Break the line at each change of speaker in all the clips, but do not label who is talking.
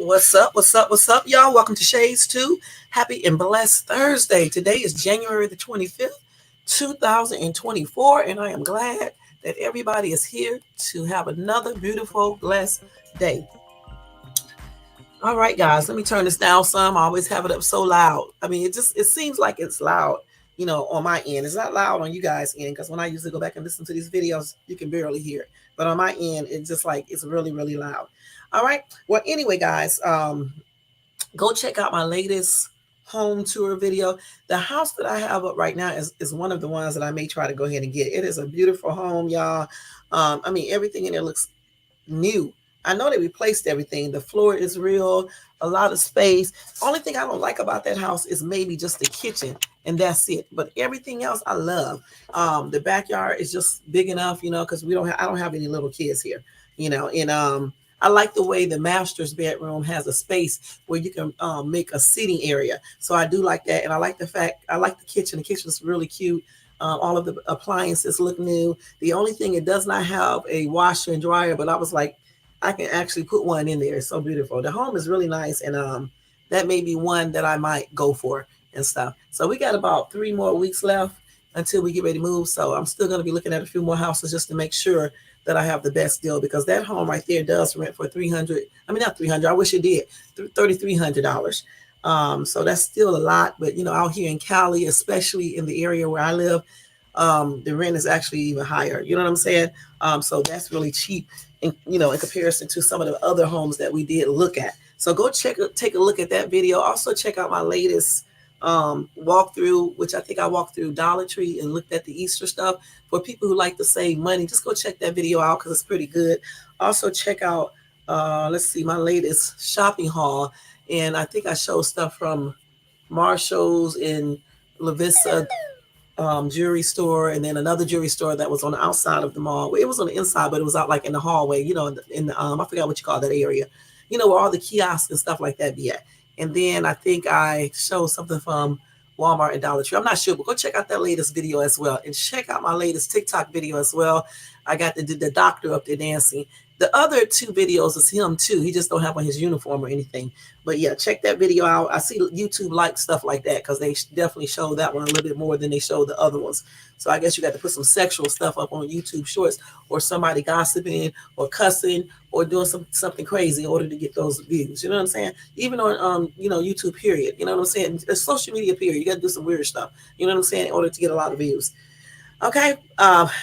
What's up? What's up? What's up, y'all? Welcome to Shay's 2. Happy and blessed Thursday. Today is January the 25th, 2024, and I am glad that everybody is here to have another beautiful, blessed day. All right, guys, let me turn this down some. I always have it up so loud. I mean, it seems like it's loud, on my end. It's not loud on you guys' end because when I usually go back and listen to these videos, you can barely hear it. But on my end, it's just like it's really, really loud. All right. Well, anyway, guys, go check out my latest home tour video. The house that I have up right now is one of the ones that I may try to go ahead and get. It is a beautiful home, y'all. I mean, everything in it looks new. I know they replaced everything. The floor is real, a lot of space. Only thing I don't like about that house is maybe just the kitchen, and that's it. But everything else I love. The backyard is just big enough, because I don't have any little kids here, and I like the way the master's bedroom has a space where you can make a seating area. So I do like that. And I like the kitchen. The kitchen is really cute. All of the appliances look new. The only thing, it does not have a washer and dryer, but I was like, I can actually put one in there. It's so beautiful. The home is really nice. And that may be one that I might go for and stuff. So we got about 3 more weeks left until we get ready to move. So I'm still going to be looking at a few more houses just to make sure that I have the best deal, because that home right there does rent for $300. I mean, not $300. I wish it did. $3,300. So that's still a lot, but out here in Cali, especially in the area where I live, the rent is actually even higher. You know what I'm saying? So that's really cheap, in comparison to some of the other homes that we did look at. So go take a look at that video. Also check out my latest walkthrough, which I think I walked through Dollar Tree and looked at the Easter stuff. For people who like to save money, just go check that video out because it's pretty good. Also check out, let's see, my latest shopping haul. And I think I showed stuff from Marshall's and Lavissa jewelry store, and then another jewelry store that was on the outside of the mall. It was on the inside, but it was out like in the hallway, in the I forgot what you call that area, where all the kiosks and stuff like that be at. And then I think I showed something from Walmart and Dollar Tree. I'm not sure, but go check out that latest video as well. And check out my latest TikTok video as well. I got the doctor up there dancing. The other 2 videos is him too. He just don't have on his uniform or anything. But yeah, check that video out. I see YouTube like stuff like that because they definitely show that one a little bit more than they show the other ones. So I guess you got to put some sexual stuff up on YouTube Shorts, or somebody gossiping or cussing or doing something crazy in order to get those views. You know what I'm saying? Even on YouTube period. You know what I'm saying? Social media period. You got to do some weird stuff. You know what I'm saying? In order to get a lot of views. Okay.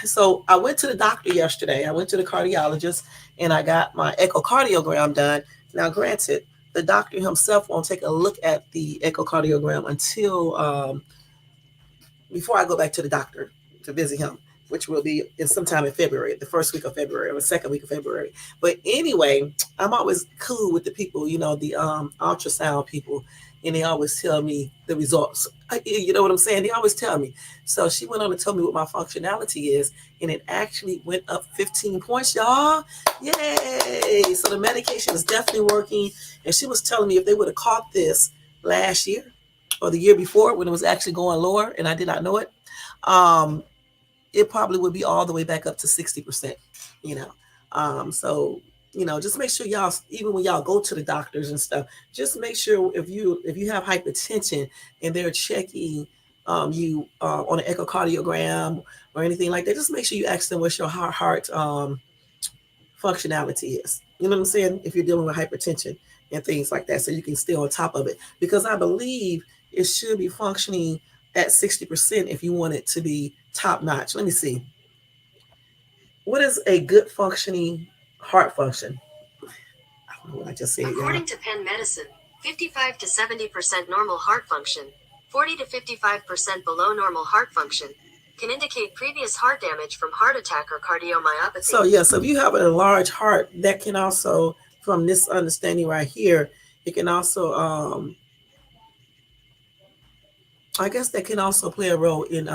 So I went to the doctor yesterday. I went to the cardiologist and I got my echocardiogram done. Now, granted, the doctor himself won't take a look at the echocardiogram until before I go back to the doctor to visit him, which will be sometime in February, the first week of February or the second week of February. But anyway, I'm always cool with the people, the ultrasound people, and they always tell me the results. You know what I'm saying? They always tell me. So she went on to tell me what my functionality is, and it actually went up 15 points, y'all. Yay! So the medication is definitely working. And she was telling me if they would have caught this last year or the year before when it was actually going lower and I did not know it, it probably would be all the way back up to 60%, so just make sure y'all, even when y'all go to the doctors and stuff, just make sure if you have hypertension and they're checking you on an echocardiogram or anything like that, just make sure you ask them what your heart functionality is. You know what I'm saying? If you're dealing with hypertension and things like that, so you can stay on top of it, because I believe it should be functioning at 60% if you want it to be top notch. Let me see. What is a good functioning heart function? I don't know what I just said.
According to Penn Medicine, 55 to 70% normal heart function, 40 to 55% below normal heart function, can indicate previous heart damage from heart attack or cardiomyopathy.
So if you have a large heart, that can also, from this understanding right here, it can also, I guess that can also play a role in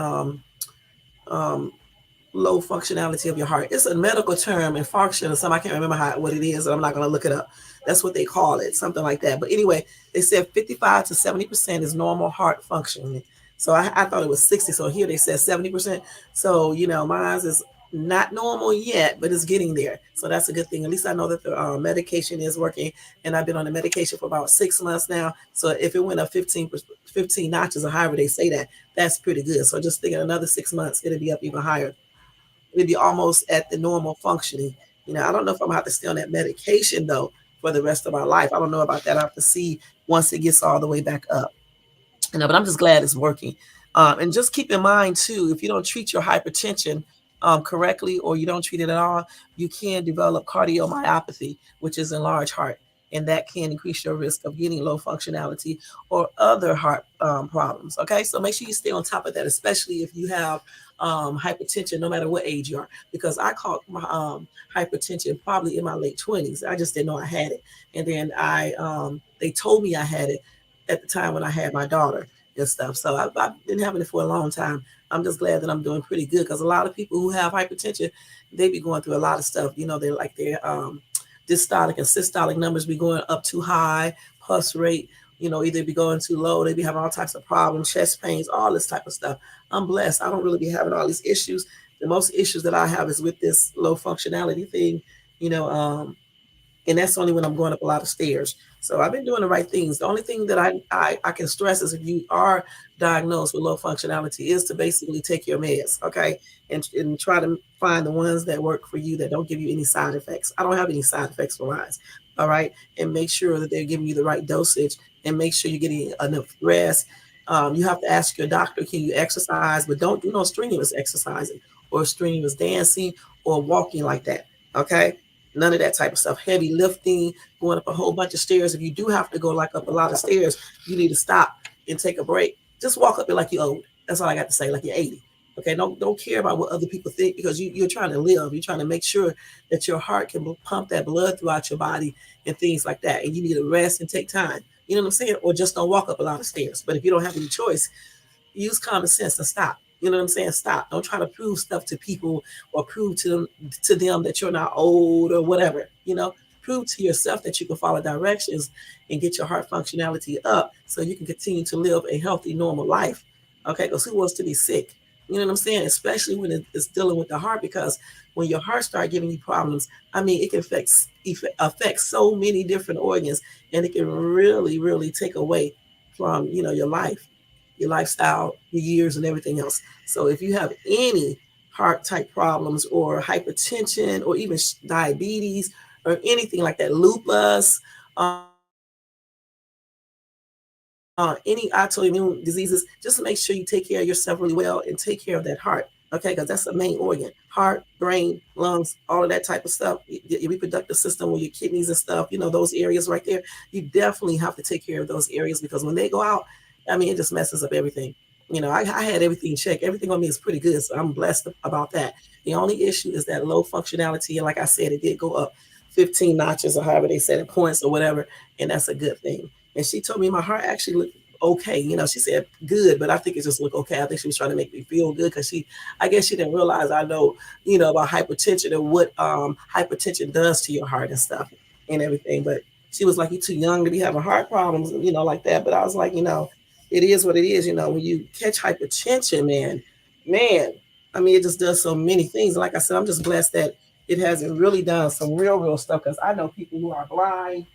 low functionality of your heart. It's a medical term, infarction or something. I can't remember what it is, and I'm not going to look it up. That's what they call it, something like that. But anyway, they said 55 to 70% is normal heart functioning. So I thought it was 60. So here they said 70%. So, mine is Not normal yet, but it's getting there. So that's a good thing. At least I know that the medication is working, and I've been on the medication for about 6 months now. So if it went up 15 notches or however they say that, that's pretty good. So just thinking another 6 months, it'll be up even higher. It'll be almost at the normal functioning. I don't know if I'm gonna have to stay on that medication though for the rest of my life. I don't know about that. I have to see once it gets all the way back up. But I'm just glad it's working. And just keep in mind too, if you don't treat your hypertension correctly or you don't treat it at all, you can develop cardiomyopathy, which is enlarged heart, and that can increase your risk of getting low functionality or other heart problems. Okay, so make sure you stay on top of that, especially if you have hypertension, no matter what age you are. Because I caught my hypertension probably in my late 20s. I just didn't know I had it, and then they told me I had it at the time when I had my daughter and stuff. So I've been having it for a long time. I'm just glad that I'm doing pretty good because a lot of people who have hypertension, they be going through a lot of stuff. They like their dystolic and systolic numbers be going up too high, pulse rate, either be going too low. They be having all types of problems, chest pains, all this type of stuff. I'm blessed. I don't really be having all these issues. The most issues that I have is with this low functionality thing, you know, um, and that's only when I'm going up a lot of stairs. So I've been doing the right things. The only thing that I can stress is if you are diagnosed with low functionality is to basically take your meds, okay, and try to find the ones that work for you that don't give you any side effects. I don't have any side effects for mine, all right, and make sure that they're giving you the right dosage and make sure you're getting enough rest. You have to ask your doctor, can you exercise, but don't do no strenuous exercising or strenuous dancing or walking like that, okay? None of that type of stuff. Heavy lifting, going up a whole bunch of stairs. If you do have to go like up a lot of stairs, you need to stop and take a break. Just walk up it like you're old. That's all I got to say, like you're 80. Okay, don't care about what other people think because you're trying to live. You're trying to make sure that your heart can pump that blood throughout your body and things like that. And you need to rest and take time. You know what I'm saying? Or just don't walk up a lot of stairs. But if you don't have any choice, use common sense and stop. You know what I'm saying? Stop. Don't try to prove stuff to people or prove to them that you're not old or whatever. Prove to yourself that you can follow directions and get your heart functionality up so you can continue to live a healthy, normal life. Okay, because who wants to be sick? You know what I'm saying? Especially when it's dealing with the heart, because when your heart start giving you problems, I mean, it can affect so many different organs, and it can really, really take away from your life, your lifestyle, your years, and everything else. So if you have any heart type problems or hypertension or even diabetes or anything like that, lupus, any autoimmune diseases, just make sure you take care of yourself really well and take care of that heart. Okay, because that's the main organ. Heart, brain, lungs, all of that type of stuff. Your reproductive system, with your kidneys and stuff, those areas right there. You definitely have to take care of those areas because when they go out, I mean, it just messes up everything. I had everything checked. Everything on me is pretty good, so I'm blessed about that. The only issue is that low functionality, and like I said, it did go up 15 notches or however they said it, points or whatever, and that's a good thing. And she told me my heart actually looked okay. She said good, but I think it just looked okay. I think she was trying to make me feel good because I guess she didn't realize I know, about hypertension and what hypertension does to your heart and stuff and everything. But she was like, "You're too young to be having heart problems," like that. But I was like, it is what it is. When you catch hypertension, man, I mean, it just does so many things. Like I said, I'm just blessed that it hasn't really done some real stuff because I know people who are blind,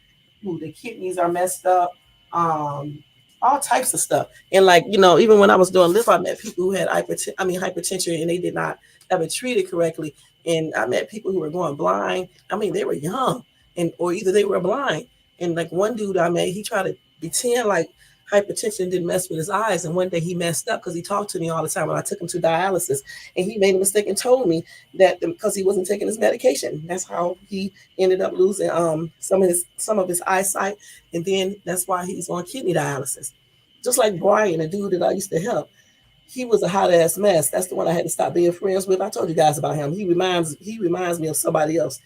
who the kidneys are messed up, um, all types of stuff. And like, even when I was doing live, I met people who had hypertension and they did not have it treated correctly. And I met people who were going blind. I mean, they were young and or either they were blind. And like one dude I met, he tried to pretend like hypertension didn't mess with his eyes. And one day he messed up because he talked to me all the time when I took him to dialysis. And he made a mistake and told me that because he wasn't taking his medication, that's how he ended up losing some of his eyesight. And then that's why he's on kidney dialysis. Just like Brian, a dude that I used to help, he was a hot ass mess. That's the one I had to stop being friends with. I told you guys about him. He reminds me of somebody else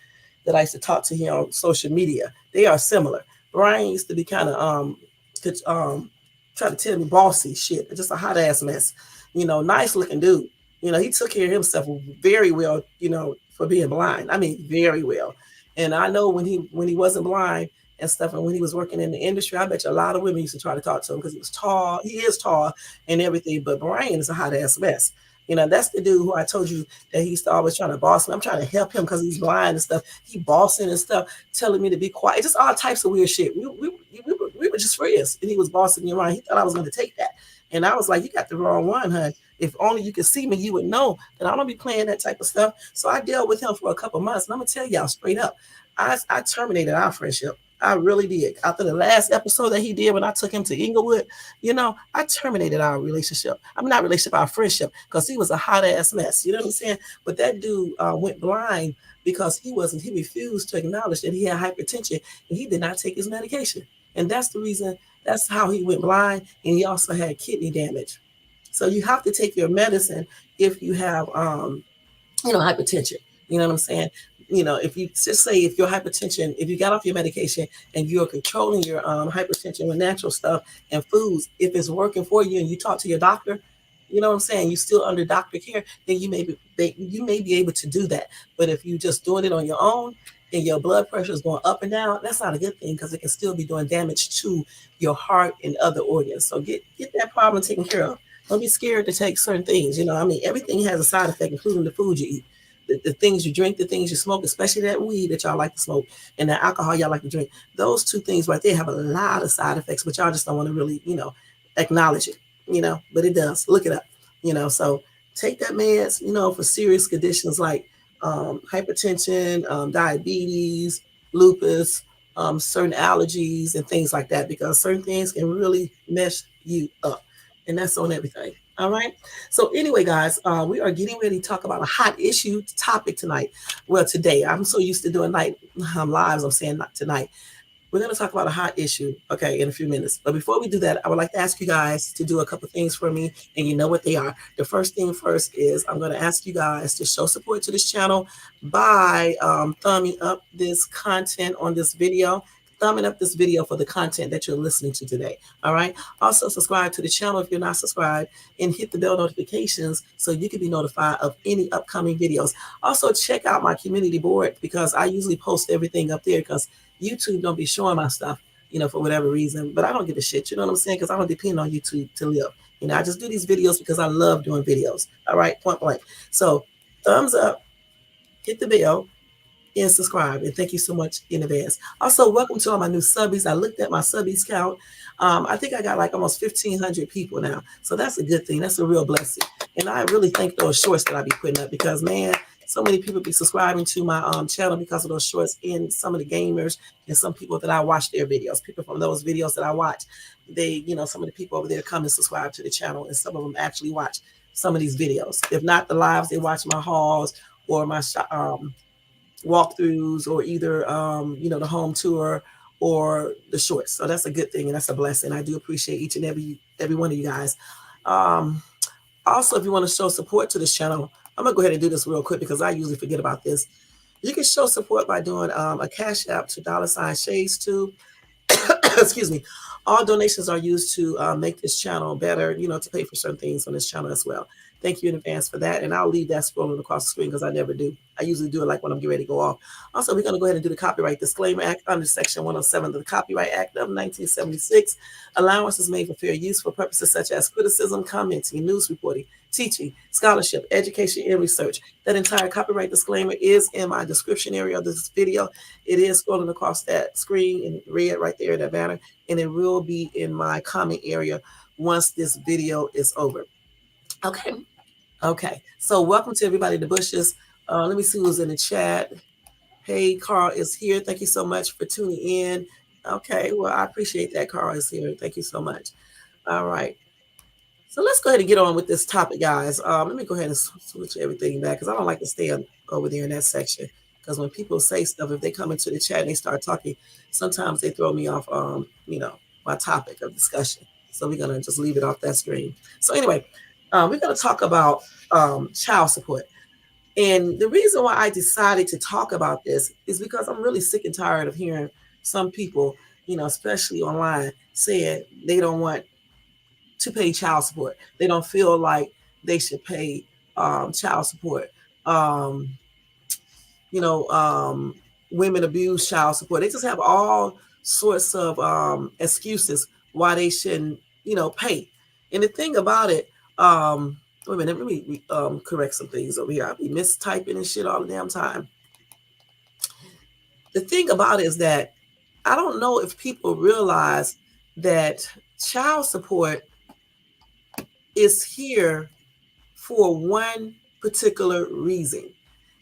that I used to talk to here on social media. They are similar. Brian used to be kind of could try to tell me bossy shit, just a hot ass mess. Nice looking dude. He took care of himself very well. For being blind. I mean, very well. And I know when he wasn't blind and stuff, and when he was working in the industry, I bet you a lot of women used to try to talk to him because he was tall. He is tall and everything, but Brian is a hot ass mess. That's the dude who I told you that he used to always try to boss me. I'm trying to help him because he's blind and stuff. He bossing and stuff, telling me to be quiet. Just all types of weird shit. We were just friends, and he was bossing me around. He thought I was going to take that, and I was like, "You got the wrong one, hun. If only you could see me, you would know that I don't be playing that type of stuff." So I dealt with him for a couple months, and I'm gonna tell y'all straight up, I terminated our friendship. I really did. After the last episode that he did when I took him to Inglewood, I terminated our relationship. I'm not relationship, our friendship, because he was a hot ass mess. You know what I'm saying? But that dude went blind because he refused to acknowledge that he had hypertension and he did not take his medication. And that's the reason, that's how he went blind. And he also had kidney damage. So you have to take your medicine if you have hypertension. You know what I'm saying? If you just say, if your hypertension, if you got off your medication and you're controlling your hypertension with natural stuff and foods, if it's working for you and you talk to your doctor, you know what I'm saying, you're still under doctor care, then you may be able to do that. But if you just doing it on your own and your blood pressure is going up and down, that's not a good thing because it can still be doing damage to your heart and other organs. So get that problem taken care of. Don't be scared to take certain things. Everything has a side effect, including the food you eat. The things you drink, the things you smoke, especially that weed that y'all like to smoke and that alcohol y'all like to drink. Those two things right there have a lot of side effects, but y'all just don't want to really, acknowledge it, but it does. Look it up, so take that meds, for serious conditions like hypertension, diabetes, lupus, certain allergies and things like that, because certain things can really mess you up. And that's on everything. All right. So anyway, guys, we are getting ready to talk about a hot issue topic tonight. Well, today, I'm so used to doing night lives. I'm saying not tonight. We're going to talk about a hot issue, okay, in a few minutes. But before we do that, I would like to ask you guys to do a couple things for me, and you know what they are. The first thing first is I'm going to ask you guys to show support to this channel by thumbing up this content on this video. Thumbing up this video for the content that you're listening to today. All right. Also, subscribe to the channel if you're not subscribed, and hit the bell notifications so you can be notified of any upcoming videos. Also, check out my community board because I usually post everything up there because YouTube don't be showing my stuff, for whatever reason. But I don't give a shit. You know what I'm saying? Because I don't depend on YouTube to live. I just do these videos because I love doing videos. All right. Point blank. So thumbs up, hit the bell, and subscribe. And thank you so much in advance. Also, welcome to all my new subbies. I looked at my subbies count. I think I got like almost 1,500 people now. So that's a good thing. That's a real blessing. And I really thank those shorts that I be putting up because, man, so many people be subscribing to my channel because of those shorts, and some of the gamers and some people that I watch their videos. People from those videos that I watch, they, some of the people over there come and subscribe to the channel, and some of them actually watch some of these videos. If not the lives, they watch my hauls or my walkthroughs, or either the home tour or the shorts. So that's a good thing, and that's a blessing. I do appreciate each and every one of you guys. Also, if you want to show support to this channel, I'm gonna go ahead and do this real quick because I usually forget about this. You can show support by doing a cash app to $Shays2. Excuse me. All donations are used to make this channel better, to pay for certain things on this channel as well. Thank you in advance for that. And I'll leave that scrolling across the screen because I never do. I usually do it like when I'm getting ready to go off. Also, we're going to go ahead and do the Copyright Disclaimer Act under Section 107 of the Copyright Act of 1976. Allowance is made for fair use for purposes such as criticism, commenting, news reporting, teaching, scholarship, education, and research. That entire copyright disclaimer is in my description area of this video. It is scrolling across that screen in red right there, that banner, and it will be in my comment area once this video is over. Okay. So welcome to everybody to Bushes. Let me see who's in the chat. Hey, Carl is here. Thank you so much for tuning in. Okay, well, I appreciate that Carl is here. Thank you so much. All right. So let's go ahead and get on with this topic, guys. Let me go ahead and switch everything back because I don't like to stay over there in that section. Because when people say stuff, if they come into the chat and they start talking, sometimes they throw me off, my topic of discussion. So we're going to just leave it off that screen. So anyway, we're going to talk about child support. And the reason why I decided to talk about this is because I'm really sick and tired of hearing some people, especially online, saying they don't want to pay child support. They don't feel like they should pay child support. Women abuse child support. They just have all sorts of excuses why they shouldn't, pay. And the thing about it, Wait a minute, let me correct some things over here. I'll be mistyping and shit all the damn time. The thing about it is that I don't know if people realize that child support is here for one particular reason.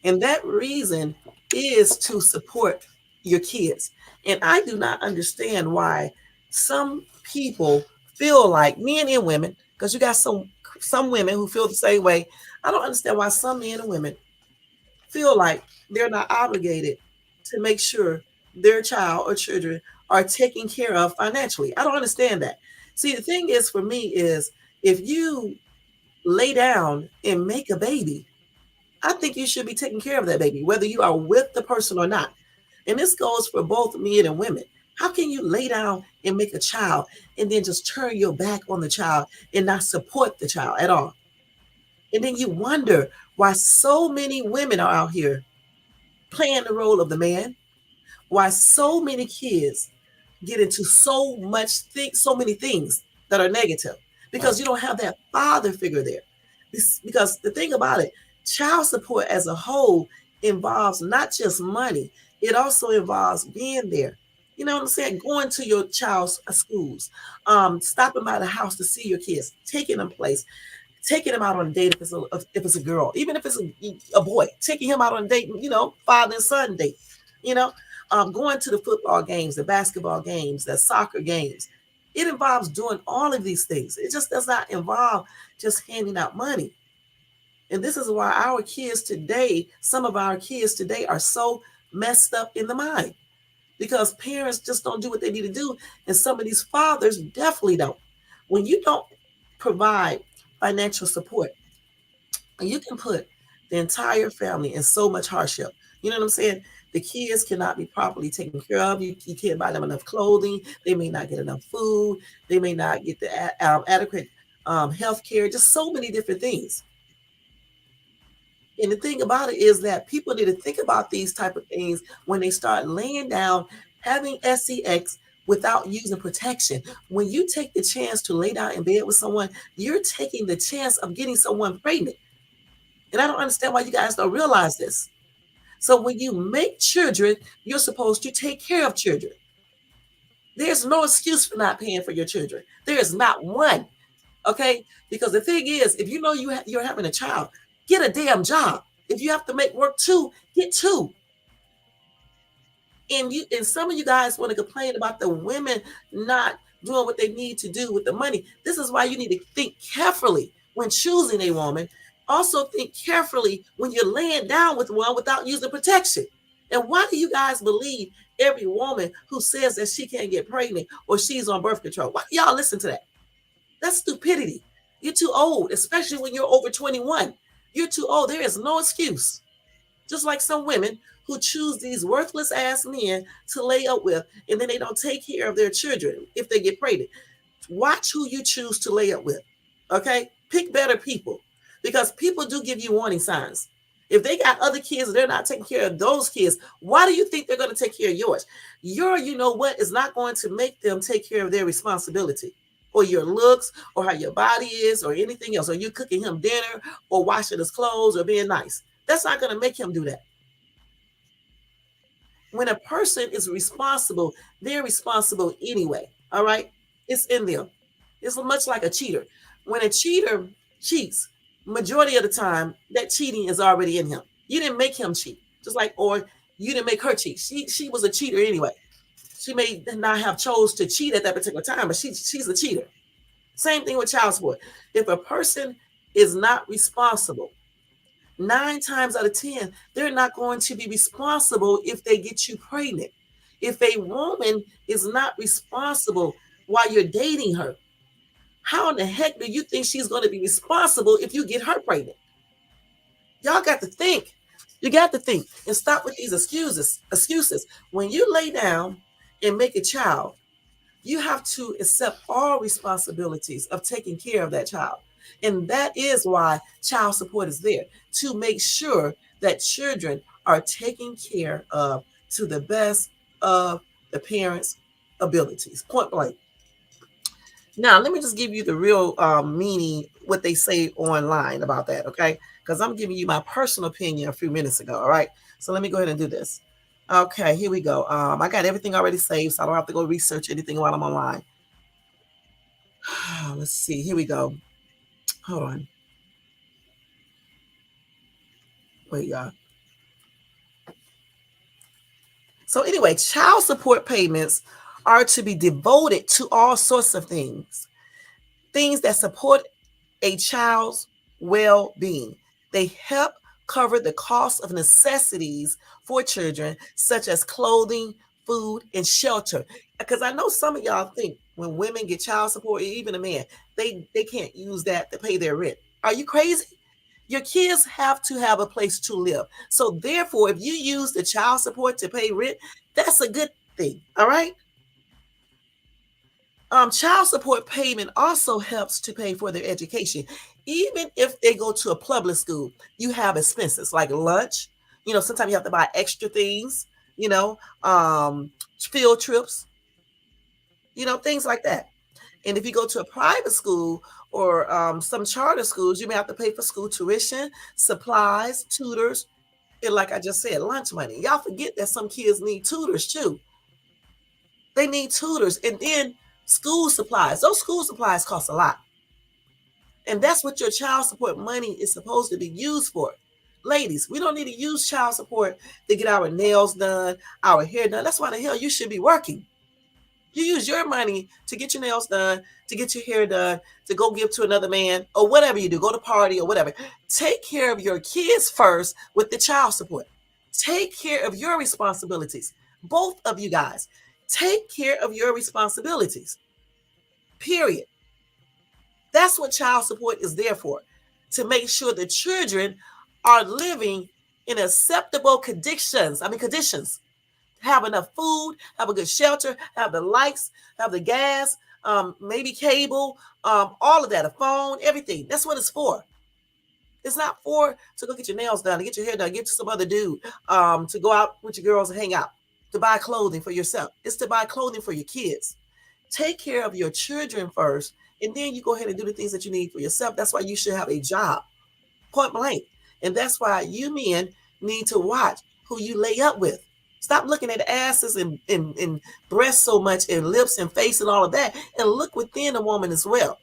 And that reason is to support your kids. And I do not understand why some people feel like men and women, because you got some women who feel the same way. I don't understand why some men and women feel like they're not obligated to make sure their child or children are taken care of financially. I don't understand that. See, the thing is for me is if you lay down and make a baby, I think you should be taking care of that baby, whether you are with the person or not. And this goes for both men and women. How can you lay down and make a child and then just turn your back on the child and not support the child at all? And then you wonder why so many women are out here playing the role of the man, why so many kids get into so many things that are negative because you don't have that father figure there. Because the thing about it, child support as a whole involves not just money, it also involves being there. You know what I'm saying? Going to your child's schools, stopping by the house to see your kids, taking them place, taking them out on a date if it's a girl, even if it's a boy, taking him out on a date, father and son date, you know, going to the football games, the basketball games, the soccer games. It involves doing all of these things. It just does not involve just handing out money. And this is why some of our kids today are so messed up in the mind because parents just don't do what they need to do. And some of these fathers definitely don't. When you don't provide financial support, you can put the entire family in so much hardship. You know what I'm saying? The kids cannot be properly taken care of. You can't buy them enough clothing. They may not get enough food. They may not get the adequate health care, just so many different things. And the thing about it is that people need to think about these type of things when they start laying down, having sex without using protection. When you take the chance to lay down in bed with someone, you're taking the chance of getting someone pregnant. And I don't understand why you guys don't realize this. So when you make children, you're supposed to take care of children. There's no excuse for not paying for your children. There is not one. Okay? Because the thing is, if you know you're having a child, get a damn job. If you have to make work two, get two. And some of you guys want to complain about the women not doing what they need to do with the money. This is why you need to think carefully when choosing a woman. Also think carefully when you're laying down with one without using protection. And why do you guys believe every woman who says that she can't get pregnant or she's on birth control? Why do y'all listen to that? That's stupidity. You're too old, especially when you're over 21. You're too old. There is no excuse. Just like some women who choose these worthless ass men to lay up with, and then they don't take care of their children if they get pregnant. Watch who you choose to lay up with. Okay? Pick better people because people do give you warning signs. If they got other kids and they're not taking care of those kids, why do you think they're going to take care of yours? You know what, is not going to make them take care of their responsibility or your looks or how your body is or anything else, or you cooking him dinner or washing his clothes or being nice. That's not going to make him do that. When a person is responsible, they're responsible anyway. All right? It's in them. It's much like a cheater. When a cheater cheats, majority of the time, that cheating is already in him. You didn't make him cheat. Just like, or you didn't make her cheat. She was a cheater anyway. She may not have chose to cheat at that particular time, but she's a cheater. Same thing with child support. If a person is not responsible, 9 times out of 10, they're not going to be responsible if they get you pregnant. If a woman is not responsible while you're dating her, how in the heck do you think she's going to be responsible if you get her pregnant? Y'all got to think. You got to think and stop with these excuses. When you lay down and make a child, you have to accept all responsibilities of taking care of that child. And that is why child support is there, to make sure that children are taken care of to the best of the parents' abilities. Point blank. Now, let me just give you the real meaning what they say online about that, okay? Because I'm giving you my personal opinion a few minutes ago, all right? So let me go ahead and do this. Okay, here we go. I got everything already saved, so I don't have to go research anything while I'm online. Let's see. Here we go. Hold on. Wait, y'all. So anyway, child support payments are to be devoted to all sorts of things that support a child's well being. They help cover the cost of necessities for children, such as clothing, food, and shelter. Because I know some of y'all think when women get child support, even a man, they can't use that to pay their rent. Are you crazy? Your kids have to have a place to live. So therefore, if you use the child support to pay rent, that's a good thing. All right. Child support payment also helps to pay for their education. Even if they go to a public school, you have expenses like lunch. Sometimes you have to buy extra things, you know, um, field trips, things like that. And if you go to a private school or some charter schools, you may have to pay for school tuition, supplies, tutors, and like I just said, lunch money. Y'all forget that some kids need tutors too. They need tutors. And then school supplies. Those school supplies cost a lot. And that's what your child support money is supposed to be used for. Ladies, we don't need to use child support to get our nails done, our hair done. That's why the hell you should be working. You use your money to get your nails done, to get your hair done, to go give to another man, or whatever you do, go to party or whatever. Take care of your kids first with the child support. Take care of your responsibilities. Both of you guys, take care of your responsibilities. Period. That's what child support is there for, to make sure the children are living in acceptable conditions. Conditions. Have enough food, have a good shelter, have the lights, have the gas, maybe cable, all of that, a phone, everything. That's what it's for. It's not for to go get your nails done, to get your hair done, get to some other dude, to go out with your girls and hang out, to buy clothing for yourself. It's to buy clothing for your kids. Take care of your children first, and then you go ahead and do the things that you need for yourself. That's why you should have a job, point blank. And that's why you men need to watch who you lay up with. Stop looking at asses and breasts so much and lips and face and all of that, and look within a woman as well.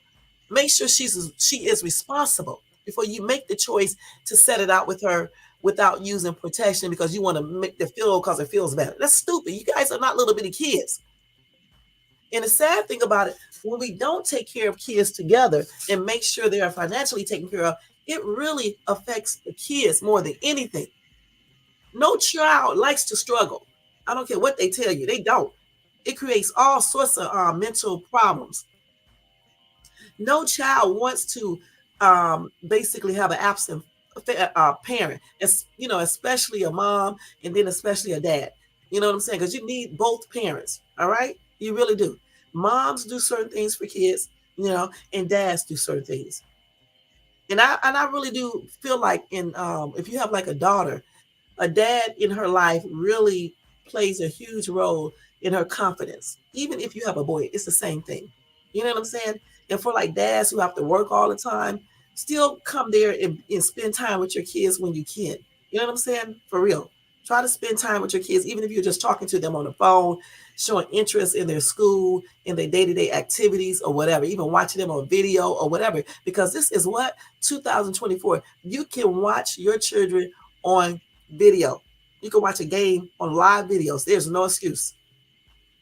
Make sure she is responsible before you make the choice to set it out with her without using protection because you want to make the feel because it feels better. That's stupid. You guys are not little bitty kids. And the sad thing about it, when we don't take care of kids together and make sure they are financially taken care of, it really affects the kids more than anything. No child likes to struggle. I don't care what they tell you. They don't. It creates all sorts of mental problems. No child wants to basically have an absent parent, especially a mom and then especially a dad. You know what I'm saying? Because you need both parents. All right, you really do. Moms do certain things for kids, and dads do certain things. And I really do feel like if you have like a daughter, a dad in her life really plays a huge role in her confidence. Even if you have a boy, it's the same thing. You know what I'm saying? And for like dads who have to work all the time, still come there and spend time with your kids when you can. You know what I'm saying? For real. Try to spend time with your kids, even if you're just talking to them on the phone, showing interest in their school, in their day-to-day activities or whatever, even watching them on video or whatever. Because this is what 2024. You can watch your children on video. You can watch a game on live videos. There's no excuse.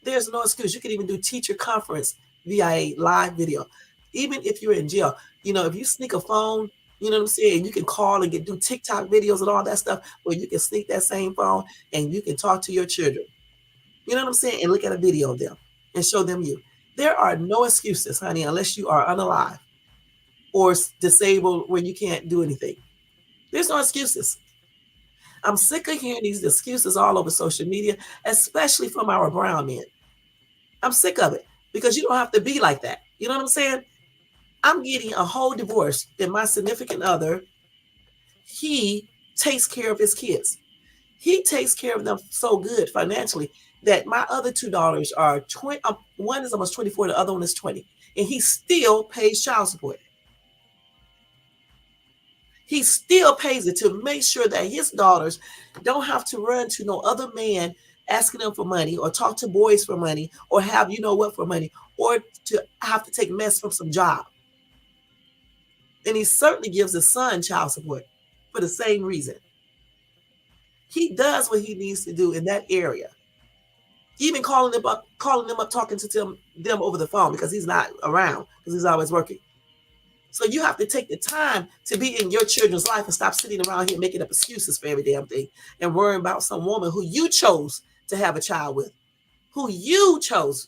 There's no excuse. You can even do teacher conference via a live video. Even if you're in jail, if you sneak a phone, you know what I'm saying, you can call and do TikTok videos and all that stuff where you can sneak that same phone and you can talk to your children. You know what I'm saying? And look at a video of them and show them you. There are no excuses, honey, unless you are unalive or disabled where you can't do anything. There's no excuses. I'm sick of hearing these excuses all over social media, especially from our brown men. I'm sick of it because you don't have to be like that. You know what I'm saying? I'm getting a whole divorce and my significant other, he takes care of his kids. He takes care of them so good financially that my other two daughters are 20. One is almost 24, the other one is 20. And he still pays child support. He still pays it to make sure that his daughters don't have to run to no other man asking them for money or talk to boys for money or have you know what for money or to have to take mess from some job. And he certainly gives his son child support for the same reason. He does what he needs to do in that area. Even calling them up, talking to them over the phone because he's not around because he's always working. So you have to take the time to be in your children's life and stop sitting around here making up excuses for every damn thing and worrying about some woman who you chose to have a child with, who you chose.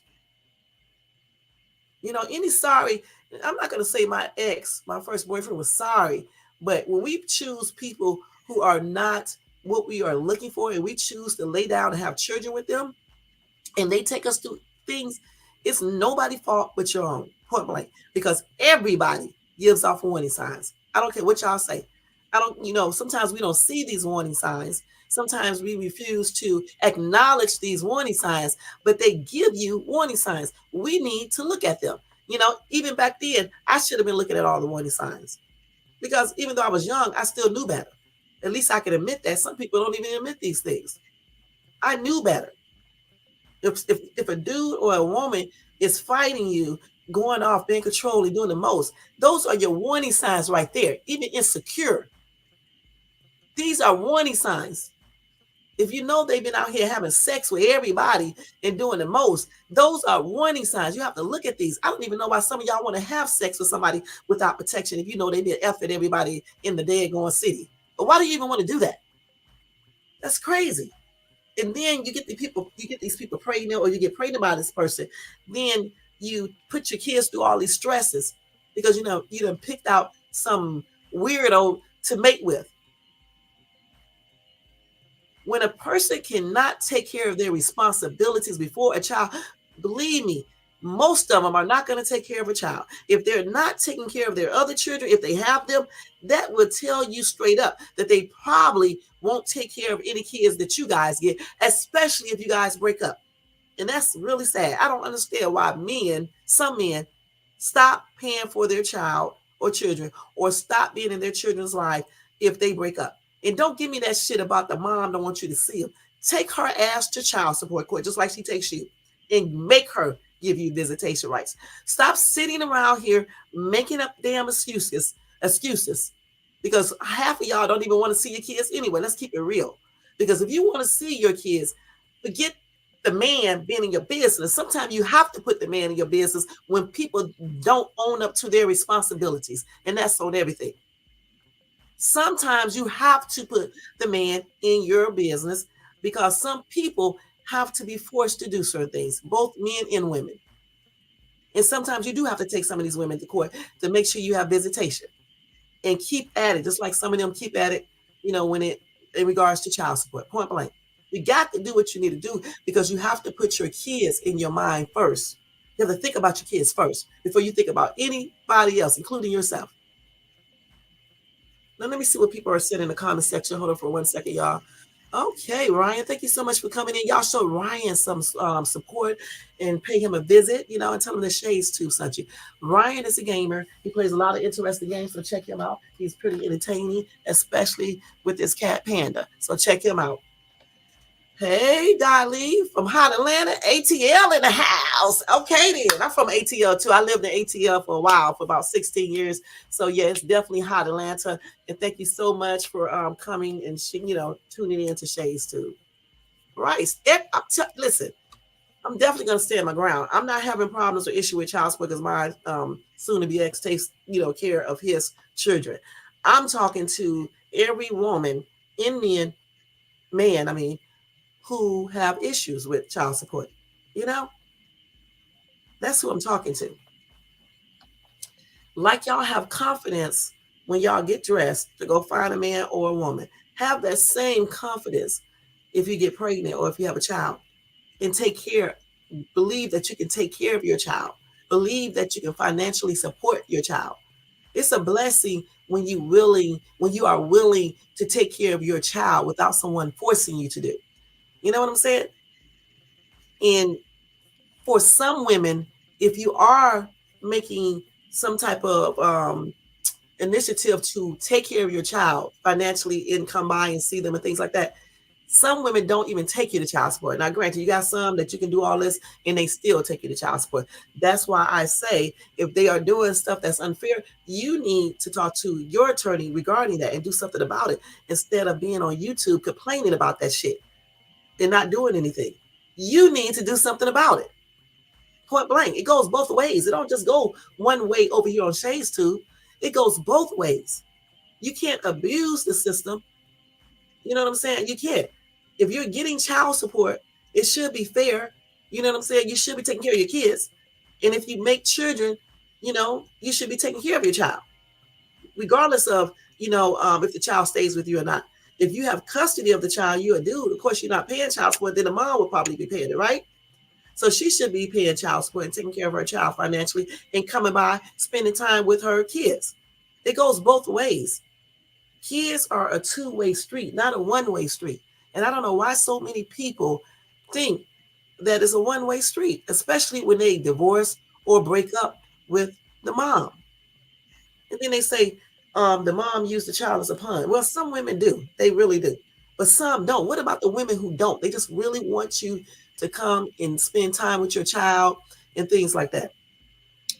You know, any sorry, I'm not going to say my ex, my first boyfriend was sorry, but when we choose people who are not what we are looking for and we choose to lay down and have children with them and they take us through things, it's nobody's fault but your own, point blank, because everybody gives off warning signs. I don't care what y'all say. I don't, you know, sometimes we don't see these warning signs. Sometimes we refuse to acknowledge these warning signs, but they give you warning signs. We need to look at them. You know, even back then, I should have been looking at all the warning signs because even though I was young, I still knew better. At least I can admit that. Some people don't even admit these things. I knew better. If a dude or a woman is fighting you, going off, being controlling, doing the most, those are your warning signs right there. Even insecure. These are warning signs. If you know they've been out here having sex with everybody and doing the most, those are warning signs. You have to look at these. I don't even know why some of y'all want to have sex with somebody without protection if you know they did F at everybody in the daggone city. But why do you even want to do that? That's crazy. And then you get these people pregnant or you get pregnant by this person. Then you put your kids through all these stresses because, you know, you done picked out some weirdo to mate with. When a person cannot take care of their responsibilities before a child, believe me, most of them are not going to take care of a child. If they're not taking care of their other children, if they have them, that would tell you straight up that they probably won't take care of any kids that you guys get, especially if you guys break up. And that's really sad. I don't understand why some men, stop paying for their child or children or stop being in their children's life if they break up. And don't give me that shit about the mom don't want you to see them. Take her ass to child support court, just like she takes you, and make her give you visitation rights. Stop sitting around here making up damn excuses, because half of y'all don't even want to see your kids anyway. Let's keep it real. Because if you want to see your kids, forget the man being in your business. Sometimes you have to put the man in your business when people don't own up to their responsibilities, and that's on everything. Sometimes you have to put the man in your business because some people have to be forced to do certain things, both men and women. And sometimes you do have to take some of these women to court to make sure you have visitation and keep at it, just like some of them keep at it, you know, when it in regards to child support, point blank. You got to do what you need to do because you have to put your kids in your mind first. You have to think about your kids first before you think about anybody else, including yourself. Now, let me see what people are saying in the comment section. Hold on for 1 second, y'all. Okay, Ryan, thank you so much for coming in. Y'all show Ryan some support and pay him a visit, you know, and tell him the Shay's too sent you. Ryan is a gamer. He plays a lot of interesting games, so check him out. He's pretty entertaining, especially with this cat Panda. So check him out. Hey, Dolly from Hot Atlanta, ATL in the house. Okay, then. I'm from ATL too. I lived in ATL for a while, for about 16 years. So, yeah, it's definitely Hot Atlanta. And thank you so much for coming and, tuning in to Shay's too. Right. Listen, I'm definitely going to stand my ground. I'm not having problems or issue with child support because my soon-to-be ex takes, care of his children. I'm talking to every woman, Indian man, who have issues with child support. That's who I'm talking to. Like y'all have confidence when y'all get dressed to go find a man or a woman. Have that same confidence if you get pregnant or if you have a child, and believe that you can take care of your child. Believe that you can financially support your child. It's a blessing when you are willing to take care of your child without someone forcing you to do. You know what I'm saying? And for some women, if you are making some type of initiative to take care of your child financially and come by and see them and things like that. Some women don't even take you to child support. Now, granted, you got some that you can do all this and they still take you to child support. That's why I say if they are doing stuff that's unfair, you need to talk to your attorney regarding that and do something about it instead of being on YouTube complaining about that shit and not doing anything. You need to do something about it. Point blank. It goes both ways. It don't just go one way over here on Shay's Tube. It goes both ways. You can't abuse the system. You know what I'm saying? You can't. If you're getting child support, it should be fair. You know what I'm saying? You should be taking care of your kids. And if you make children, you should be taking care of your child, regardless of, if the child stays with you or not. If you have custody of the child, you're a dude. Of course, you're not paying child support, then the mom will probably be paying it, right? So she should be paying child support and taking care of her child financially and coming by, spending time with her kids. It goes both ways. Kids are a two-way street, not a one-way street. And I don't know why so many people think that it's a one-way street, especially when they divorce or break up with the mom. And then they say the mom used the child as a pawn. Well, some women do. They really do. But some don't. What about the women who don't? They just really want you to come and spend time with your child and things like that.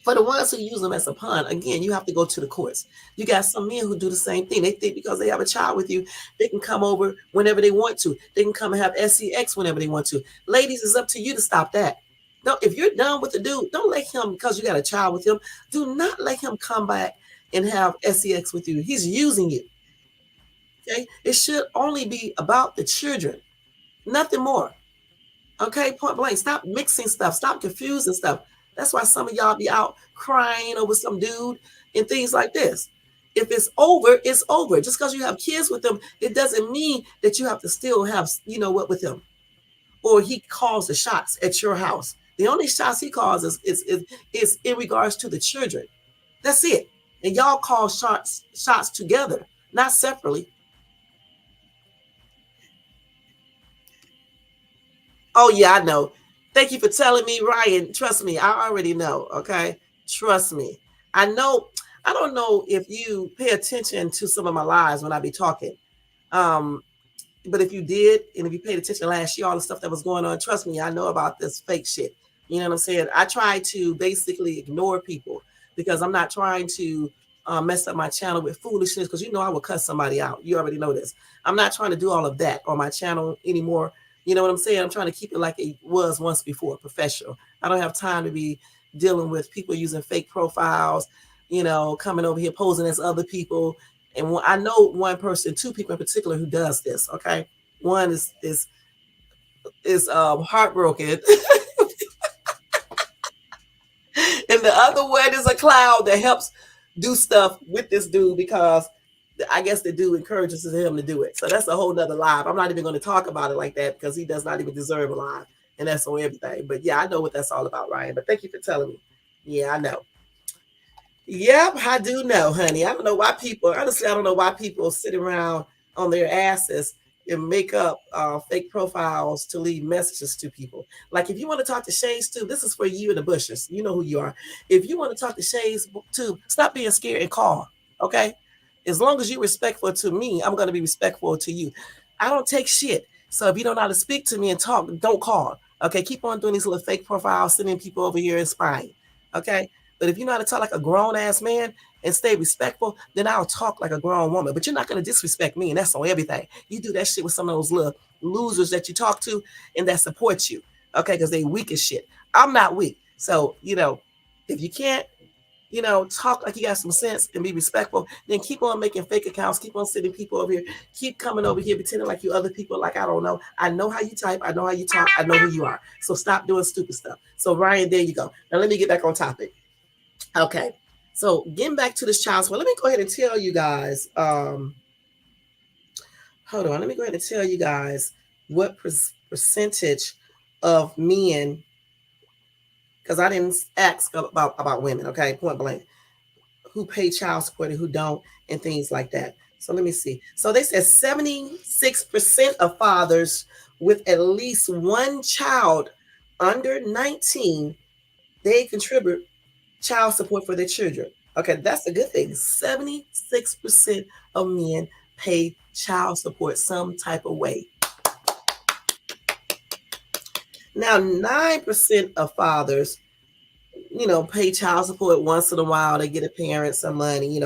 For the ones who use them as a pawn, again, you have to go to the courts. You got some men who do the same thing. They think because they have a child with you, they can come over whenever they want to. They can come and have sex whenever they want to. Ladies, it's up to you to stop that. No, if you're done with the dude, don't let him, because you got a child with him, do not let him come back and have sex with you. He's using you. Okay? It should only be about the children, nothing more. Okay, point blank. Stop mixing stuff. Stop confusing stuff. That's why some of y'all be out crying over some dude and things like this. If it's over, it's over. Just because you have kids with them, it doesn't mean that you have to still have, with him. Or he calls the shots at your house. The only shots he calls is in regards to the children. That's it. And y'all call shots together, not separately. Oh, yeah, I know. Thank you for telling me, Ryan. Trust me, I already know, okay? Trust me. I know. I don't know if you pay attention to some of my lives when I be talking. But if you did, and if you paid attention last year, all the stuff that was going on, trust me, I know about this fake shit. You know what I'm saying? I try to basically ignore people because I'm not trying to mess up my channel with foolishness, because I will cut somebody out. You already know this. I'm not trying to do all of that on my channel anymore. You know what I'm saying? I'm trying to keep it like it was once before, professional. I don't have time to be dealing with people using fake profiles, coming over here posing as other people. And I know one person, two people in particular, who does this. Okay, one is heartbroken, and the other one is a clown that helps do stuff with this dude because I guess the dude encourages him to do it. So that's a whole nother live. I'm not even going to talk about it like that because he does not even deserve a live, and that's on everything. But yeah, I know what that's all about, Ryan. But thank you for telling me. Yeah, I know. Yep, I do know, honey. I don't know why people, honestly, I don't know why people sit around on their asses and make up fake profiles to leave messages to people. Like, if you want to talk to Shay's too, this is for you in the bushes. You know who you are. If you want to talk to Shay's too, stop being scared and call. Okay? As long as you're respectful to me, I'm going to be respectful to you. I don't take shit. So if you don't know how to speak to me and talk, don't call. Okay? Keep on doing these little fake profiles, sending people over here and spying. Okay? But if you know how to talk like a grown-ass man and stay respectful, then I'll talk like a grown woman. But you're not going to disrespect me, and that's on everything. You do that shit with some of those little losers that you talk to and that support you, okay, because they weak as shit. I'm not weak. So, if you can't, talk like you got some sense and be respectful, then keep on making fake accounts, keep on sending people over here, keep coming over here pretending like you other people, like I don't know. I know how you type, I know how you talk, I know who you are. So stop doing stupid stuff. So Ryan, there you go. Now let me get back on topic. Okay, so getting back to this child support, let me go ahead and tell you guys. Hold on, let me go ahead and tell you guys what percentage of men, because I didn't ask about women. Okay, point blank, who pay child support and who don't, and things like that. So let me see. So they said 76% of fathers with at least one child under 19, they contribute child support for their children. Okay, that's a good thing. 76% of men pay child support some type of way. Now, 9% of fathers, pay child support once in a while. They get a parent some money,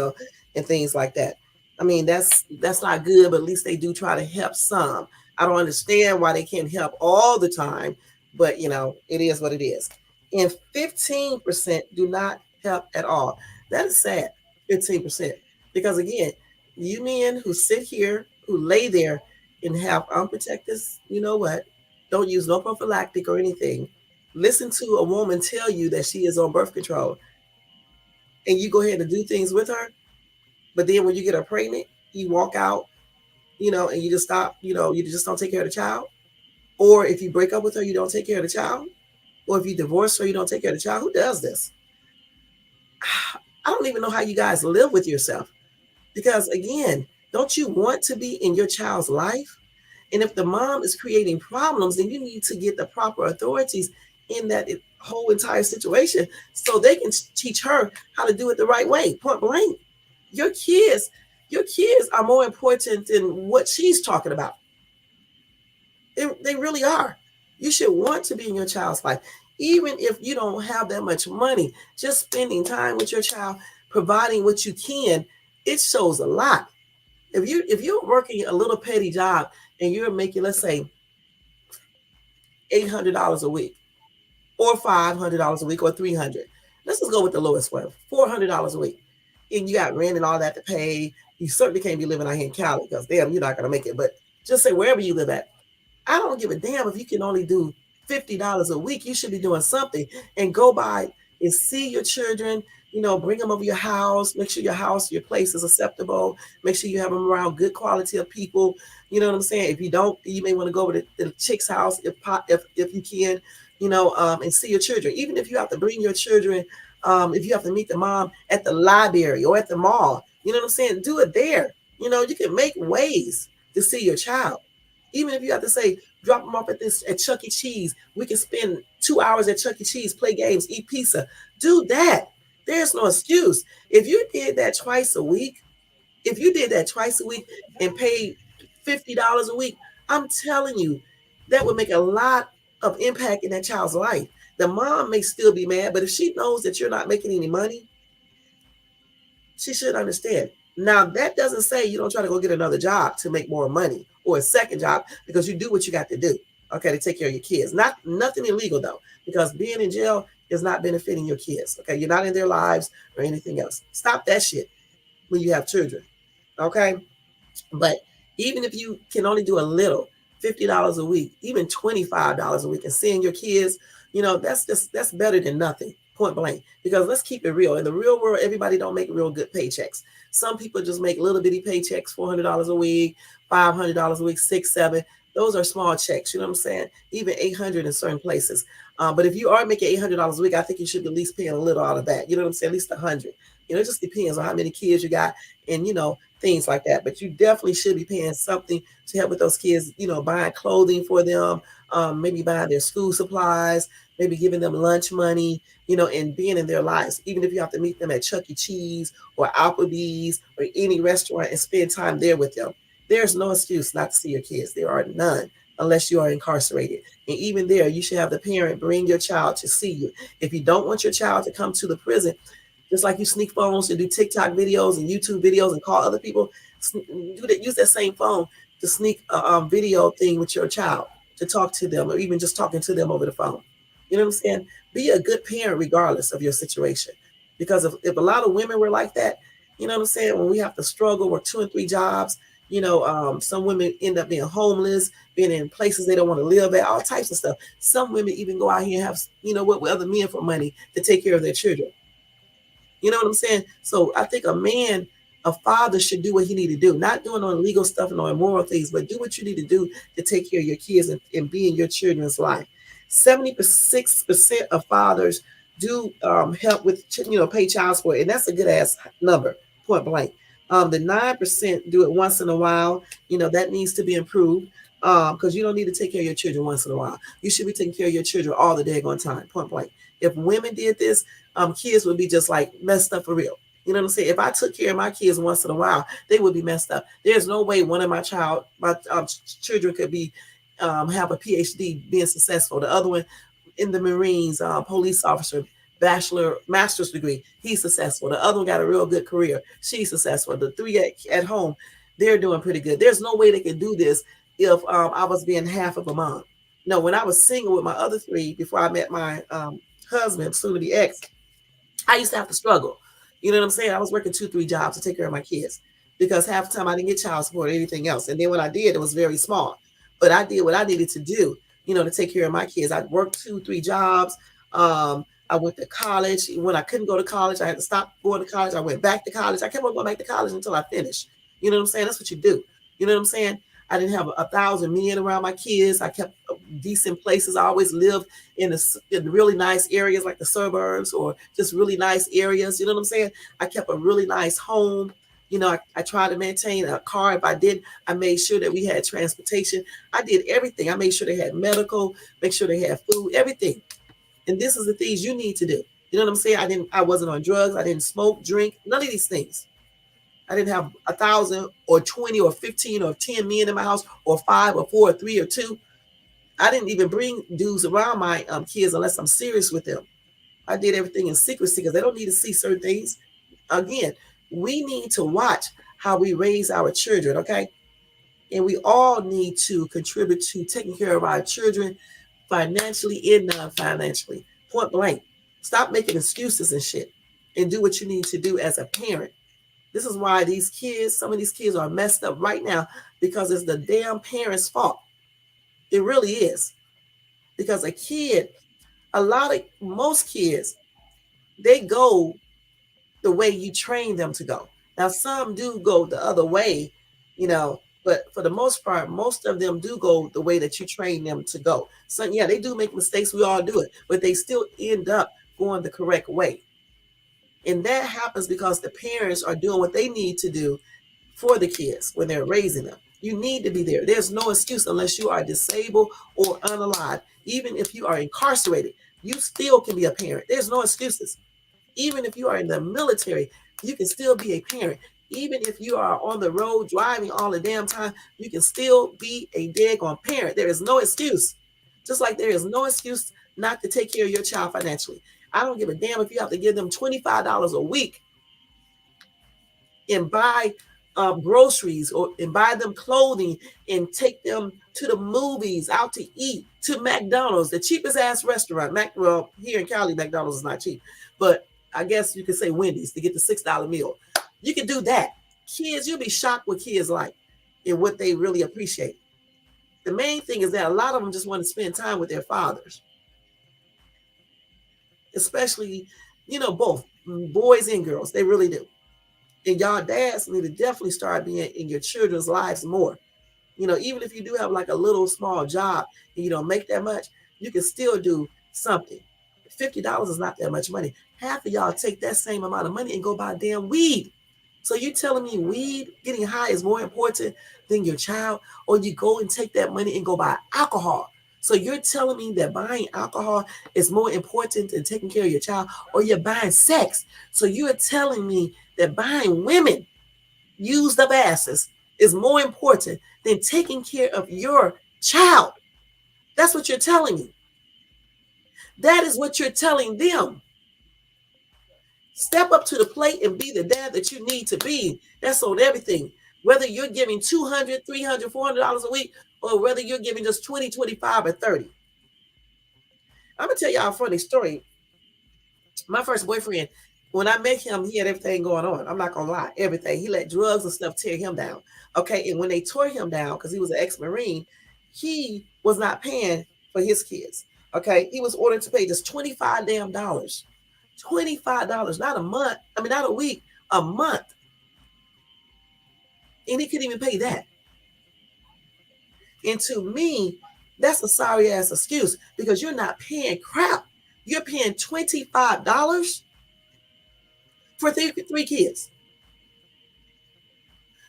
and things like that. I mean, that's not good, but at least they do try to help some. I don't understand why they can't help all the time, but it is what it is. And 15% do not help at all. That is sad. 15%. Because again, you men who sit here, who lay there and have unprotected, you know what? Don't use no prophylactic or anything. Listen to a woman tell you that she is on birth control, and you go ahead and do things with her, but then when you get her pregnant, you walk out, and you just stop, you just don't take care of the child. Or if you break up with her, you don't take care of the child. Or if you divorce her, you don't take care of the child. Who does this? I don't even know how you guys live with yourself. Because again, don't you want to be in your child's life? And if the mom is creating problems, then you need to get the proper authorities in that whole entire situation so they can teach her how to do it the right way. Point blank. Your kids, your kids are more important than what she's talking about. They really are. You should want to be in your child's life. Even if you don't have that much money, just spending time with your child, providing what you can, it shows a lot. If you're working a little petty job and you're making, let's say, $800 a week, or $500 a week, or 300. Let's just go with the lowest one, $400 a week, and you got rent and all that to pay. You certainly can't be living out here in Cali because damn, you're not gonna make it. But just say wherever you live at, I don't give a damn if you can only do $50 a week. You should be doing something and go by and see your children. Bring them over your house. Make sure your place is acceptable. Make sure you have them around good quality of people. You know what I'm saying? If you don't, you may want to go over to the chick's house if you can. And see your children. Even if you have to bring your children, if you have to meet the mom at the library or at the mall, you know what I'm saying? Do it there. You can make ways to see your child. Even if you have to say, drop them off at Chuck E. Cheese, we can spend 2 hours at Chuck E. Cheese, play games, eat pizza. Do that. There's no excuse. If you did that twice a week, and paid $50 a week, I'm telling you, that would make a lot of impact in that child's life. The mom may still be mad, but if she knows that you're not making any money, she should understand. Now, that doesn't say you don't try to go get another job to make more money or a second job, because you do what you got to do, okay, to take care of your kids. Nothing illegal, though, because being in jail is not benefiting your kids, okay? You're not in their lives or anything else. Stop that shit when you have children, okay? But even if you can only do a little, $50 a week, even $25 a week, and seeing your kids, that's better than nothing. Point blank. Because let's keep it real. In the real world, everybody don't make real good paychecks. Some people just make little bitty paychecks, $400 a week, $500 a week, six, seven. Those are small checks. You know what I'm saying? Even 800 in certain places. But if you are making $800 a week, I think you should be at least paying a little out of that. You know what I'm saying? At least 100. It just depends on how many kids you got, and things like that. But you definitely should be paying something to help with those kids. Buying clothing for them, maybe buying their school supplies, maybe giving them lunch money. And being in their lives, even if you have to meet them at Chuck E. Cheese or Applebee's or any restaurant and spend time there with them. There's no excuse not to see your kids. There are none unless you are incarcerated. And even there, you should have the parent bring your child to see you. If you don't want your child to come to the prison, just like you sneak phones and do TikTok videos and YouTube videos and call other people, use that same phone to sneak a video thing with your child, to talk to them, or even just talking to them over the phone. You know what I'm saying? Be a good parent regardless of your situation. Because if a lot of women were like that, you know what I'm saying? When we have to struggle, work 2 and 3 jobs, some women end up being homeless, being in places they don't want to live at, all types of stuff. Some women even go out here and have, with other men for money to take care of their children. You know what I'm saying? So I think a father should do what he need to do, not doing no illegal stuff and no immoral things, but do what you need to do to take care of your kids and be in your children's life. 76% of fathers do help with, pay child support, and that's a good ass number, point blank. The 9% do it once in a while. That needs to be improved, because you don't need to take care of your children once in a while. You should be taking care of your children all the daggone time, point blank. If women did this, kids would be just like messed up for real. You know what I'm saying? If I took care of my kids once in a while, they would be messed up. There's no way one of my children could be have a PhD, being successful. The other one in the Marines, police officer, master's degree. He's successful. The other one got a real good career. She's successful. The three at home, they're doing pretty good. There's no way they could do this if I was being half of a mom. No, when I was single with my other three before I met my husband, soon to be ex, I used to have to struggle. You know what I'm saying? I was working 2, 3 jobs to take care of my kids because half the time I didn't get child support or anything else. And then when I did, it was very small. But I did what I needed to do, to take care of my kids. I worked 2, 3 jobs. I went to college. When I couldn't go to college, I had to stop going to college. I went back to college. I kept on going back to college until I finished. You know what I'm saying? That's what you do. You know what I'm saying? I didn't have 1,000 men around my kids. I kept decent places. I always lived in really nice areas like the suburbs or just really nice areas. You know what I'm saying? I kept a really nice home. I tried to maintain a car. If I did, I made sure that we had transportation. I did everything. I made sure they had medical, make sure they had food, everything. And this is the things you need to do. You know what I'm saying? I wasn't on drugs. I didn't smoke, drink, none of these things. I didn't have 1,000 or 20 or 15 or 10 men in my house, or 5 or 4 or 3 or 2. I didn't even bring dudes around my kids unless I'm serious with them. I did everything in secrecy because they don't need to see certain things. Again, we need to watch how we raise our children, okay? And we all need to contribute to taking care of our children financially and non-financially. Point blank. Stop making excuses and shit and do what you need to do as a parent. This is why some of these kids are messed up right now, because it's the damn parents' fault. It really is. Because most kids, they go the way you train them to go. Now, some do go the other way, but for the most part, most of them do go the way that you train them to go. So, yeah, they do make mistakes. We all do it, but they still end up going the correct way. And that happens because the parents are doing what they need to do for the kids when they're raising them. You need to be there. There's no excuse unless you are disabled or unalive. Even if you are incarcerated, you still can be a parent. There's no excuses. Even if you are in the military, you can still be a parent. Even if you are on the road driving all the damn time, you can still be a daggone parent. There is no excuse. Just like there is no excuse not to take care of your child financially. I don't give a damn if you have to give them $25 a week and buy groceries and buy them clothing and take them to the movies, out to eat, to McDonald's, the cheapest ass restaurant. Well, here in Cali, McDonald's is not cheap, but I guess you could say Wendy's to get the $6 meal. You can do that. Kids, you'll be shocked what kids like and what they really appreciate. The main thing is that a lot of them just want to spend time with their fathers. Especially, both boys and girls. They really do. And y'all dads need to definitely start being in your children's lives more. Even if you do have like a little small job and you don't make that much, you can still do something. $50 is not that much money. Half of y'all take that same amount of money and go buy damn weed. So you telling me weed, getting high, is more important than your child? Or you go and take that money and go buy alcohol? So you're telling me that buying alcohol is more important than taking care of your child? Or you're buying sex? So you're telling me that buying women used up asses is more important than taking care of your child? That's what you're telling me. That is what you're telling them. Step up to the plate and be the dad that you need to be. That's on everything. Whether you're giving $200, $300, $400 a week, or whether you're giving just 20, 25, or 30. I'm going to tell y'all a funny story. My first boyfriend, when I met him, he had everything going on. I'm not going to lie, everything. He let drugs and stuff tear him down. Okay, and when they tore him down, because he was an ex-Marine, he was not paying for his kids. Okay, he was ordered to pay just $25 damn dollars. $25, not a month. Not a week, a month. And he couldn't even pay that. And to me, that's a sorry ass excuse, because you're not paying crap. You're paying $25 for three kids.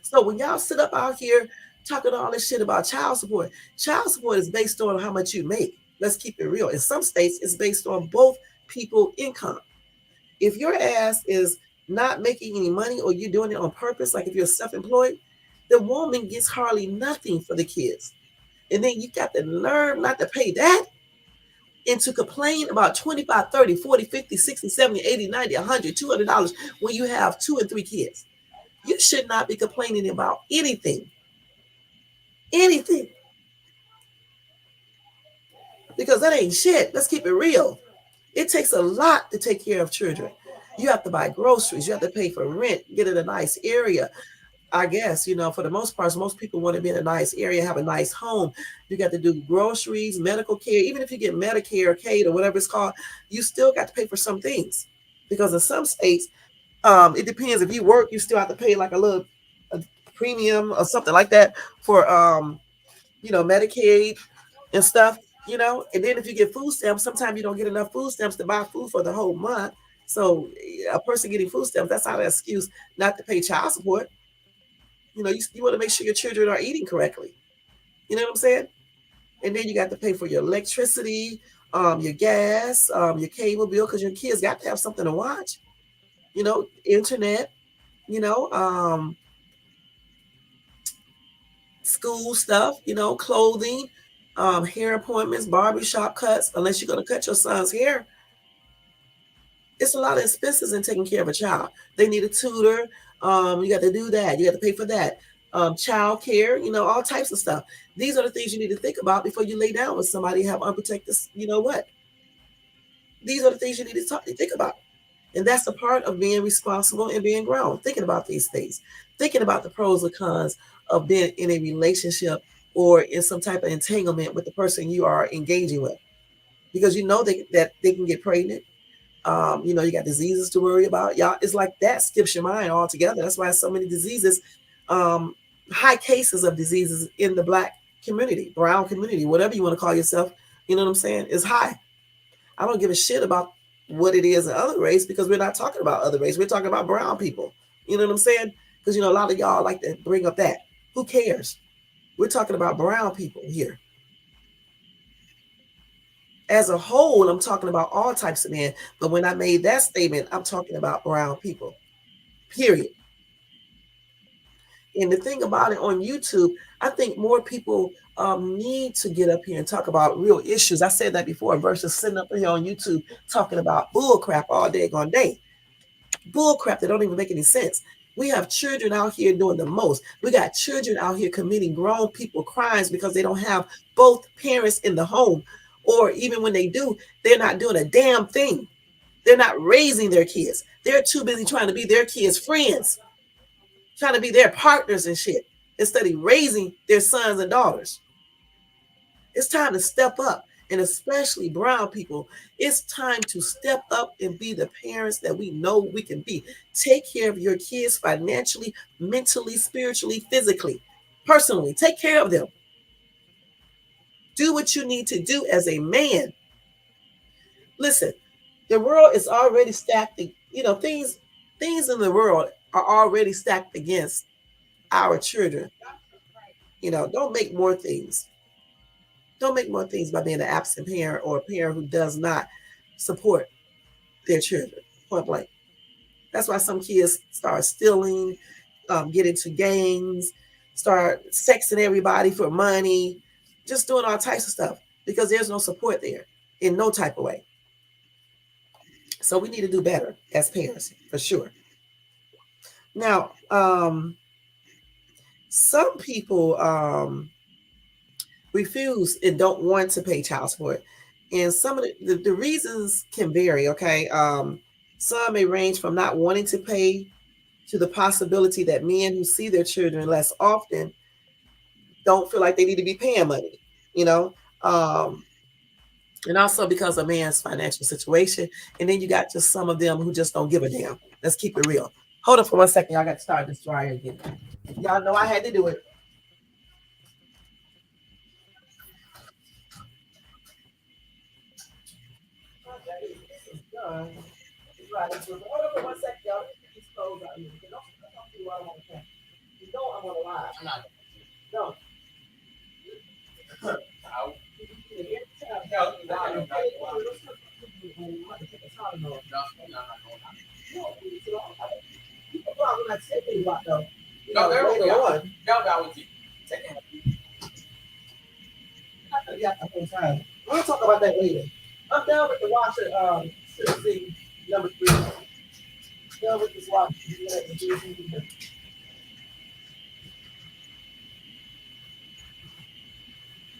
So when y'all sit up out here talking all this shit about child support is based on how much you make. Let's keep it real. In some states, it's based on both people's income. If your ass is not making any money or you're doing it on purpose, like if you're self-employed, the woman gets hardly nothing for the kids. And then you got the nerve not to pay that and to complain about 25, 30, 40, 50, 60, 70, 80, 90, 100, $200 when you have 2 and 3 kids. You should not be complaining about anything. Anything. Because that ain't shit. Let's keep it real. It takes a lot to take care of children. You have to buy groceries. You have to pay for rent, get in a nice area. I guess, for the most part, most people want to be in a nice area, have a nice home. You got to do groceries, medical care. Even if you get Medicare, Kate, or whatever it's called, you still got to pay for some things. Because in some states, it depends. If you work, you still have to pay like a premium or something like that for, Medicaid and stuff, And then if you get food stamps, sometimes you don't get enough food stamps to buy food for the whole month. So a person getting food stamps, that's not an excuse not to pay child support. You want to make sure your children are eating correctly. You know what I'm saying? And then you got to pay for your electricity, your gas, your cable bill, because your kids got to have something to watch. Internet, you know, um, school stuff, clothing, hair appointments, barbershop cuts. Unless you're going to cut your son's hair, it's a lot of expenses in taking care of a child. They need a tutor. You got to do that. You got to pay for that. Child care, all types of stuff. These are the things you need to think about before you lay down with somebody have unprotected, what? These are the things you need to think about. And that's a part of being responsible and being grown, thinking about these things, thinking about the pros and cons of being in a relationship or in some type of entanglement with the person you are engaging with. Because that they can get pregnant. You got diseases to worry about. Y'all, it's like that skips your mind altogether. That's why so many diseases, high cases of diseases in the Black community, brown community, whatever you want to call yourself, you know what I'm saying, is high. I don't give a shit about what it is in other race because we're not talking about other race. We're talking about brown people. You know what I'm saying? Because, a lot of y'all like to bring up that. Who cares? We're talking about brown people here. As a whole, I'm talking about all types of men. But when I made that statement, I'm talking about brown people, period. And the thing about it on YouTube, I think more people need to get up here and talk about real issues. I said that before versus sitting up here on YouTube talking about bull crap all day on day. Bull crap that don't even make any sense. We have children out here doing the most. We got children out here committing grown people crimes because they don't have both parents in the home. Or even when they do, they're not doing a damn thing. They're not raising their kids. They're too busy trying to be their kids' friends, trying to be their partners and shit, instead of raising their sons and daughters. It's time to step up. And especially brown people, it's time to step up and be the parents that we know we can be. Take care of your kids financially, mentally, spiritually, physically, personally. Take care of them. Do what you need to do as a man. Listen, the world is already stacked. Things in the world are already stacked against our children. Don't make more things. Don't make more things by being an absent parent or a parent who does not support their children. Point blank. That's why some kids start stealing, get into gangs, start sexing everybody for money, just doing all types of stuff because there's no support there in no type of way. So we need to do better as parents, for sure. Now, some people refuse and don't want to pay child support. And some of the reasons can vary, okay? Some may range from not wanting to pay to the possibility that men who see their children less often don't feel like they need to be paying money, you know? And also because of man's financial situation. And then you got just some of them who just don't give a damn. Let's keep it real. Hold on for 1 second. Y'all got to start this dryer again. Y'all know I had to do it. Okay, this is done. Hold on for 1 second, y'all. These clothes out here. Don't do what I want to say. You know I'm on the live. I'm not. No. tell you about though. Later on.
Y'all got with you.
Yeah, the whole time. We'll talk about that later. I'm down with the washer CC number 3. Down with this washer.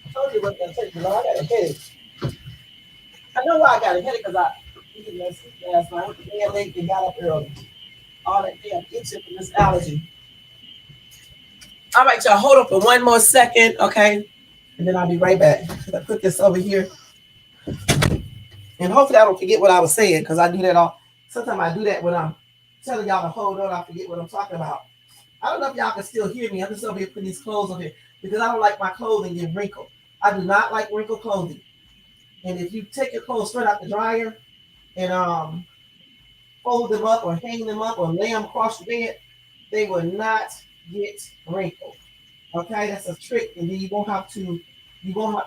I told you what gonna take me long. I got a headache. I know why I got a headache because I eating that sleep last night. I went to bed late and got up early. All that damn itching from this allergy. All right, y'all, hold on for one more second, okay? And then I'll be right back. I put this over here. And hopefully I don't forget what I was saying because I do that all. Sometimes I do that when I'm telling y'all to hold on. I forget what I'm talking about. I don't know if y'all can still hear me. I'm just over here putting these clothes on here because I don't like my clothing getting wrinkled. I do not like wrinkled clothing. And if you take your clothes straight out the dryer and fold them up or hang them up or lay them across the bed, they will not get wrinkled. Okay, that's a trick, and then you won't have to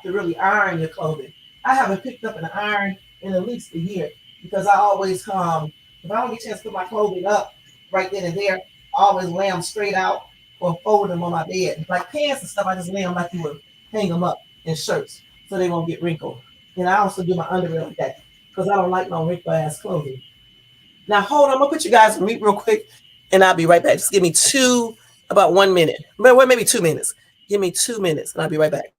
really iron your clothing. I haven't picked up an iron in at least a year because I always if I don't get a chance to put my clothing up right then and there, I always lay them straight out or fold them on my bed. Like pants and stuff, I just lay them like you would hang them up in shirts so they won't get wrinkled. And I also do my underwear like that because I don't like no wrinkled ass clothing. Now hold on, I'm gonna put you guys on mute real quick, and I'll be right back. Just give me about 1 minute, maybe 2 minutes. Give me 2 minutes, and I'll be right back.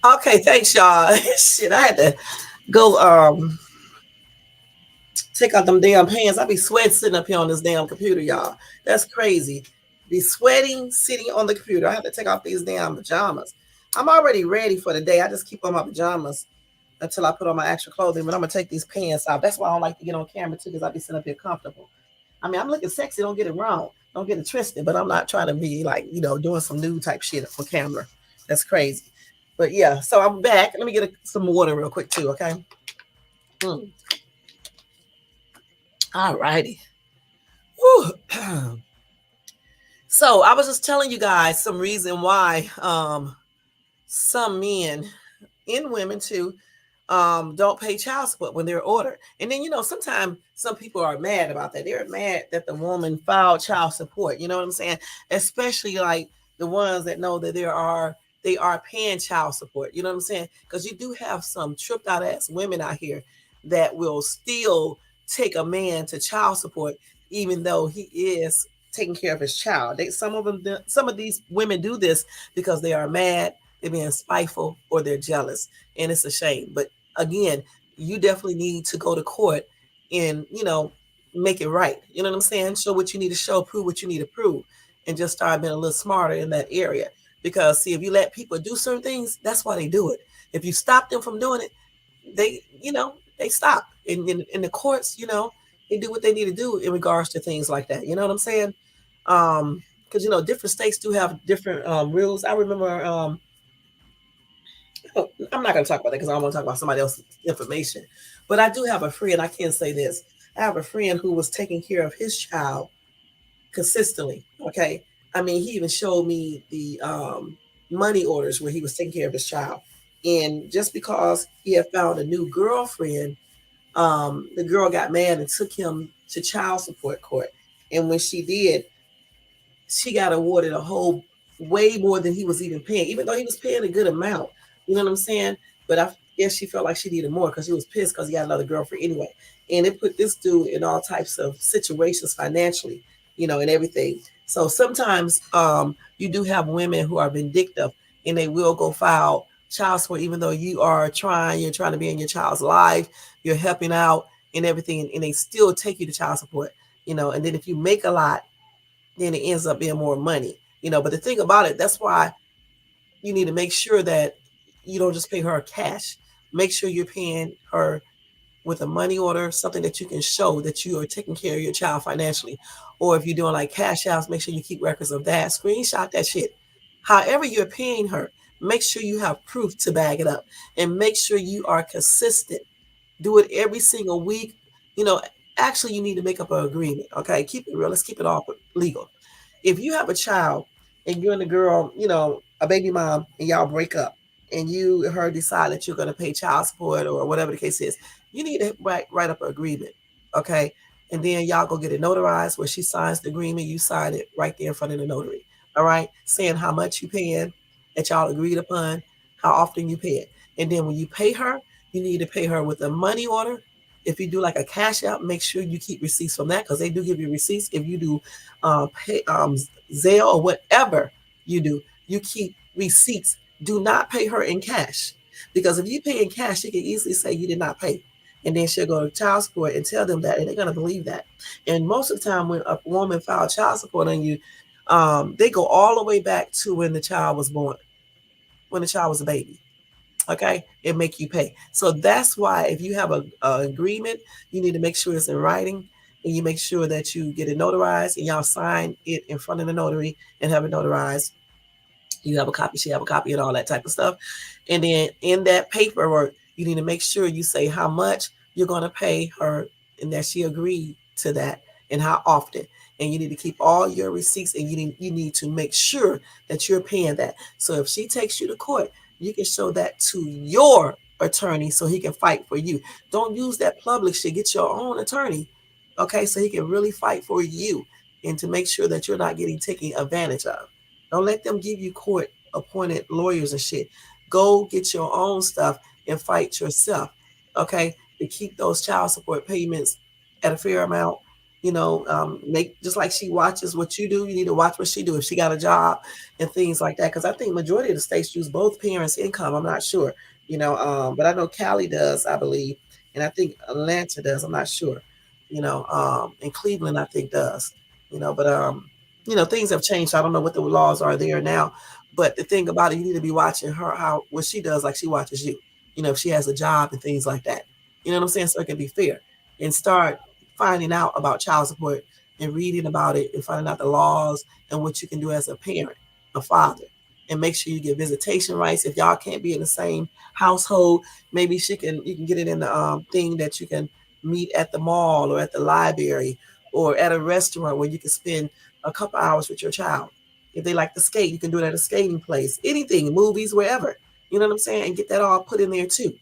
Okay, thanks, y'all. Shit, I had to go take out them damn pants. I be sweating sitting up here on this damn computer, y'all. That's crazy. Be sweating sitting on the computer. I have to take off these damn pajamas. I'm already ready for the day. I just keep on my pajamas until I put on my actual clothing. But I'm gonna take these pants out. That's why I don't like to get on camera too, because I be sitting up here comfortable. I mean, I'm looking sexy. Don't get it wrong. Don't get it twisted. But I'm not trying to be like doing some nude type shit for camera. That's crazy. But yeah, so I'm back. Let me get some water real quick too. Okay. Mm. All righty. So I was just telling you guys some reason why some men and women too don't pay child support when they're ordered. And then sometimes some people are mad about that. They're mad that the woman filed child support. You know what I'm saying? Especially like the ones that know that they are paying child support. You know what I'm saying? Because you do have some tripped out ass women out here that will still take a man to child support even though he is taking care of his child. Some of these women do this because they are mad, they're being spiteful, or they're jealous, and it's a shame. But again, you definitely need to go to court and make it right. You know what I'm saying? Show what you need to show, prove what you need to prove, and just start being a little smarter in that area. Because see, if you let people do certain things, that's why they do it. If you stop them from doing it, they stop. In the courts, they do what they need to do in regards to things like that. You know what I'm saying? Because different states do have different rules. I remember. I'm not going to talk about that because I don't want to talk about somebody else's information. But I do have a friend. I can say this. I have a friend who was taking care of his child consistently. Okay. I mean, he even showed me the money orders where he was taking care of his child. And just because he had found a new girlfriend, the girl got mad and took him to child support court. And when she did, she got awarded a whole way more than he was even paying, even though he was paying a good amount. You know what I'm saying? But I guess she felt like she needed more because he was pissed because he got another girlfriend anyway. And it put this dude in all types of situations financially, and everything. So sometimes you do have women who are vindictive and they will go file child support, even though you're trying to be in your child's life, you're helping out and everything, and they still take you to child support, and then if you make a lot, then it ends up being more money, But the thing about it, that's why you need to make sure that you don't just pay her cash. Make sure you're paying her with a money order, something that you can show that you are taking care of your child financially. Or if you're doing like cash outs, make sure you keep records of that. Screenshot that shit. However you're paying her, make sure you have proof to back it up. And make sure you are consistent. Do it every single week. You know, actually, you need to make up an agreement. Okay, keep it real. Let's keep it all legal. If you have a child and you and the girl, a baby mom, and y'all break up, and you her decide that you're going to pay child support or whatever the case is, you need to write up an agreement. Okay, and then y'all go get it notarized where she signs the agreement. You sign it right there in front of the notary. All right, saying how much you paying that y'all agreed upon, how often you pay it, and then when you pay her, you need to pay her with a money order. If you do like a cash out, make sure you keep receipts from that because they do give you receipts. If you do pay Zelle or whatever you do, you keep receipts. Do not pay her in cash because if you pay in cash, she can easily say you did not pay, and then she'll go to child support and tell them that, and they're gonna believe that. And most of the time, when a woman files child support on you, they go all the way back to when the child was born, when the child was a baby. Okay, and make you pay. So that's why if you have a agreement, you need to make sure it's in writing, and you make sure that you get it notarized and y'all sign it in front of the notary and have it notarized. You have a copy, she have a copy, and all that type of stuff. And then in that paperwork, you need to make sure you say how much you're going to pay her and that she agreed to that and how often. And you need to keep all your receipts, and you need to make sure that you're paying that. So if she takes you to court, you can show that to your attorney so he can fight for you. Don't use that public shit. Get your own attorney, okay, so he can really fight for you and to make sure that you're not getting taken advantage of. Don't let them give you court appointed lawyers and shit. Go get your own stuff and fight yourself, okay, to keep those child support payments at a fair amount. Make just like she watches what you do, you need to watch what she do if she got a job and things like that. Because I think majority of the states use both parents' income. I'm not sure, but I know Cali does, I believe, and I think Atlanta does. I'm not sure, and Cleveland I think does, but things have changed. So I don't know what the laws are there now. But the thing about it, you need to be watching her how what she does, like she watches you. If she has a job and things like that. You know what I'm saying? So it can be fair. And start finding out about child support and reading about it and finding out the laws and what you can do as a parent, a father. And make sure you get visitation rights. If y'all can't be in the same household, maybe you can get it in the thing that you can meet at the mall or at the library or at a restaurant where you can spend a couple hours with your child. If they like to skate, you can do it at a skating place, anything, movies, wherever. You know what I'm saying? And get that all put in there too.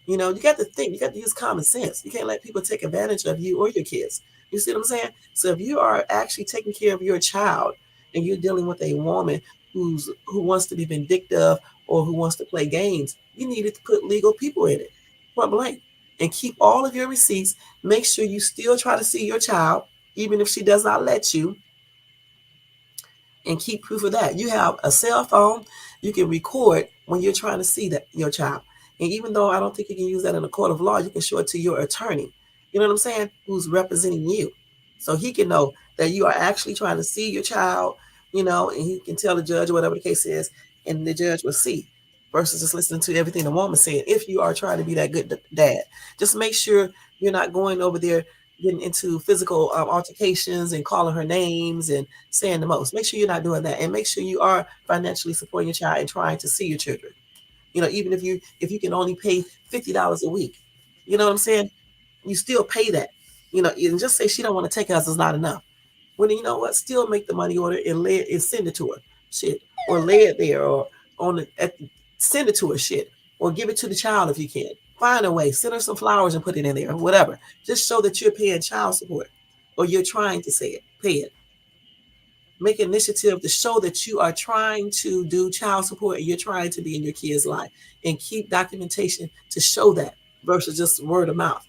You got to think, you got to use common sense. You can't let people take advantage of you or your kids. You see what I'm saying? So if you are actually taking care of your child and you're dealing with a woman who wants to be vindictive or who wants to play games, you need to put legal people in it, point blank, and keep all of your receipts. Make sure you still try to see your child, even if she does not let you, and keep proof of that. You have a cell phone, you can record when you're trying to see that your child. And even though I don't think you can use that in a court of law, you can show it to your attorney. You know what I'm saying? Who's representing you. So he can know that you are actually trying to see your child, and he can tell the judge or whatever the case is, and the judge will see. versus just listening to everything the woman said. If you are trying to be that good dad, just make sure you're not going over there getting into physical altercations and calling her names and saying the most. Make sure you're not doing that, and make sure you are financially supporting your child and trying to see your children. Even if you can only pay $50 a week, you know what I'm saying? You still pay that. And just say she don't want to take us is not enough. Well, you know what? Still make the money order and lay it and send it to her. Shit. Or lay it there or send it to her shit. Or give it to the child if you can. Find a way. Send her some flowers and put it in there or whatever. Just show that you're paying child support. Or you're trying to say it. Pay it. Make an initiative to show that you are trying to do child support and you're trying to be in your kid's life. And keep documentation to show that versus just word of mouth.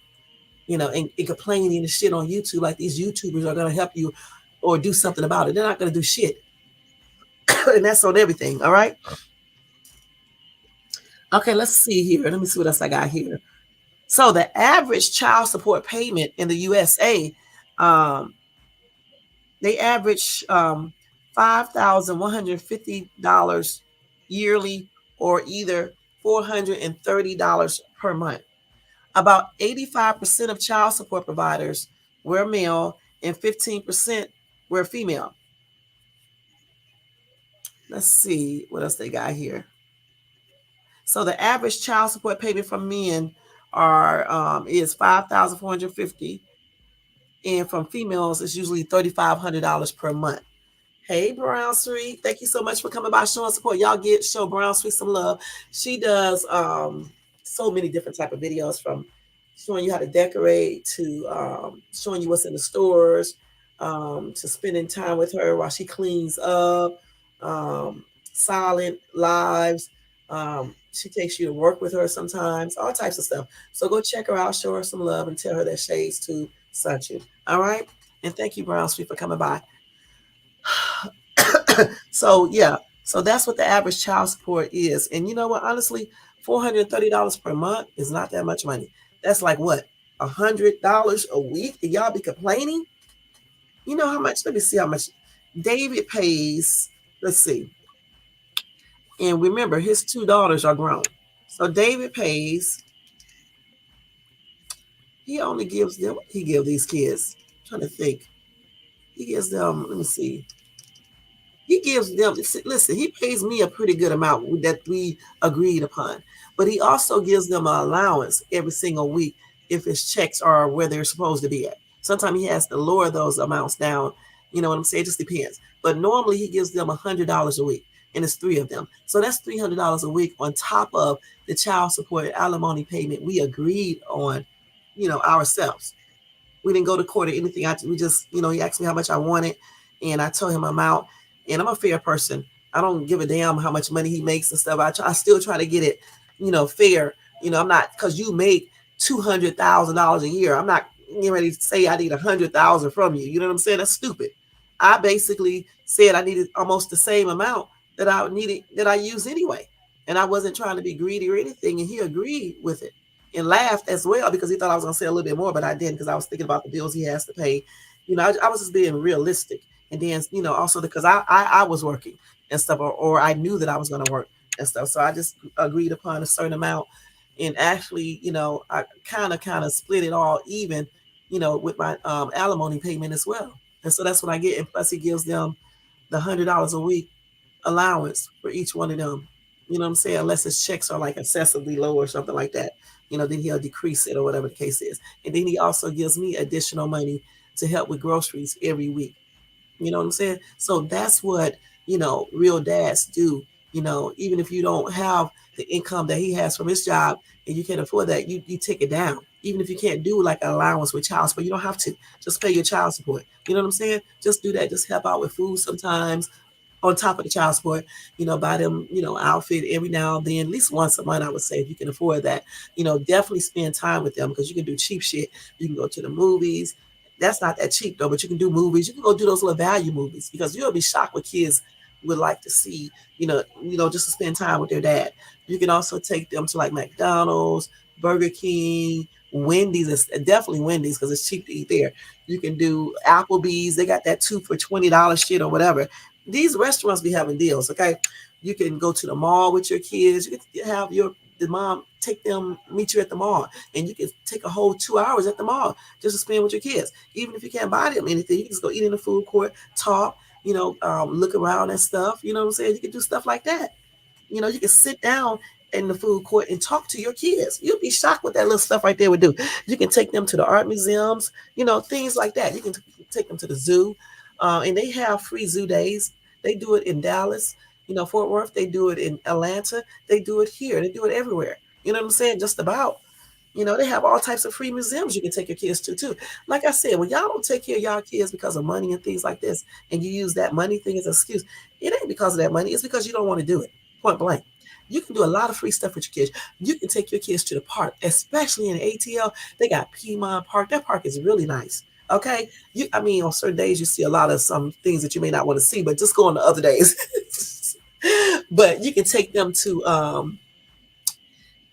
And complaining and shit on YouTube like these YouTubers are going to help you or do something about it. They're not going to do shit. And that's on everything. All right. Okay, let's see here. Let me see what else I got here. So the average child support payment in the USA, they average $5,150 yearly or either $430 per month. About 85% of child support providers were male and 15% were female. Let's see what else they got here. So the average child support payment from men is $5,450, and from females it's usually $3,500 per month. Hey, Brown Sweet, thank you so much for coming by showing support. Y'all show Brown Sweet some love. She does so many different type of videos, from showing you how to decorate to showing you what's in the stores, to spending time with her while she cleans up, silent lives. She takes you to work with her sometimes, all types of stuff. So go check her out, show her some love, and tell her that Shay's Too sent you. All right? And thank you, Brown Sweet, for coming by. So, yeah. So that's what the average child support is. And you know what? Honestly, $430 per month is not that much money. That's like what? $100 a week? And y'all be complaining? You know how much? Let me see how much David pays. Let's see. And remember, his two daughters are grown. So David pays. He only gives them, what he give these kids? I'm trying to think. He gives them, let me see. He gives them, listen, he pays me a pretty good amount that we agreed upon. But he also gives them an allowance every single week if his checks are where they're supposed to be at. Sometimes he has to lower those amounts down. You know what I'm saying? It just depends. But normally he gives them $100 a week, and it's 3 of them. So that's $300 a week on top of the child support and alimony payment we agreed on, ourselves. We didn't go to court or anything. We just, he asked me how much I wanted, and I told him amount. And I'm a fair person. I don't give a damn how much money he makes and stuff. I still try to get it, fair. I'm not, because you make $200,000 a year. I'm not getting ready to say I need $100,000 from you. You know what I'm saying? That's stupid. I basically said I needed almost the same amount that I use anyway. And I wasn't trying to be greedy or anything. And he agreed with it and laughed as well, because he thought I was going to say a little bit more, but I didn't, because I was thinking about the bills he has to pay. I was just being realistic. And then, also because I was working and stuff, or I knew that I was going to work and stuff. So I just agreed upon a certain amount. And actually, I kind of split it all even, with my alimony payment as well. And so that's what I get. And plus he gives them the $100 a week allowance for each one of them. You know what I'm saying? Unless his checks are like excessively low or something like that, then he'll decrease it or whatever the case is. And then he also gives me additional money to help with groceries every week. You know what I'm saying? So that's what, real dads do. Even if you don't have the income that he has from his job and you can't afford that, you take it down. Even if you can't do like an allowance with child support, you don't have to. Just pay your child support. You know what I'm saying? Just do that. Just help out with food sometimes on top of the child support, buy them, outfit every now and then, at least once a month, I would say, if you can afford that. Definitely spend time with them, because you can do cheap shit. You can go to the movies. That's not that cheap though, but you can do movies. You can go do those little value movies, because you'll be shocked what kids would like to see, just to spend time with their dad. You can also take them to like McDonald's, Burger King, Wendy's, definitely Wendy's, because it's cheap to eat there. You can do Applebee's. They got that 2 for $20 shit or whatever. These restaurants be having deals, okay? You can go to the mall with your kids. You can have the mom take them meet you at the mall, and you can take a whole 2 hours at the mall just to spend with your kids. Even if you can't buy them anything, you can just go eat in the food court, talk, look around and stuff. You know what I'm saying? You can do stuff like that. You can sit down in the food court and talk to your kids. You'll be shocked what that little stuff right there would do. You can take them to the art museums, things like that. You can take them to the zoo, and they have free zoo days. They do it in Dallas, Fort Worth. They do it in Atlanta. They do it here. They do it everywhere. You know what I'm saying? Just about. They have all types of free museums you can take your kids to too. Like I said, when y'all don't take care of y'all kids because of money and things like this, and you use that money thing as an excuse, it ain't because of that money. It's because you don't want to do it. Point blank. You can do a lot of free stuff with your kids. You can take your kids to the park, especially in ATL. They got Piedmont Park. That park is really nice. Okay. On certain days you see a lot of some things that you may not want to see, but just go on the other days. But you can take them to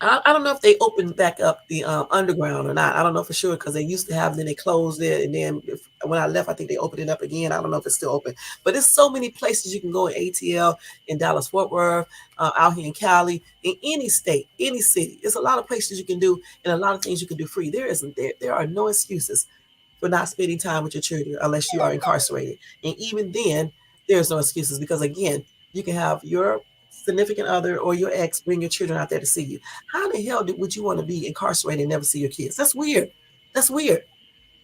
I don't know if they opened back up the underground or not. I don't know for sure because they used to have, then they closed it, and then when I left, I think they opened it up again. I don't know if it's still open, but there's so many places you can go in ATL, in Dallas, Fort Worth, out here in Cali, in any state, any city. There's a lot of places you can do, and a lot of things you can do free. There are no excuses for not spending time with your children unless you are incarcerated, and even then, there's no excuses because again, you can have your significant other or your ex bring your children out there to see you. How the hell would you want to be incarcerated and never see your kids? That's weird. That's weird.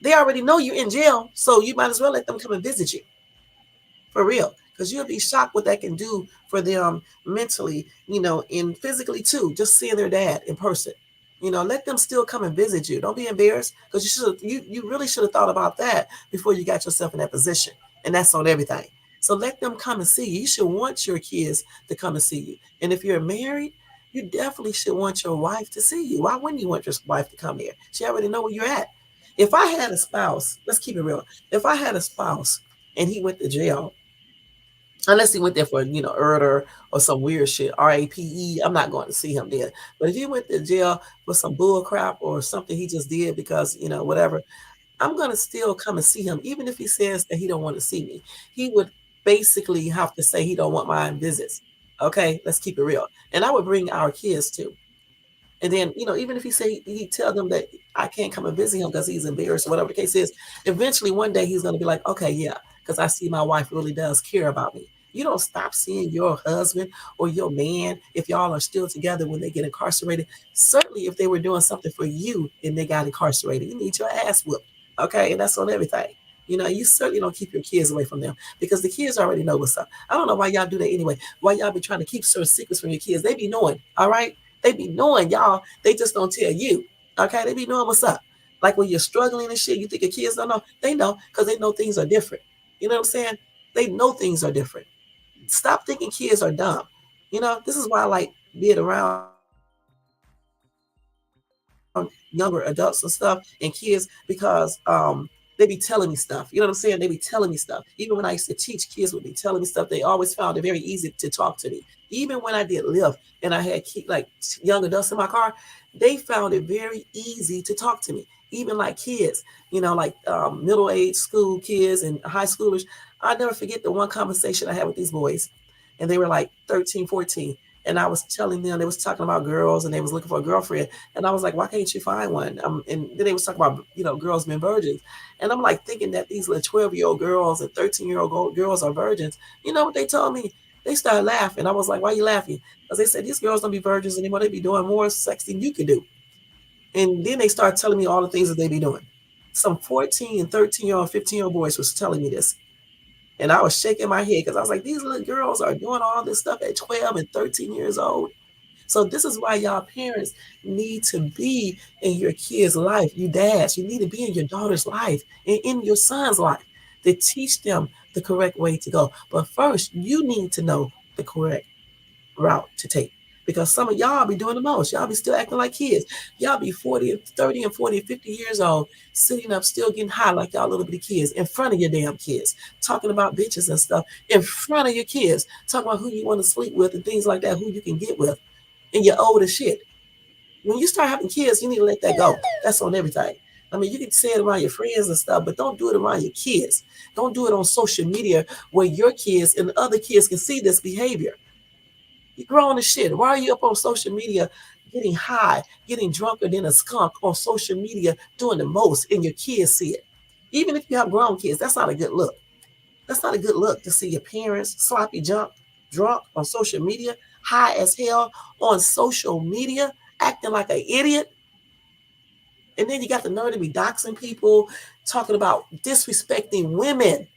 They already know you're in jail, so you might as well let them come and visit you. For real. Because you'll be shocked what that can do for them mentally, and physically too, just seeing their dad in person. Let them still come and visit you. Don't be embarrassed because you really should have thought about that before you got yourself in that position. And that's on everything. So let them come and see you. You should want your kids to come and see you. And if you're married, you definitely should want your wife to see you. Why wouldn't you want your wife to come here? She already know where you're at. If I had a spouse, let's keep it real. If I had a spouse and he went to jail, unless he went there for, murder or some weird shit, RAPE, I'm not going to see him there. But if he went to jail for some bull crap or something he just did because, whatever, I'm going to still come and see him, even if he says that he don't want to see me. He would basically have to say he don't want my visits. Okay, let's keep it real. And I would bring our kids too. And then, even if he tell them that I can't come and visit him because he's embarrassed or whatever the case is, eventually one day he's going to be like, okay, yeah, because I see my wife really does care about me. You don't stop seeing your husband or your man if y'all are still together when they get incarcerated. Certainly if they were doing something for you and they got incarcerated, you need your ass whooped. Okay, and that's on everything. You certainly don't keep your kids away from them because the kids already know what's up. I don't know why y'all do that anyway. Why y'all be trying to keep certain secrets from your kids? They be knowing, all right? They be knowing, y'all. They just don't tell you. Okay, they be knowing what's up. Like when you're struggling and shit, you think your kids don't know. They know because they know things are different. You know what I'm saying? They know things are different. Stop thinking kids are dumb. This is why I like being around younger adults and stuff and kids because they be telling me stuff. You know what I'm saying? They be telling me stuff. Even when I used to teach, kids would be telling me stuff. They always found it very easy to talk to me. Even when I did live and I had like young adults in my car, they found it very easy to talk to me. Even like kids, middle-aged school kids and high schoolers. I never forget the one conversation I had with these boys, and they were like 13, 14. And I was telling them, they was talking about girls and they was looking for a girlfriend. And I was like, why can't you find one? And then they was talking about, girls being virgins. And I'm like thinking that these little 12-year-old girls and 13-year-old girls are virgins. You know what they told me? They started laughing. I was like, why are you laughing? Because they said, these girls don't be virgins anymore. They be doing more sex than you can do. And then they started telling me all the things that they be doing. Some 14 and 13-year-old, 15-year-old boys was telling me this. And I was shaking my head because I was like, these little girls are doing all this stuff at 12 and 13 years old. So this is why y'all parents need to be in your kids' life. You dads, you need to be in your daughter's life and in your son's life to teach them the correct way to go. But first, you need to know the correct route to take. Because some of y'all be doing the most. Y'all be still acting like kids. Y'all be 40 and 30 and 40 and 50 years old, sitting up still getting high like y'all little bitty kids in front of your damn kids, talking about bitches and stuff in front of your kids, talking about who you want to sleep with and things like that, who you can get with, and you're old as shit. When you start having kids, you need to let that go. That's on everything. I mean, you can say it around your friends and stuff, but don't do it around your kids. Don't do it on social media where your kids and other kids can see this behavior. You're grown as shit. Why are you up on social media getting high, getting drunker than a skunk on social media, doing the most, and your kids see it? Even if you have grown kids, that's not a good look. That's not a good look to see your parents sloppy drunk on social media, high as hell on social media, acting like an idiot. And then you got the nerve to be doxing people, talking about disrespecting women.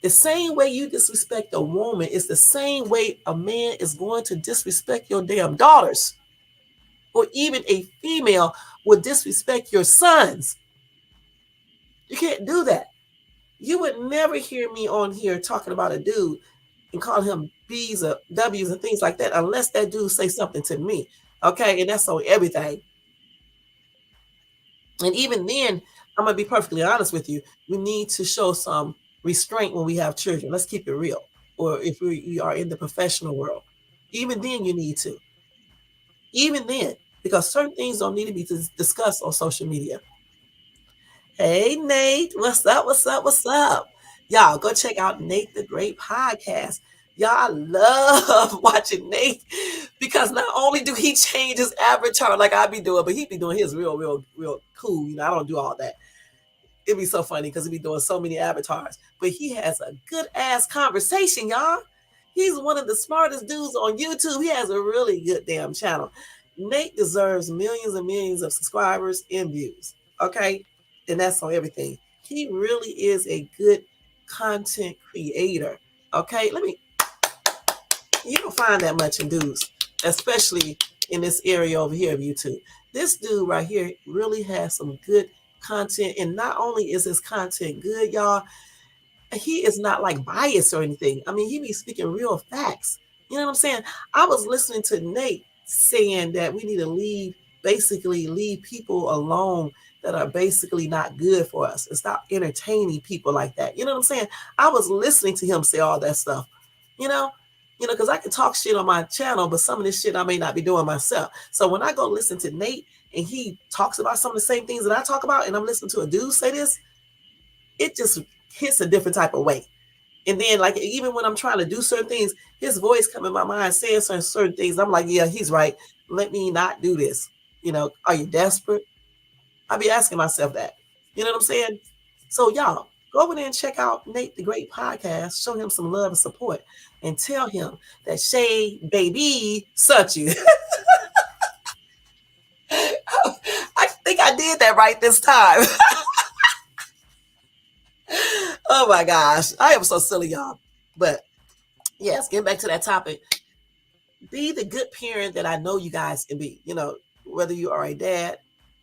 The same way you disrespect a woman is the same way a man is going to disrespect your damn daughters. Or even a female will disrespect your sons. You can't do that. You would never hear me on here talking about a dude and call him B's or W's and things like that unless that dude say something to me. Okay, and that's on everything. And even then, I'm gonna be perfectly honest with you. We need to show some restraint when we have children. Let's keep it real. Or if we are in the professional world, even then you need to. Even then, because certain things don't need to be discussed on social media. Hey Nate, what's up? What's up? What's up? Y'all go check out Nate the Great podcast. Y'all love watching Nate because not only do he change his avatar like I be doing, but he be doing his real cool. I don't do all that. It'd be so funny because he be doing so many avatars. But he has a good ass conversation, y'all. He's one of the smartest dudes on YouTube. He has a really good damn channel. Nate deserves millions and millions of subscribers and views. Okay? And that's on everything. He really is a good content creator. Okay? You don't find that much in dudes, especially in this area over here of YouTube. This dude right here really has some good content. And not only is his content good, y'all, he is not like biased or anything. I mean, he be speaking real facts. You know what I'm saying? I was listening to Nate saying that we need to basically leave people alone that are basically not good for us and stop entertaining people like that. You know what I'm saying? I was listening to him say all that stuff, you know, because I can talk shit on my channel, but some of this shit I may not be doing myself. So when I go listen to Nate and he talks about some of the same things that I talk about, and I'm listening to a dude say this, it just hits a different type of way. And then, like, even when I'm trying to do certain things, his voice come in my mind saying certain things. I'm like, yeah, he's right. Let me not do this. Are you desperate? I be asking myself that. You know what I'm saying? So, y'all, go over there and check out Nate the Great podcast. Show him some love and support. And tell him that Shay, baby, such you. I think I did that right this time. Oh, my gosh. I am so silly, y'all. But, yes, getting back to that topic. Be the good parent that I know you guys can be. Whether you are a dad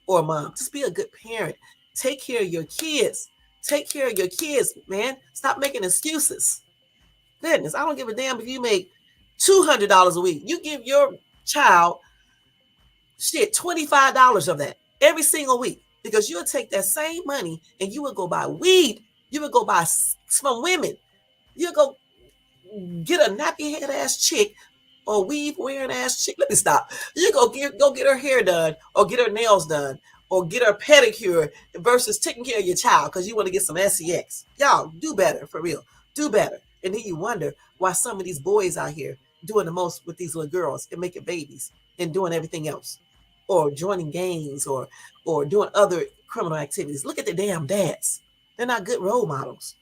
or a mom, just be a good parent. Take care of your kids. Take care of your kids, man. Stop making excuses. Goodness, I don't give a damn if you make $200 a week. You give your child $25 of that every single week, because you'll take that same money and you would go buy weed. You would go buy some women. You'll go get a nappy head ass chick or weave wearing ass chick. Let me stop. You go get her hair done or get her nails done or get her pedicure versus taking care of your child because you want to get some sex. Y'all do better, for real. Do better. And then you wonder why some of these boys out here doing the most with these little girls and making babies and doing everything else, or joining gangs or doing other criminal activities. Look at the damn dads. They're not good role models.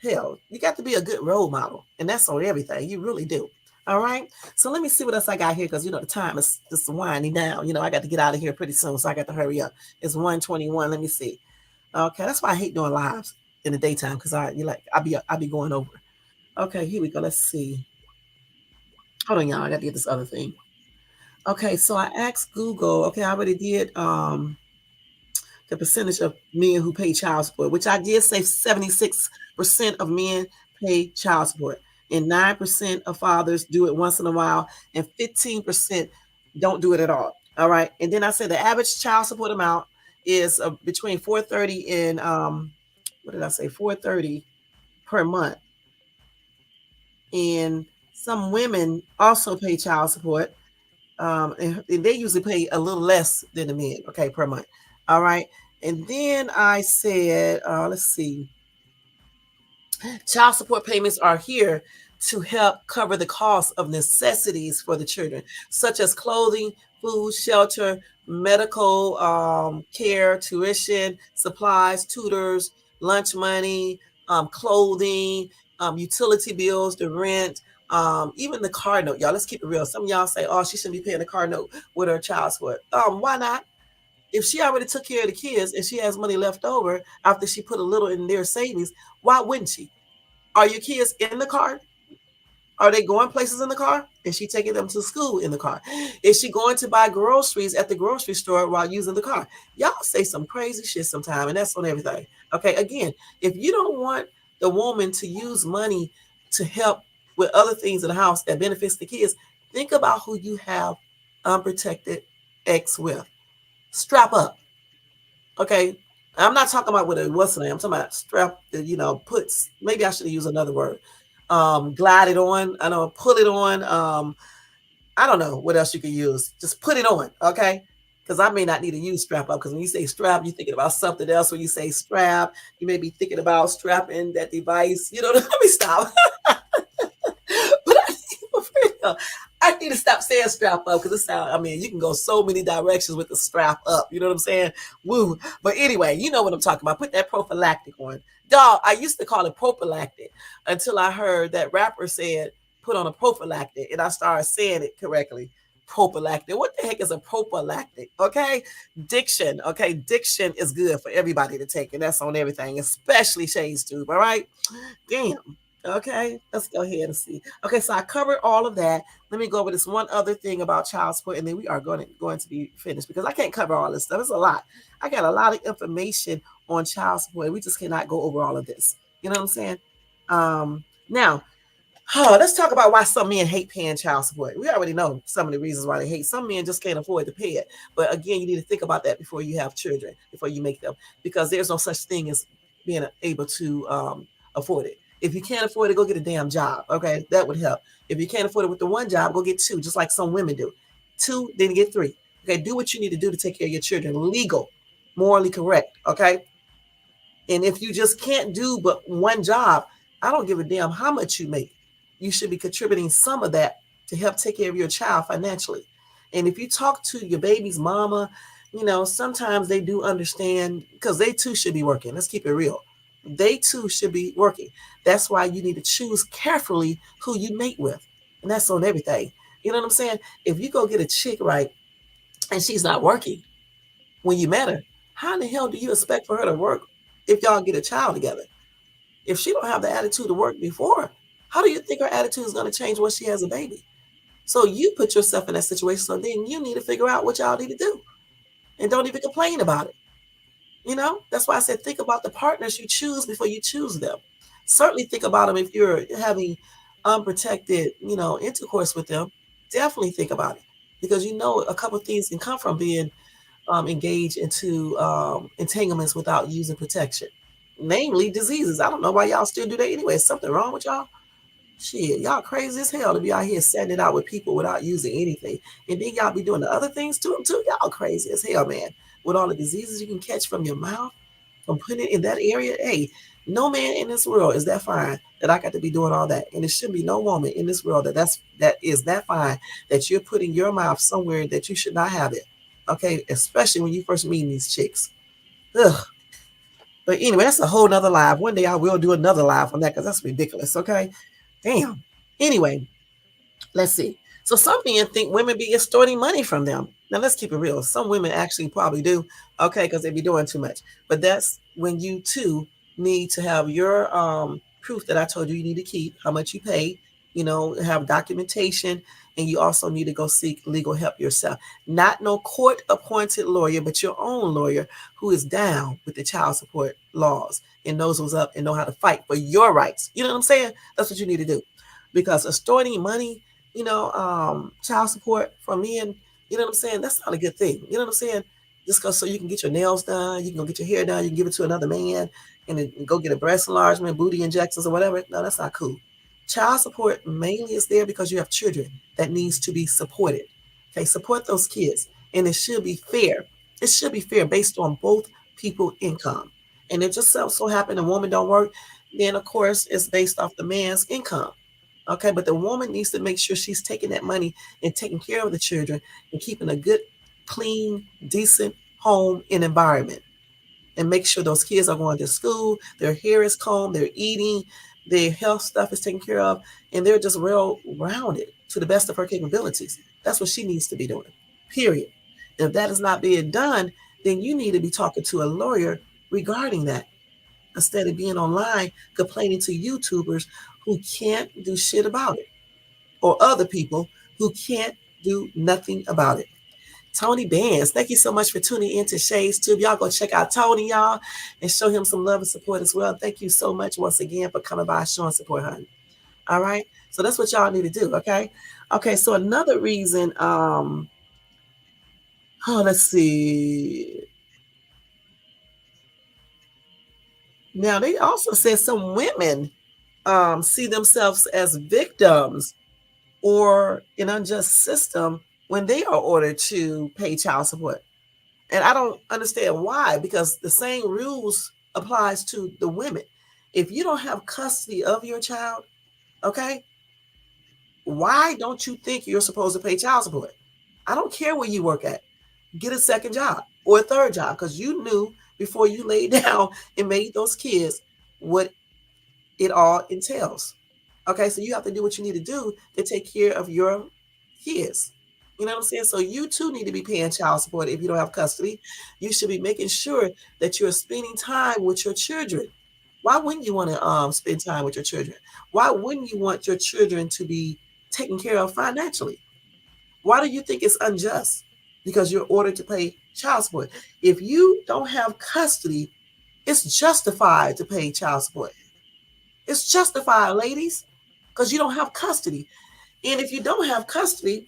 Hell, you got to be a good role model, and that's on everything. You really do. All right. So let me see what else I got here, because the time is just winding down. I got to get out of here pretty soon, so I got to hurry up. It's 1:21. Let me see. Okay, that's why I hate doing lives in the daytime, because I'll be going over. Okay, here we go. Let's see. Hold on, y'all. I got to get this other thing. Okay, so I asked Google. Okay, I already did the percentage of men who pay child support, which I did say 76% of men pay child support, and 9% of fathers do it once in a while, and 15% don't do it at all. All right, and then I said the average child support amount is between $430 and what did I say? $430 per month, and some women also pay child support. And they usually pay a little less than the men, okay, per month. All right. And then I said, let's see, child support payments are here to help cover the cost of necessities for the children, such as clothing, food, shelter, medical care, tuition, supplies, tutors, lunch money, clothing, utility bills, the rent, even the car note. Y'all, let's keep it real. Some of y'all say, "Oh, she shouldn't be paying the car note with her child support." Why not? If she already took care of the kids and she has money left over after she put a little in their savings, why wouldn't she? Are your kids in the car? Are they going places in the car? Is she taking them to school in the car? Is she going to buy groceries at the grocery store while using the car? Y'all say some crazy shit sometime, and that's on everything. Okay, again, if you don't want the woman to use money to help with other things in the house that benefits the kids, think about who you have unprotected ex with. Strap up. Okay. I'm not talking about with a what's the name. I'm talking about strap that, puts, maybe I should have used another word. Glide it on. I know, pull it on. I don't know what else you could use. Just put it on. Okay. Because I may not need to use strap up. Because when you say strap, you're thinking about something else. When you say strap, you may be thinking about strapping that device. Let me stop. But I need to stop saying strap up because it sounds, I mean, you can go so many directions with the strap up. You know what I'm saying? Woo. But anyway, you know what I'm talking about. Put that prophylactic on. Dog, I used to call it prophylactic until I heard that rapper said, put on a prophylactic. And I started saying it correctly. Prophylactic. What the heck is a prophylactic? Okay. Diction. Okay. Diction is good for everybody to take. And that's on everything, especially Shay's tube. All right. Damn. Okay, let's go ahead and see. Okay, so I covered all of that. Let me go over this one other thing about child support, and then we are going to be finished because I can't cover all this stuff. It's a lot. I got a lot of information on child support. We just cannot go over all of this. You know what I'm saying? Now, let's talk about why some men hate paying child support. We already know some of the reasons why they hate. Some men just can't afford to pay it. But again, you need to think about that before you have children, before you make them, because there's no such thing as being able to afford it. If you can't afford it, go get a damn job. Okay, that would help. If you can't afford it with the one job, go get two, just like some women do. Two, then get three. Okay, do what you need to do to take care of your children. Legal, morally correct. Okay, and if you just can't do but one job, I don't give a damn how much you make. You should be contributing some of that to help take care of your child financially. And if you talk to your baby's mama, sometimes they do understand because they too should be working. Let's keep it real. They too should be working. That's why you need to choose carefully who you mate with. And that's on everything. You know what I'm saying? If you go get a chick right and she's not working when you met her, how in the hell do you expect for her to work if y'all get a child together? If she don't have the attitude to work before, how do you think her attitude is going to change when she has a baby? So you put yourself in that situation. So then you need to figure out what y'all need to do. And don't even complain about it. That's why I said think about the partners you choose before you choose them. Certainly think about them if you're having unprotected, intercourse with them. Definitely think about it because a couple of things can come from being engaged into entanglements without using protection, namely diseases. I don't know why y'all still do that anyway. Is something wrong with y'all? Shit, y'all crazy as hell to be out here setting it out with people without using anything. And then y'all be doing the other things to them too. Y'all crazy as hell, man. With all the diseases you can catch from your mouth, from putting it in that area. Hey, no man in this world is that fine that I got to be doing all that. And it should be no woman in this world that is that fine that you're putting your mouth somewhere that you should not have it. Okay, especially when you first meet these chicks. Ugh. But anyway, that's a whole nother live. One day I will do another live on that because that's ridiculous. Okay. Damn. Anyway, let's see. So some men think women be extorting money from them. Now let's keep it real. Some women actually probably do, okay, because they be doing too much. But that's when you too need to have your proof that I told you need to keep, how much you paid, have documentation, and you also need to go seek legal help yourself. Not no court appointed lawyer, but your own lawyer who is down with the child support laws and knows what's up and know how to fight for your rights. You know what I'm saying? That's what you need to do. Because extorting money, child support from men, you know what I'm saying? That's not a good thing. You know what I'm saying? Just so you can get your nails done, you can go get your hair done, you can give it to another man and then go get a breast enlargement, booty injections or whatever. No, that's not cool. Child support mainly is there because you have children that needs to be supported. Okay, support those kids. And it should be fair. It should be fair based on both people's income. And it just so happen a woman don't work, then of course it's based off the man's income. Okay, but the woman needs to make sure she's taking that money and taking care of the children and keeping a good, clean, decent home and environment. And make sure those kids are going to school, their hair is combed, they're eating, their health stuff is taken care of, and they're just well rounded to the best of her capabilities. That's what she needs to be doing, period. If that is not being done, then you need to be talking to a lawyer regarding that instead of being online complaining to YouTubers who can't do shit about it or other people who can't do nothing about it. Tony Bands, thank you so much for tuning in to Shay's Tube. Y'all go check out Tony, y'all, and show him some love and support as well. Thank you so much once again for coming by, showing support, honey. All right. So that's what y'all need to do. Okay. Okay. So another reason, let's see. Now they also said some women see themselves as victims or an unjust system when they are ordered to pay child support. And I don't understand why, because the same rules applies to the women. If you don't have custody of your child, okay, why don't you think you're supposed to pay child support? I don't care where you work at. Get a second job or a third job because you knew before you laid down and made those kids what it all entails. Okay, so you have to do what you need to do to take care of your kids. You know what I'm saying? So you too need to be paying child support if you don't have custody. You should be making sure that you're spending time with your children. Why wouldn't you want to spend time with your children? Why wouldn't you want your children to be taken care of financially? Why do you think it's unjust? Because you're ordered to pay child support. If you don't have custody, it's justified to pay child support. It's justified, ladies, because you don't have custody. And if you don't have custody,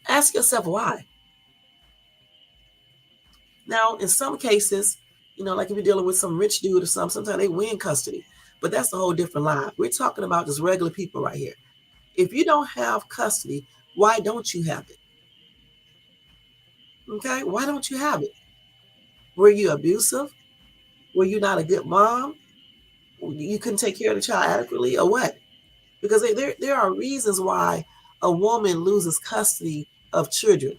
ask yourself why. Now, in some cases, like if you're dealing with some rich dude or something, sometimes they win custody. But that's a whole different line. We're talking about just regular people right here. If you don't have custody, why don't you have it? Okay? Why don't you have it? Were you abusive? Were you not a good mom? You couldn't take care of the child adequately or what? Because there are reasons why a woman loses custody of children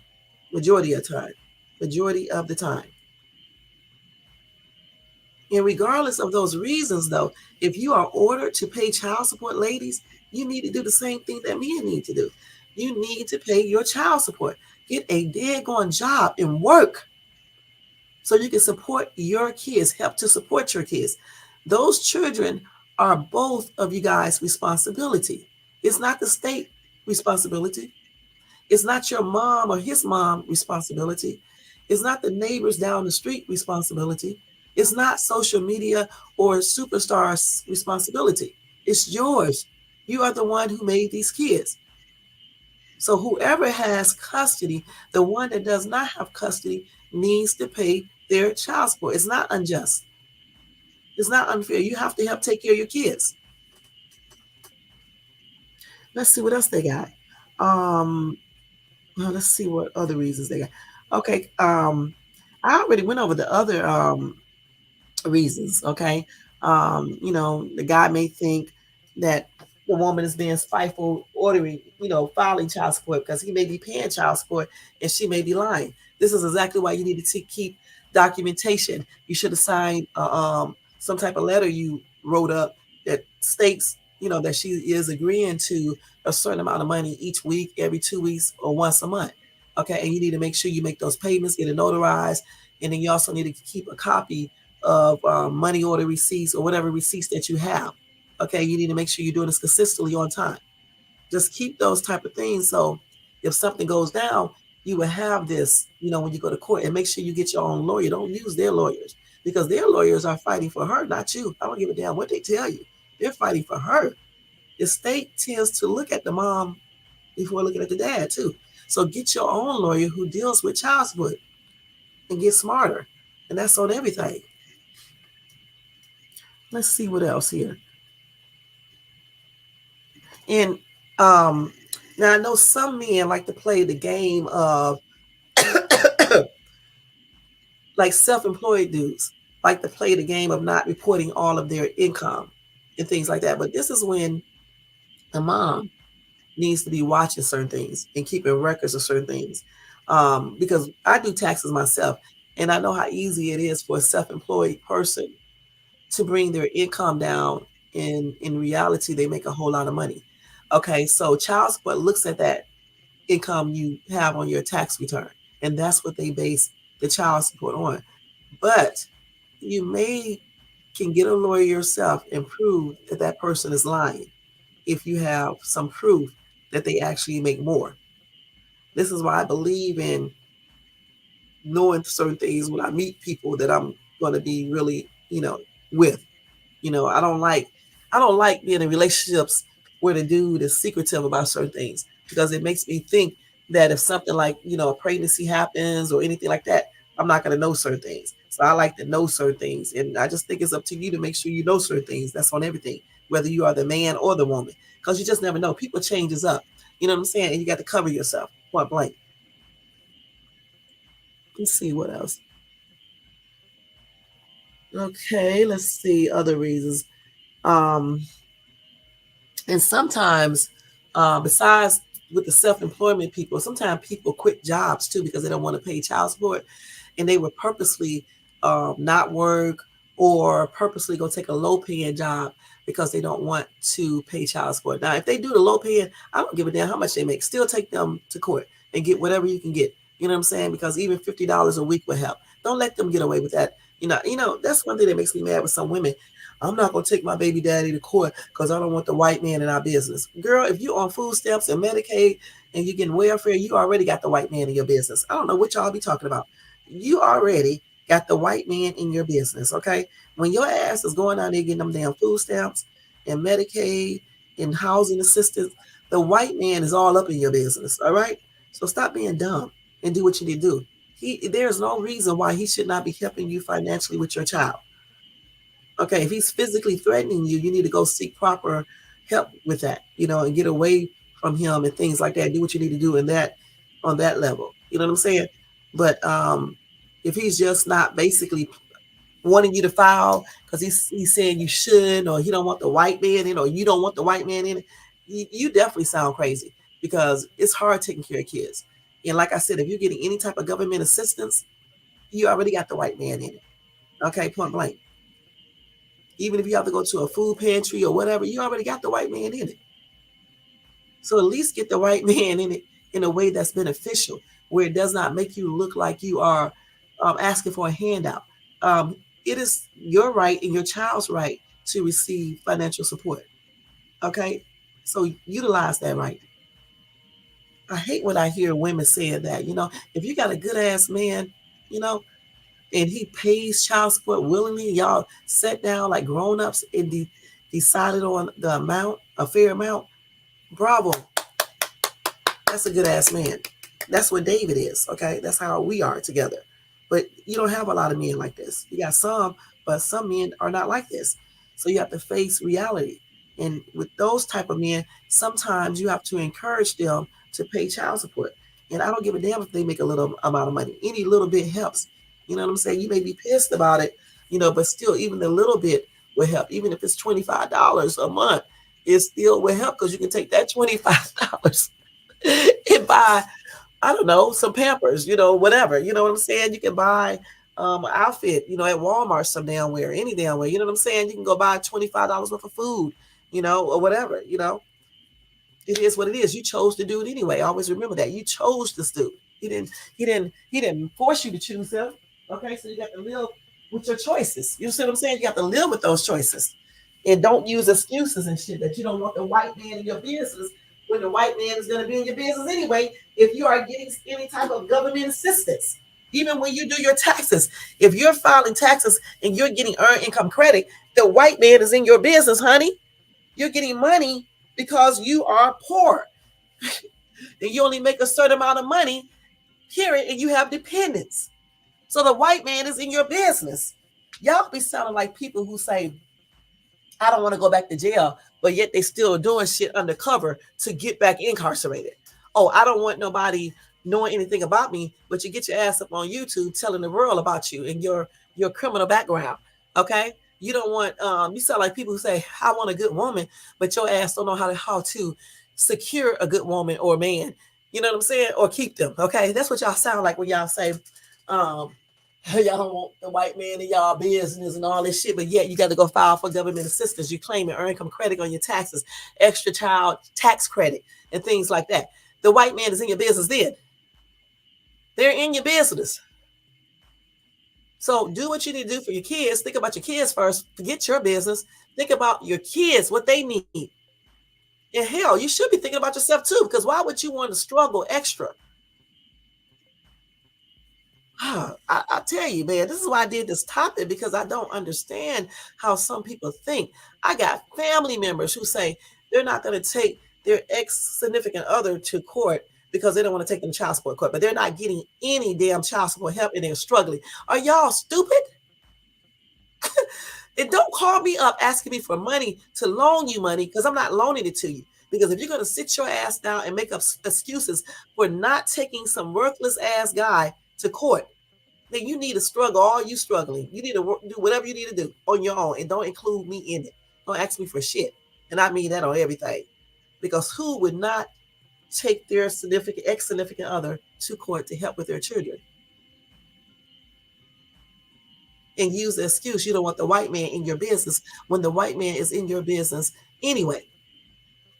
majority of the time. Majority of the time. And regardless of those reasons, though, if you are ordered to pay child support, ladies, you need to do the same thing that men need to do. You need to pay your child support. Get a daggone job and work so you can support your kids, help to support your kids. Those children are both of you guys' responsibility. It's not the state responsibility. It's not your mom or his mom responsibility. It's not the neighbors down the street responsibility. It's not social media or superstars' responsibility. It's yours. You are the one who made these kids. So whoever has custody, the one that does not have custody needs to pay their child support. It's not unjust. It's not unfair. You have to help take care of your kids. Let's see what else they got. Well, let's see what other reasons they got. Okay. I already went over the other reasons. Okay. The guy may think that the woman is being spiteful, ordering, filing child support because he may be paying child support and she may be lying. This is exactly why you need to keep documentation. You should have signed some type of letter you wrote up that states, that she is agreeing to a certain amount of money each week, every 2 weeks, or once a month. Okay. And you need to make sure you make those payments, get it notarized. And then you also need to keep a copy of money order receipts or whatever receipts that you have. Okay. You need to make sure you're doing this consistently on time. Just keep those type of things. So if something goes down, you will have this, when you go to court, and make sure you get your own lawyer. Don't use their lawyers because their lawyers are fighting for her, not you. I don't give a damn what they tell you. They're fighting for her. The state tends to look at the mom before looking at the dad too. So get your own lawyer who deals with child support and get smarter. And that's on everything. Let's see what else here. And now I know some men like to play the game of like self-employed dudes like to play the game of not reporting all of their income. and things like that. But this is when the mom needs to be watching certain things and keeping records of certain things. Because I do taxes myself, and I know how easy it is for a self-employed person to bring their income down. In reality, they make a whole lot of money. Okay, so child support looks at that income you have on your tax return, and that's what they base the child support on. But you may can get a lawyer yourself and prove that that person is lying if you have some proof that they actually make more. This is why I believe in knowing certain things when I meet people that I'm going to be really, with. I don't like being in relationships where the dude is secretive about certain things, because it makes me think that if something like, a pregnancy happens or anything like that, I'm not going to know certain things. So I like to know certain things. And I just think it's up to you to make sure you know certain things. That's on everything, whether you are the man or the woman, because you just never know. People changes up. You know what I'm saying? And you got to cover yourself, point blank. Let's see what else. Okay, let's see other reasons. Um, And sometimes, besides with the self-employment people, sometimes people quit jobs too because they don't want to pay child support, and they would purposely not work or purposely go take a low-paying job because they don't want to pay child support. Now, if they do the low-paying, I don't give a damn how much they make. Still take them to court and get whatever you can get. You know what I'm saying? Because even $50 a week will help. Don't let them get away with that. That's one thing that makes me mad with some women. I'm not gonna take my baby daddy to court because I don't want the white man in our business. Girl, if you're on food stamps and Medicaid and you're getting welfare, you already got the white man in your business. I don't know what y'all be talking about. You already got the white man in your business, okay? When your ass is going out there getting them damn food stamps and Medicaid and housing assistance, the white man is all up in your business, all right? So stop being dumb and do what you need to do. There's no reason why he should not be helping you financially with your child. Okay, if he's physically threatening you, you need to go seek proper help with that, and get away from him and things like that. Do what you need to do in that on that level. You know what I'm saying? But if he's just not basically wanting you to file because he's saying you should, or he don't want the white man in, or you don't want the white man in, you definitely sound crazy, because it's hard taking care of kids. And like I said, if you're getting any type of government assistance, you already got the white man in it. Okay, point blank. Even if you have to go to a food pantry or whatever, you already got the white man in it. So at least get the white man in it in a way that's beneficial, where it does not make you look like you are asking for a handout. It is your right and your child's right to receive financial support. Okay? So utilize that right. I hate when I hear women saying that, if you got a good ass man, you know, and he pays child support willingly, y'all sat down like grown-ups and decided on the amount, a fair amount, bravo. That's a good ass man. That's what David is, okay? That's how we are together. But you don't have a lot of men like this. You got some, but some men are not like this. So you have to face reality. And with those type of men, sometimes you have to encourage them to pay child support. And I don't give a damn if they make a little amount of money. Any little bit helps. You know what I'm saying? You may be pissed about it, but still, even a little bit will help. Even if it's $25 a month, it still will help, because you can take that $25 and buy, I don't know, some Pampers, whatever. You know what I'm saying? You can buy an outfit, at Walmart some damn where, any damn way. You know what I'm saying? You can go buy $25 worth of food, or whatever. It is what it is. You chose to do it anyway. Always remember that. You chose this dude. He didn't force you to choose him. Okay, so you got to live with your choices. You see what I'm saying? You have to live with those choices. And don't use excuses and shit that you don't want the white man in your business, when the white man is going to be in your business anyway, if you are getting any type of government assistance. Even when you do your taxes, if you're filing taxes and you're getting earned income credit, the white man is in your business, honey. You're getting money because you are poor and you only make a certain amount of money, period, and you have dependents. So the white man is in your business. Y'all be sounding like people who say, I don't want to go back to jail, but yet they still doing shit undercover to get back incarcerated. Oh, I don't want nobody knowing anything about me, but you get your ass up on YouTube telling the world about you and your criminal background. Okay? You don't want you sound like people who say, I want a good woman, but your ass don't know how to secure a good woman or man. You know what I'm saying? Or keep them. Okay. That's what y'all sound like when y'all say, um, y'all don't want the white man in y'all business and all this shit, but yet you got to go file for government assistance. You claim an earned income credit on your taxes, extra child tax credit, and things like that. The white man is in your business then. They're in your business. So do what you need to do for your kids. Think about your kids first. Forget your business. Think about your kids, what they need. And hell, you should be thinking about yourself too, because why would you want to struggle extra? I tell you, man, this is why I did this topic because I don't understand how some people think. I got family members who say they're not going to take their ex significant other to court because they don't want to take them to child support court, but they're not getting any damn child support help and they're struggling. Are y'all stupid? And don't call me up asking me for money to loan you money because I'm not loaning it to you. Because if you're going to sit your ass down and make up excuses for not taking some worthless ass guy to court, then you need to struggle all you struggling. You need to do whatever you need to do on your own and don't include me in it. Don't ask me for shit. And I mean that on everything. Because who would not take their significant ex significant other to court to help with their children and use the excuse you don't want the white man in your business when the white man is in your business anyway?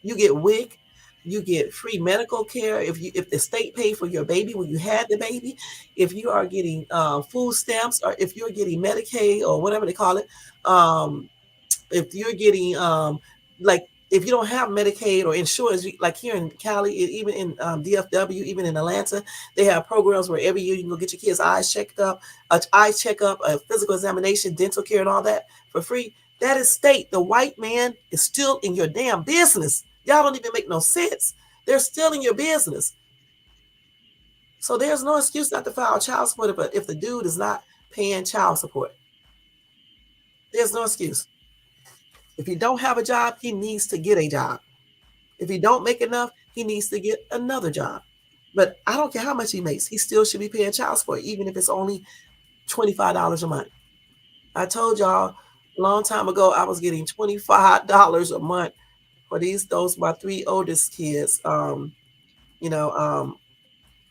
You get WIC, you get free medical care if the state paid for your baby when you had the baby, if you are getting food stamps, or if you're getting Medicaid or whatever they call it, um, if you're getting like if you don't have Medicaid or insurance, like here in Cali, even in DFW, even in Atlanta, they have programs where every year you can go get your kids' eyes checked up, a eye checkup, a physical examination, dental care, and all that for free. That is state. The white man is still in your damn business. Y'all don't even make no sense. They're still in your business. So there's no excuse not to file child support if the dude is not paying child support. There's no excuse. If he don't have a job, he needs to get a job. If he don't make enough, he needs to get another job. But I don't care how much he makes, he still should be paying child support, even if it's only $25 a month. I told y'all a long time ago I was getting $25 a month for those my three oldest kids. You know,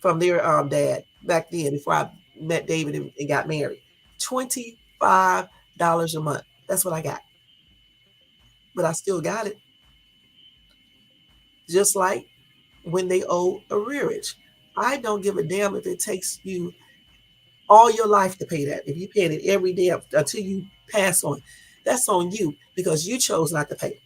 from their dad back then before I met David and got married. $25 a month. That's what I got. But I still got it. Just like when they owe arrearage. I don't give a damn if it takes you all your life to pay that. If you pay it every day until you pass on, that's on you because you chose not to pay.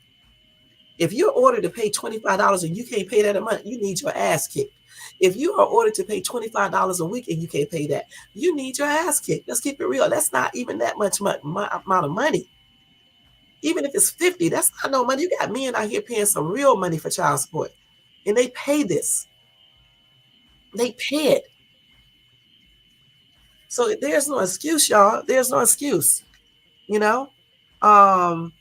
If you're ordered to pay $25 and you can't pay that a month, you need your ass kicked. If you are ordered to pay $25 a week and you can't pay that, you need your ass kicked. Let's keep it real. That's not even that much amount of money. Even if it's 50, that's not no money. You got men out here paying some real money for child support. And they pay this. They pay it. So there's no excuse, y'all. There's no excuse, you know? Um,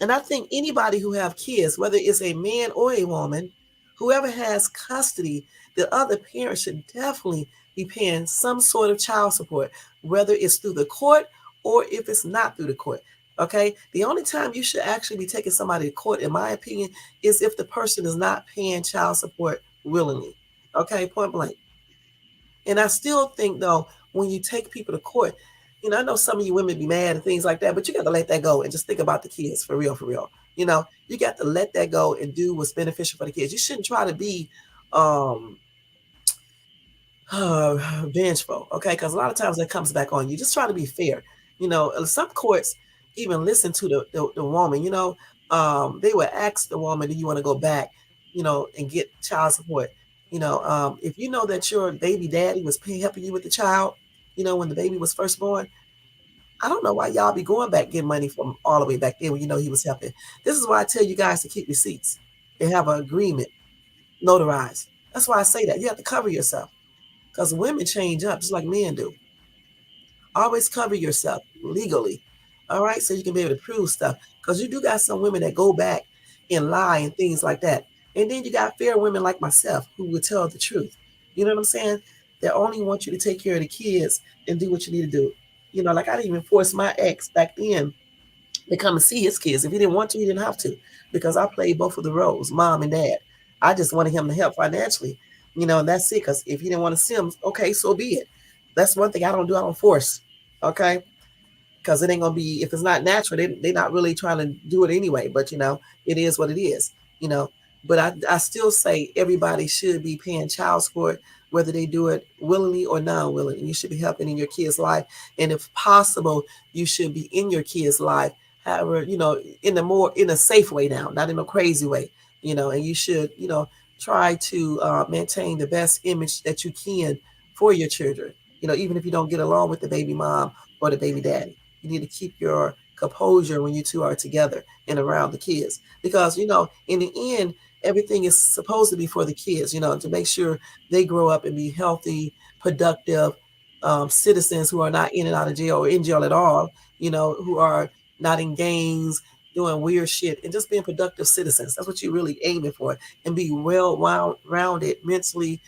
and I think anybody who have kids, whether it's a man or a woman, whoever has custody, the other parent should definitely be paying some sort of child support, whether it's through the court or if it's not through the court. Okay. The only time you should actually be taking somebody to court, in my opinion, is if the person is not paying child support willingly. Okay. Point blank. And I still think though, when you take people to court, I know some of you women be mad and things like that, but you got to let that go and just think about the kids for real, for real. You got to let that go and do what's beneficial for the kids. You shouldn't try to be um vengeful, okay? Because a lot of times that comes back on you. Just try to be fair. Some courts even listen to the woman. They would ask the woman, "Do you want to go back?" And get child support. If you know that your baby daddy was helping you with the child, when the baby was first born, I don't know why y'all be going back getting money from all the way back then when you know he was helping. This is why I tell you guys to keep receipts and have an agreement notarized. That's why I say that. You have to cover yourself because women change up just like men do. Always cover yourself legally. All right. So you can be able to prove stuff because you do got some women that go back and lie and things like that. And then you got fair women like myself who will tell the truth. You know what I'm saying? That only want you to take care of the kids and do what you need to do. Like I didn't even force my ex back then to come and see his kids. If he didn't want to, he didn't have to, because I played both of the roles, mom and dad. I just wanted him to help financially, and that's it. Because if he didn't want to see him, okay, so be it. That's one thing I don't do. I don't force. Okay, because it ain't gonna be, if it's not natural, they're not really trying to do it anyway. But it is what it is. You know, but I still say everybody should be paying child support, whether they do it willingly or non-willingly. You should be helping in your kid's life, and if possible, you should be in your kid's life. However, in a safe way now, not in a crazy way. And you should try to maintain the best image that you can for your children. Even if you don't get along with the baby mom or the baby daddy, you need to keep your composure when you two are together and around the kids, because in the end, everything is supposed to be for the kids, to make sure they grow up and be healthy, productive citizens who are not in and out of jail or in jail at all, who are not in gangs doing weird shit, and just being productive citizens. That's what you're really aiming for, and be well rounded mentally,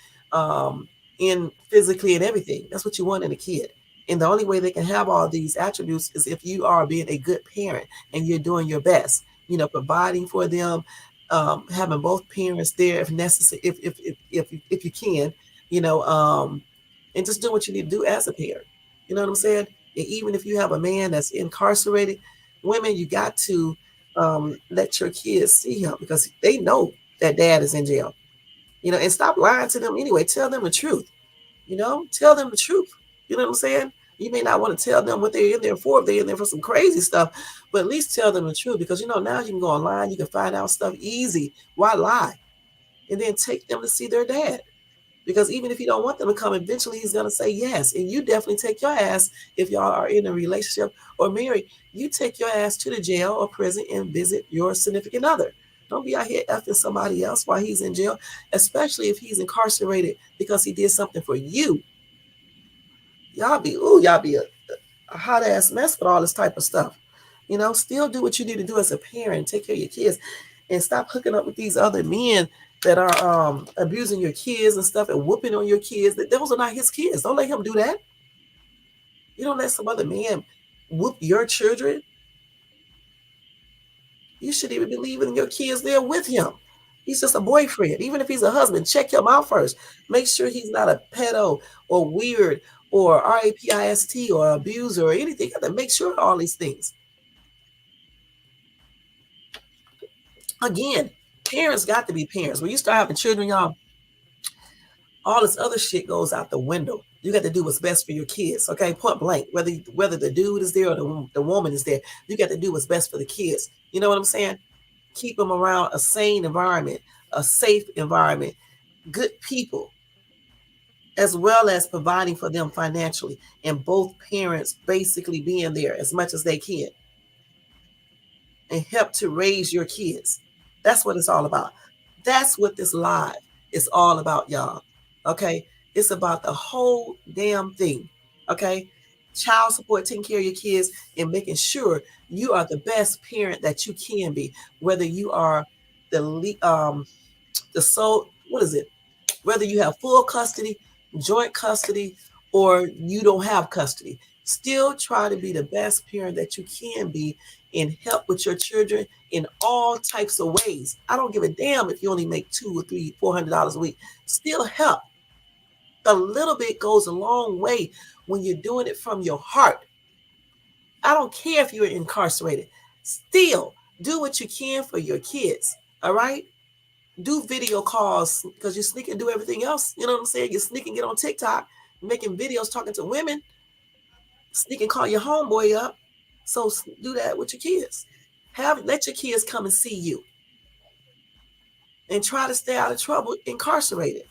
in physically and everything. That's what you want in a kid. And the only way they can have all these attributes is if you are being a good parent and you're doing your best, providing for them, having both parents there if necessary, if you can, you know, um, and just do what you need to do as a parent. You know what I'm saying? And even if you have a man that's incarcerated, women, you got to let your kids see him, because they know that dad is in jail. And stop lying to them anyway. Tell them the truth. Tell them the truth. You know what I'm saying? You may not want to tell them what they're in there for, if they're in there for some crazy stuff, but at least tell them the truth, because now you can go online, you can find out stuff easy. Why lie? And then take them to see their dad. Because even if you don't want them to come, eventually he's going to say yes. And you definitely take your ass, if y'all are in a relationship or married, you take your ass to the jail or prison and visit your significant other. Don't be out here effing somebody else while he's in jail, especially if he's incarcerated because he did something for you. Y'all be a hot ass mess with all this type of stuff. Still do what you need to do as a parent, take care of your kids, and stop hooking up with these other men that are abusing your kids and stuff and whooping on your kids. Those are not his kids. Don't let him do that. You don't let some other man whoop your children. You should even be leaving your kids there with him. He's just a boyfriend. Even if he's a husband, check him out first. Make sure he's not a pedo or weird or rapist or abuser or anything. You have to make sure of all these things. Again, parents got to be parents. When you start having children, y'all, all this other shit goes out the window. You got to do what's best for your kids, okay? Point blank. Whether the dude is there or the woman is there, you got to do what's best for the kids. You know what I'm saying? Keep them around a sane environment, a safe environment, good people, as well as providing for them financially, and both parents basically being there as much as they can and help to raise your kids. That's what it's all about. That's what this live is all about, y'all. Okay? It's about the whole damn thing. Okay? Child support, taking care of your kids, and making sure you are the best parent that you can be. Whether you are the sole, what is it? Whether you have full custody, joint custody, or you don't have custody, still try to be the best parent that you can be and help with your children in all types of ways. I don't give a damn if you only make $200 or $300, $400 a week. Still help. A little bit goes a long way when you're doing it from your heart. I don't care if you're incarcerated. Still do what you can for your kids. All right? Do video calls, because you sneak and do everything else. You know what I'm saying? You sneak and get on TikTok, making videos, talking to women, sneak and call your homeboy up. So do that with your kids. Let your kids come and see you, and try to stay out of trouble incarcerated.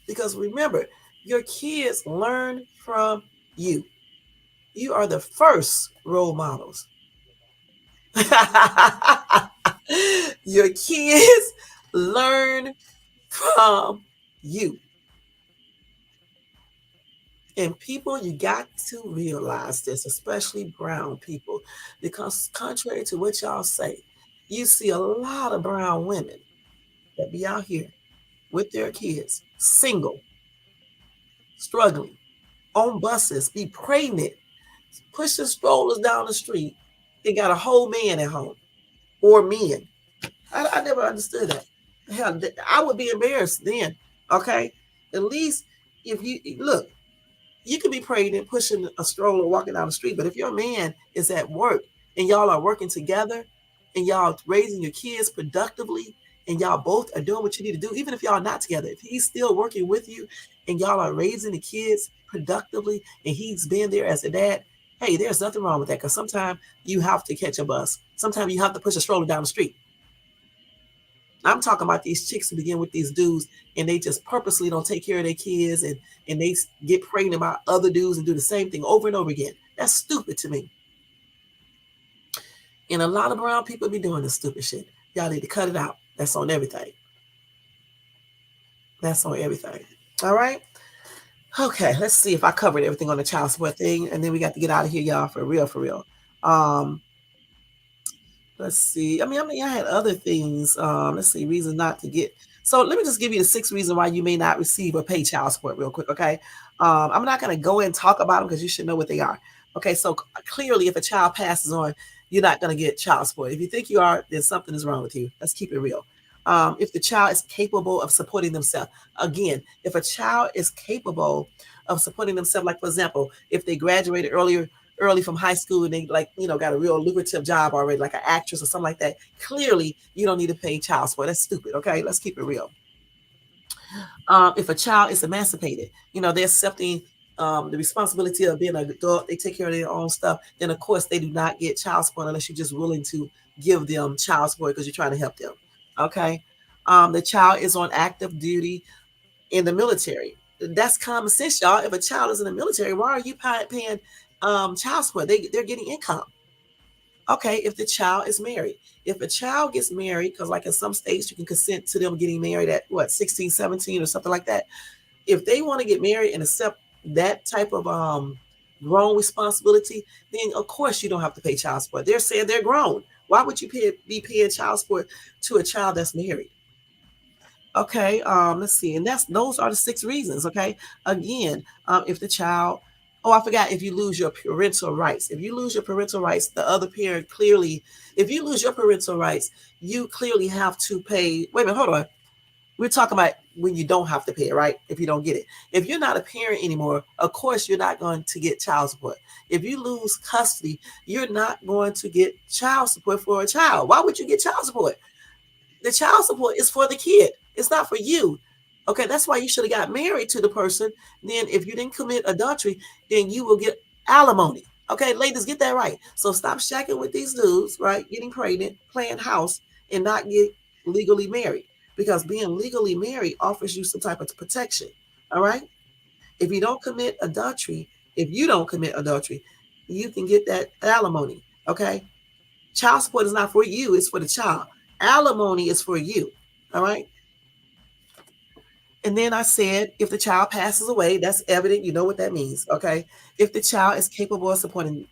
Because remember, your kids learn from you. You are the first role models. Your kids learn from you. And people, you got to realize this, especially brown people, because contrary to what y'all say, you see a lot of brown women that be out here with their kids, single, struggling, on buses, be pregnant, pushing strollers down the street and got a whole man at home or men. I never understood that. Hell, I would be embarrassed then. Okay, at least if you look, you could be pregnant, pushing a stroller, walking down the street. But if your man is at work and y'all are working together and y'all raising your kids productively and y'all both are doing what you need to do, even if y'all not together, if he's still working with you and y'all are raising the kids productively and he's been there as a dad, hey, there's nothing wrong with that because sometimes you have to catch a bus. Sometimes you have to push a stroller down the street. I'm talking about these chicks who begin with these dudes and they just purposely don't take care of their kids and they get pregnant by other dudes and do the same thing over and over again. That's stupid to me. And a lot of brown people be doing this stupid shit. Y'all need to cut it out. That's on everything. That's on everything. All right. Okay, let's see if I covered everything on the child support thing. And then we got to get out of here, y'all, for real, for real. Let's see. I had other things. Let's see, reasons not to get. So let me just give you the 6 reasons why you may not receive or pay child support real quick, okay? I'm not going to go and talk about them because you should know what they are. Okay, so clearly if a child passes on, you're not going to get child support. If you think you are, then something is wrong with you. Let's keep it real. If the child is capable of supporting themselves, again, if a child is capable of supporting themselves, like for example, if they graduated early from high school and they got a real lucrative job already, like an actress or something like that, clearly you don't need to pay child support. That's stupid. Okay, let's keep it real. If a child is emancipated, they're accepting the responsibility of being an adult, they take care of their own stuff, then of course they do not get child support unless you're just willing to give them child support because you're trying to help them. Okay. The child is on active duty in the military. That's common sense, y'all. If a child is in the military, why are you paying child support? They're getting income. Okay, if the child is married. If a child gets married, because like in some states you can consent to them getting married at 16, 17 or something like that. If they want to get married and accept that type of grown responsibility, then of course you don't have to pay child support. They're saying they're grown. Why would you be paying child support to a child that's married? Okay, let's see, and those are the 6 reasons. Okay, again, if the child, oh, I forgot, if you lose your parental rights, the other parent clearly, if you lose your parental rights, you clearly have to pay. Wait a minute, hold on. We're talking about when you don't have to pay it, right? If you don't get it, if you're not a parent anymore, of course you're not going to get child support. If you lose custody, you're not going to get child support for a child. Why would you get child support? The child support is for the kid. It's not for you. Okay, that's why you should have got married to the person. Then if you didn't commit adultery, then you will get alimony. Okay, ladies, get that right. So stop shacking with these dudes, right? Getting pregnant, playing house, and not get legally married. Because being legally married offers you some type of protection. All right? If you don't commit adultery, you can get that alimony. Okay? Child support is not for you, it's for the child. Alimony is for you. All right. And then I said, if the child passes away, that's evident. You know what that means. Okay. If the child is capable of supporting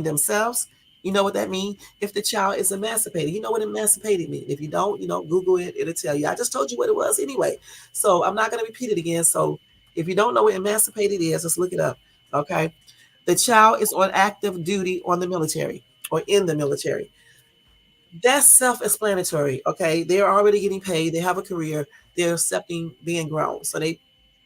themselves, you know what that means. If the child is emancipated, you know what emancipated means. If you don't, Google it, it'll tell you. I just told you what it was anyway. So I'm not going to repeat it again. So if you don't know what emancipated is, just look it up. Okay. The child is on active duty on the military or in the military. That's self-explanatory. Okay, they're already getting paid, they have a career, they're accepting being grown, so they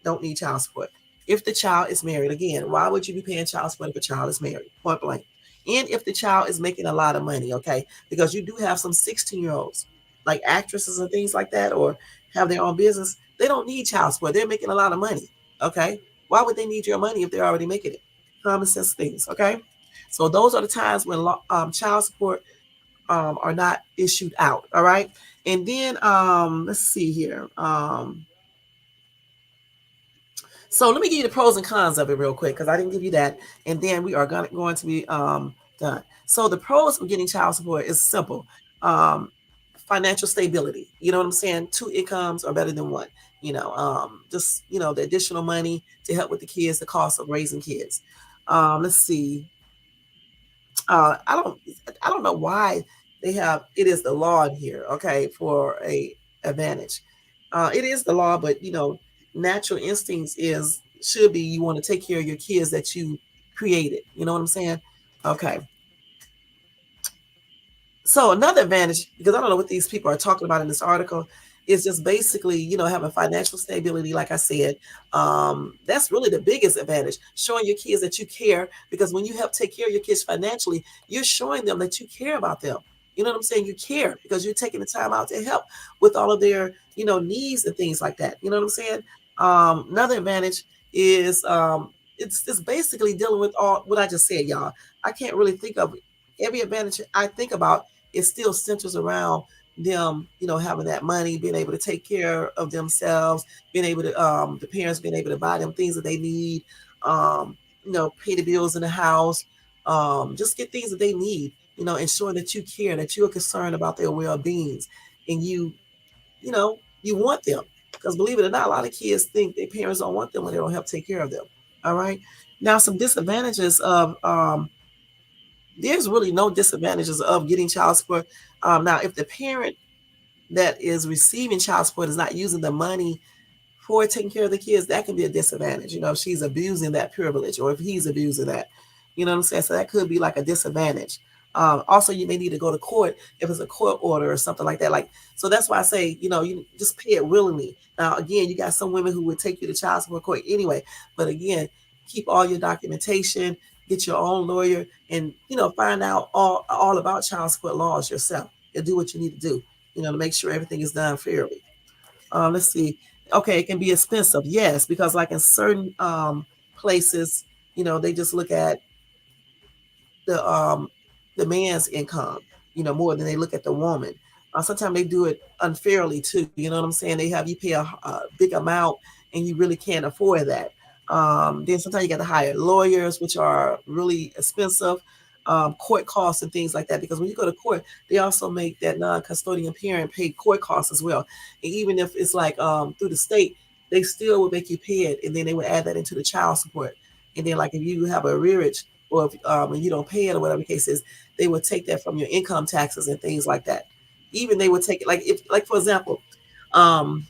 don't need child support. If the child is married, again, why would you be paying child support if a child is married? Point blank. And if the child is making a lot of money, okay, because you do have some 16-year-olds like actresses and things like that, or have their own business, they don't need child support, they're making a lot of money. Okay, why would they need your money if they're already making it? Common sense things. Okay, so those are the times when child support are not issued out. All right. And then let's see here. So let me give you the pros and cons of it real quick because I didn't give you that. And then we are going to be done. So the pros of getting child support is simple. Financial stability. You know what I'm saying? 2 incomes are better than one. Just the additional money to help with the kids, the cost of raising kids. Let's see. I don't know why they have it is the law in here, okay, for a advantage. It is the law, but natural instincts is should be you want to take care of your kids that you created. You know what I'm saying? Okay. So another advantage, because I don't know what these people are talking about in this article, is just basically, having financial stability. Like I said, that's really the biggest advantage. Showing your kids that you care, because when you help take care of your kids financially, you're showing them that you care about them. You know what I'm saying? You care because you're taking the time out to help with all of their, needs and things like that. You know what I'm saying? Another advantage is it's basically dealing with all what I just said, y'all. I can't really think of every advantage I think about. It still centers around them, having that money, being able to take care of themselves, being able to, the parents being able to buy them things that they need, um, pay the bills in the house, just get things that they need, ensuring that you care, that you're concerned about their well-beings, and you want them. Because believe it or not, a lot of kids think their parents don't want them when they don't help take care of them. All right. Now, some disadvantages of there's really no disadvantages of getting child support. Now, if the parent that is receiving child support is not using the money for taking care of the kids, that can be a disadvantage. If she's abusing that privilege or if he's abusing that, you know what I'm saying? So that could be like a disadvantage. Also, you may need to go to court if it's a court order or something like that. So that's why I say, you just pay it willingly. Now, again, you got some women who would take you to child support court anyway. But again, keep all your documentation, get your own lawyer, and, find out all about child support laws yourself and do what you need to do, to make sure everything is done fairly. Let's see. Okay, it can be expensive, yes, because like in certain places, they just look at the um the man's income, more than they look at the woman. Sometimes they do it unfairly too. You know what I'm saying? They have you pay a big amount and you really can't afford that. Then sometimes you got to hire lawyers, which are really expensive. Court costs and things like that. Because when you go to court, they also make that non-custodian parent pay court costs as well. And even if it's like through the state, they still would make you pay it, and then they would add that into the child support. And then like if you have a rearage or if and you don't pay it or whatever the case is, they would take that from your income taxes and things like that. Even they would take it like for example, um,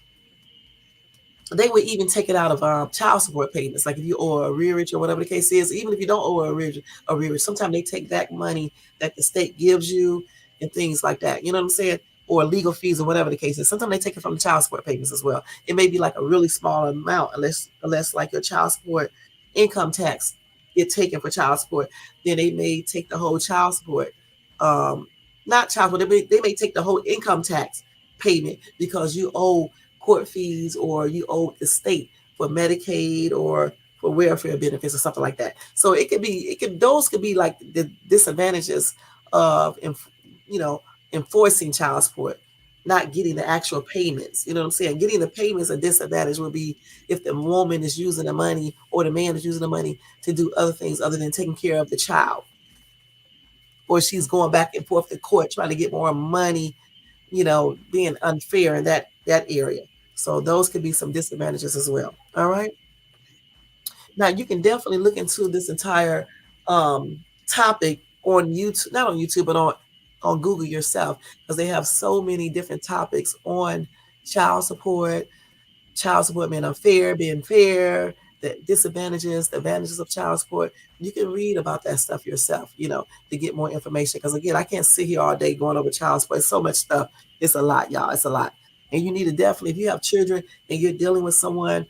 they would even take it out of child support payments. Like if you owe a rearage or whatever the case is, even if you don't owe a rearage, sometimes they take that money that the state gives you and things like that. You know what I'm saying? Or legal fees or whatever the case is. Sometimes they take it from the child support payments as well. It may be like a really small amount, unless like your child support income tax get taken for child support, then they may take the whole child support. Um, Not child support, they may take the whole income tax payment because you owe court fees or you owe the state for Medicaid or for welfare benefits or something like that. So those could be like the disadvantages of, you know, enforcing child support, not getting the actual payments. You know what I'm saying? Getting the payments, a disadvantage would be if the woman is using the money or the man is using the money to do other things other than taking care of the child, or she's going back and forth to court trying to get more money, being unfair in that area. So those could be some disadvantages as well. All right. Now you can definitely look into this entire topic on YouTube, not on YouTube, but on Google yourself, because they have so many different topics on child support, being unfair, being fair, the disadvantages, the advantages of child support. You can read about that stuff yourself, to get more information. Because again, I can't sit here all day going over child support. It's so much stuff. It's a lot, y'all. It's a lot. And you need to definitely, if you have children and you're dealing with someone,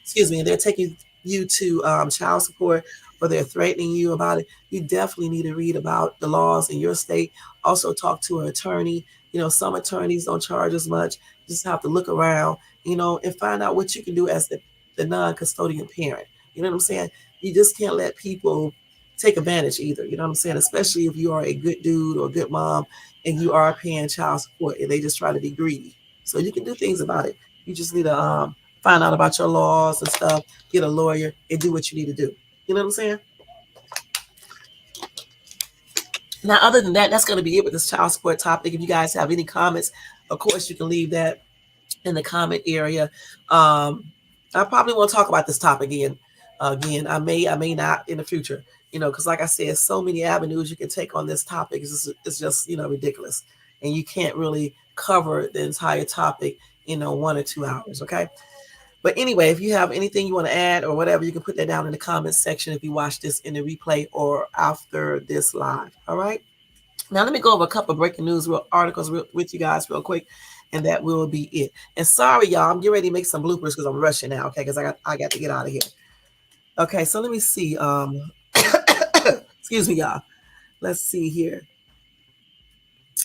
excuse me, and they're taking you to child support or they're threatening you about it, you definitely need to read about the laws in your state. Also talk to an attorney. Some attorneys don't charge as much. You just have to look around, and find out what you can do as the non-custodian parent. You know what I'm saying? You just can't let people take advantage either. You know what I'm saying? Especially if you are a good dude or a good mom and you are paying child support and they just try to be greedy. So you can do things about it. You just need to find out about your laws and stuff, get a lawyer, and do what you need to do. You know what I'm saying? Now, other than that, that's going to be it with this child support topic. If you guys have any comments, of course, you can leave that in the comment area. I probably won't talk about this topic again. I may not in the future, because like I said, so many avenues you can take on this topic. It's just, ridiculous. And you can't really cover the entire topic, 1 or 2 hours. Okay. But anyway, if you have anything you want to add or whatever, you can put that down in the comments section if you watch this in the replay or after this live. All right. Now let me go over a couple of breaking news articles with you guys real quick, and that will be it. And sorry, y'all, I'm getting ready to make some bloopers because I'm rushing now. Okay, because I got to get out of here. Okay, so let me see. Excuse me, y'all. Let's see here.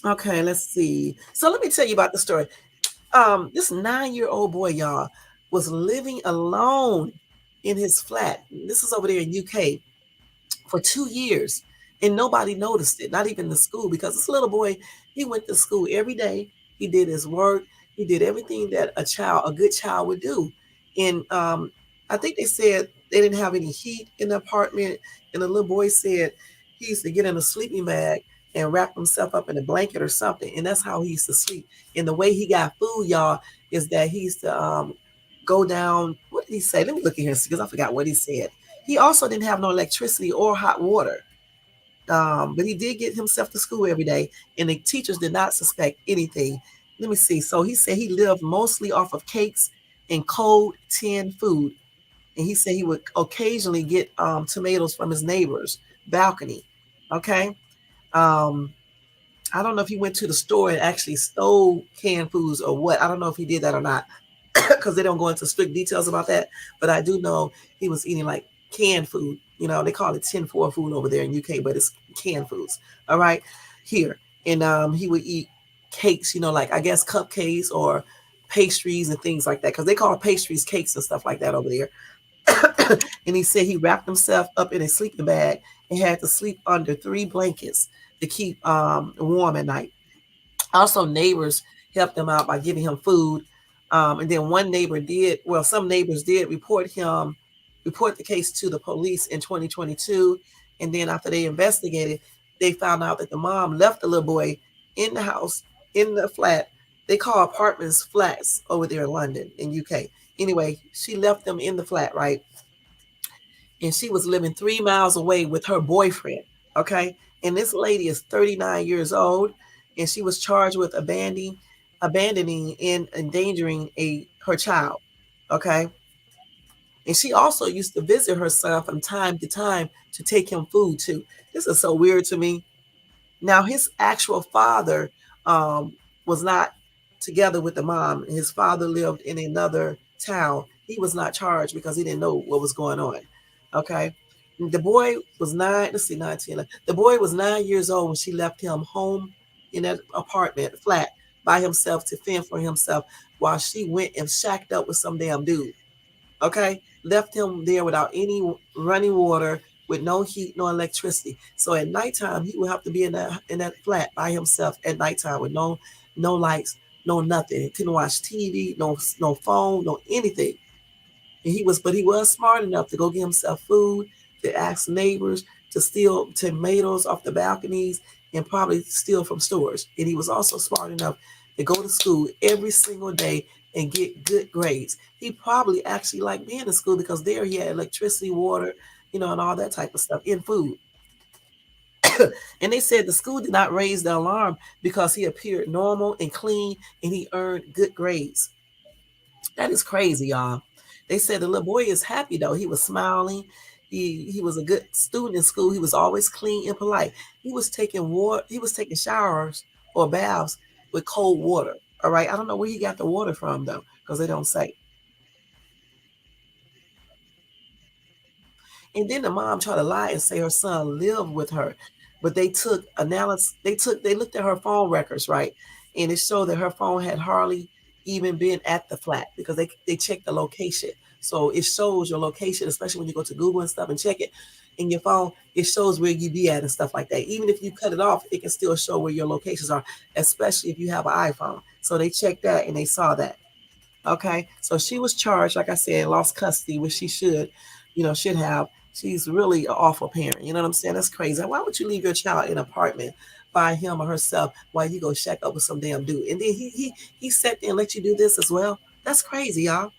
Okay, let's see. So let me tell you about the story. This 9-year-old boy, y'all, was living alone in his flat. This is over there in UK for 2 years, and nobody noticed it, not even the school, because this little boy, he went to school every day. He did his work. He did everything that a good child would do. And I think they said they didn't have any heat in the apartment. And the little boy said he used to get in a sleeping bag and wrap himself up in a blanket or something. And that's how he used to sleep. And the way he got food, y'all, is that he used to go down. What did he say? Let me look at here because I forgot what he said. He also didn't have no electricity or hot water. But he did get himself to school every day, and the teachers did not suspect anything. Let me see. So he said he lived mostly off of cakes and cold tin food. And he said he would occasionally get tomatoes from his neighbor's balcony. Okay. Um, I don't know if he went to the store and actually stole canned foods or what. I don't know if he did that or not because they don't go into strict details about that. But I do know he was eating like canned food. You know, they call it tin foil food over there in UK, but it's canned foods. All right, here, and he would eat cakes. You know, like I guess cupcakes or pastries and things like that, because they call pastries cakes and stuff like that over there. And he said he wrapped himself up in a sleeping bag and had to sleep under 3 blankets to keep warm at night. Also, neighbors helped him out by giving him food. And then one neighbor did, well, some neighbors did report the case to the police in 2022. And then after they investigated, they found out that the mom left the little boy in the house, in the flat. They call apartments flats over there in London, in UK. Anyway, she left them in the flat, right? And she was living 3 miles away with her boyfriend. Okay. And this lady is 39 years old, and she was charged with abandoning and endangering her child. Okay. And she also used to visit her son from time to time to take him food too. This is so weird to me. Now, his actual father was not together with the mom. His father lived in another town. He was not charged because he didn't know what was going on. Okay. The boy was 9, let's see, 19. The boy was 9 years old when she left him home in that apartment flat by himself to fend for himself while she went and shacked up with some damn dude. Okay. Left him there without any running water, with no heat, no electricity. So at nighttime, he would have to be in that flat by himself at nighttime with no lights, no nothing. He couldn't watch TV, no phone, no anything. And he was smart enough to go get himself food, to ask neighbors to steal tomatoes off the balconies and probably steal from stores. And he was also smart enough to go to school every single day and get good grades. He probably actually liked being in school because there he had electricity, water, and all that type of stuff in food. And they said the school did not raise the alarm because he appeared normal and clean and he earned good grades. That is crazy, y'all. They said the little boy is happy though. He was smiling. He was a good student in school. He was always clean and polite. He was taking water. He was taking showers or baths with cold water. All right. I don't know where he got the water from though, because they don't say. And then the mom tried to lie and say her son lived with her, but they took analysis. They looked at her phone records, right, and it showed that her phone had hardly even been at the flat because they checked the location. So it shows your location, especially when you go to Google and stuff and check it in your phone. It shows where you be at and stuff like that. Even if you cut it off, it can still show where your locations are, especially if you have an iPhone. So they checked that and they saw that. Okay, so she was charged, like I said, lost custody, which she should have. She's really an awful parent. You know what I'm saying? That's crazy. Why would you leave your child in an apartment by him or herself while you go shack up with some damn dude? And then he sat there and let you do this as well. That's crazy, y'all.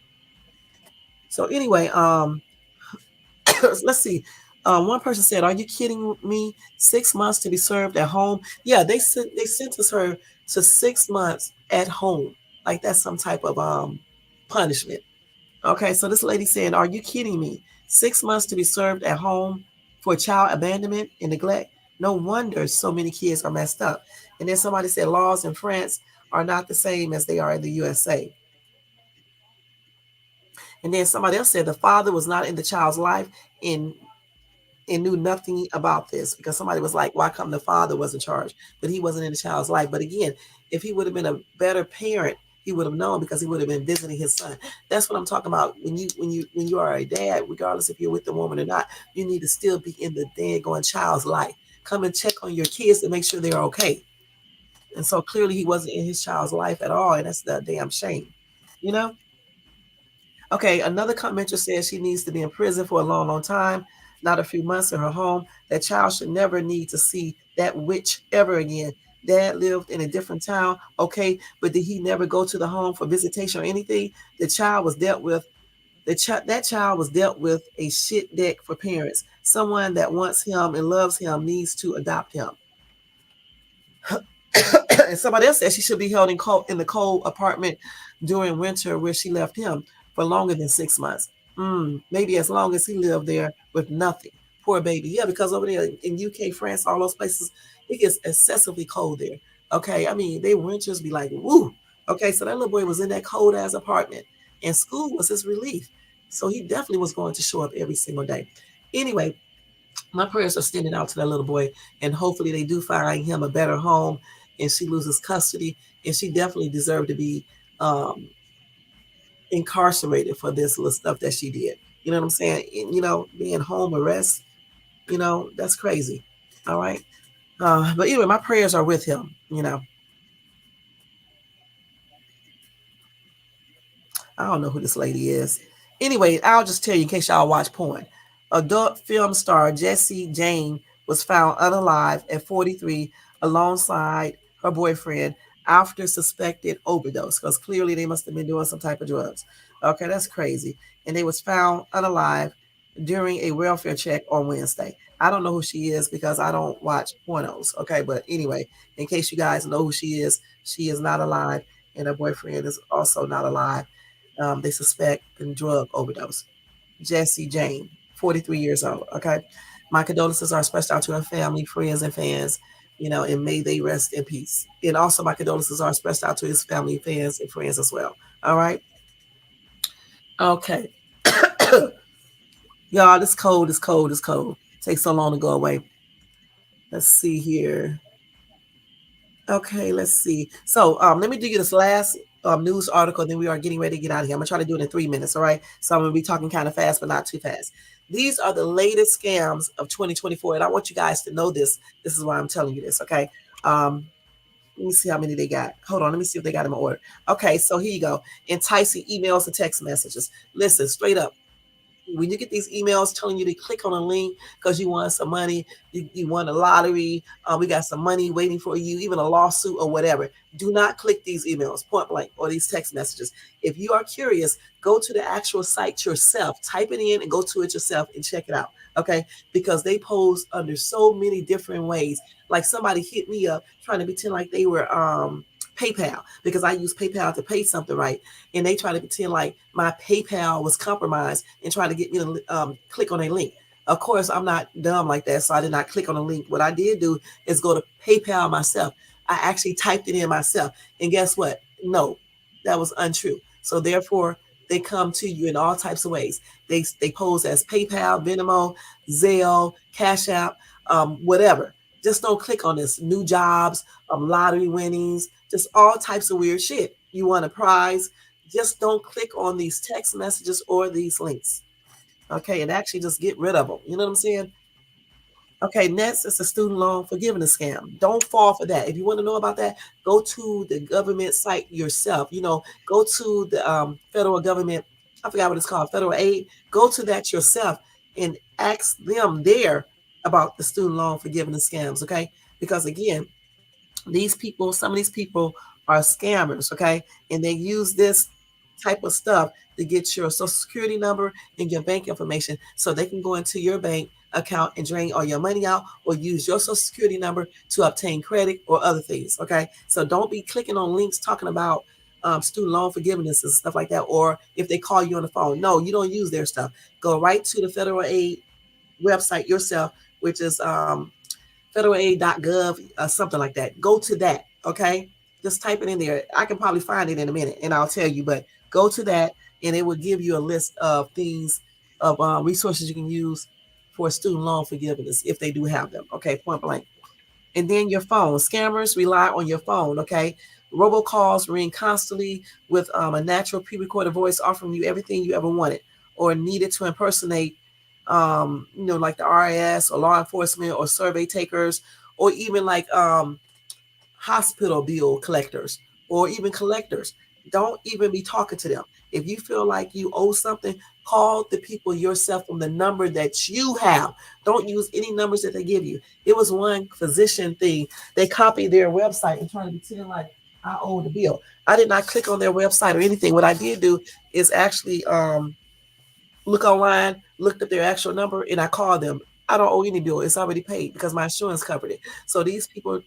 So anyway, let's see. One person said, "Are you kidding me? 6 months to be served at home? Yeah, they sentenced her to 6 months at home. Like that's some type of punishment. Okay, so this lady saying, "Are you kidding me? 6 months to be served at home for child abandonment and neglect? No wonder so many kids are messed up." And then somebody said, "Laws in France are not the same as they are in the USA." And then somebody else said the father was not in the child's life and knew nothing about this, because somebody was like, "Why come the father was in charge?" But he wasn't in the child's life. But again, if he would have been a better parent, he would have known, because he would have been visiting his son. That's what I'm talking about. When you are a dad, regardless if you're with the woman or not, you need to still be in the daggone child's life. Come and check on your kids to make sure they're okay. And so clearly he wasn't in his child's life at all, and that's the damn shame. You know? Okay, another commenter says she needs to be in prison for a long, long time, not a few months in her home. That child should never need to see that witch ever again. Dad lived in a different town, okay, but did he never go to the home for visitation or anything? The child was dealt with. That child was dealt with a shit deck for parents. Someone that wants him and loves him needs to adopt him. And somebody else said she should be held in the cold apartment during winter where she left him for longer than 6 months. Maybe as long as he lived there with nothing. Poor baby. Yeah, because over there in UK, France, all those places, it gets excessively cold there. Okay, I mean, they winters be like, woo. Okay, so that little boy was in that cold ass apartment, and school was his relief. So he definitely was going to show up every single day. Anyway, my prayers are extending out to that little boy, and hopefully they do find him a better home, and she loses custody, and she definitely deserved to be um, incarcerated for this little stuff that she did. You know what I'm saying? And, being home arrest, that's crazy. All right. But anyway, my prayers are with him. I don't know who this lady is. Anyway, I'll just tell you in case y'all watch porn. Adult film star Jessie Jane was found unalive at 43 alongside her boyfriend after suspected overdose, because clearly they must have been doing some type of drugs. Okay, that's crazy. And they was found unalive during a welfare check on Wednesday. I don't know who she is because I don't watch pornos. Okay, but anyway, in case you guys know who she is not alive, and her boyfriend is also not alive. They suspect a drug overdose. Jessie Jane, 43 years old. Okay. My condolences are expressed out to her family, friends, and fans, and may they rest in peace. And also, my condolences are expressed out to his family, fans, and friends as well. All right. Okay. Y'all, this cold, is cold, is cold. Takes so long to go away. Let's see here. Okay, let's see. So let me do you this last news article, then we are getting ready to get out of here. I'm gonna try to do it in 3 minutes, all right? So I'm gonna be talking kind of fast, but not too fast. These are the latest scams of 2024, and I want you guys to know this. This is why I'm telling you this, okay? Let me see how many they got. Hold on, let me see if they got them in order. Okay, so here you go. Enticing emails and text messages. Listen, straight up, when you get these emails telling you to click on a link because you want some money, you won a lottery, we got some money waiting for you, even a lawsuit or whatever, do not click these emails, point blank, or these text messages. If you are curious, go to the actual site yourself, type it in and go to it yourself and check it out, okay? Because they pose under so many different ways. Like somebody hit me up trying to pretend like they were PayPal, because I use PayPal to pay something, right? And they try to pretend like my PayPal was compromised and try to get me to click on a link. Of course, I'm not dumb like that, so I did not click on a link. What I did do is go to PayPal myself. I actually typed it in myself. And guess what? No, that was untrue. So therefore, they come to you in all types of ways. They pose as PayPal, Venmo, Zelle, Cash App, whatever. Just don't click on this. New jobs, lottery winnings, just all types of weird shit. You want a prize? Just don't click on these text messages or these links. Okay, and actually just get rid of them. You know what I'm saying? Okay, next is the student loan forgiveness scam. Don't fall for that. If you want to know about that, go to the government site yourself. Go to the federal government. I forgot what it's called, federal aid. Go to that yourself and ask them there about the student loan forgiveness scams. Okay, because again, some of these people are scammers, okay? And they use this type of stuff to get your social security number and your bank information so they can go into your bank account and drain all your money out, or use your social security number to obtain credit or other things, okay? So don't be clicking on links talking about student loan forgiveness and stuff like that, or if they call you on the phone. No, you don't use their stuff. Go right to the federal aid website yourself, which is federalaid.gov, something like that. Go to that, okay? Just type it in there. I can probably find it in a minute and I'll tell you, but go to that and it will give you a list of things, of resources you can use for student loan forgiveness if they do have them, okay? Point blank. And then your phone. Scammers rely on your phone, okay? Robocalls ring constantly with a natural pre-recorded voice offering you everything you ever wanted or needed to impersonate, like the RIS or law enforcement or survey takers, or even like hospital bill collectors or even collectors. Don't even be talking to them. If you feel like you owe something, call the people yourself from the number that you have. Don't use any numbers that they give you. It was one physician thing. They copied their website and trying to pretend like I owe the bill. I did not click on their website or anything. What I did do is actually look online, looked up their actual number, and I called them. I don't owe any bill. It's already paid because my insurance covered it. So these people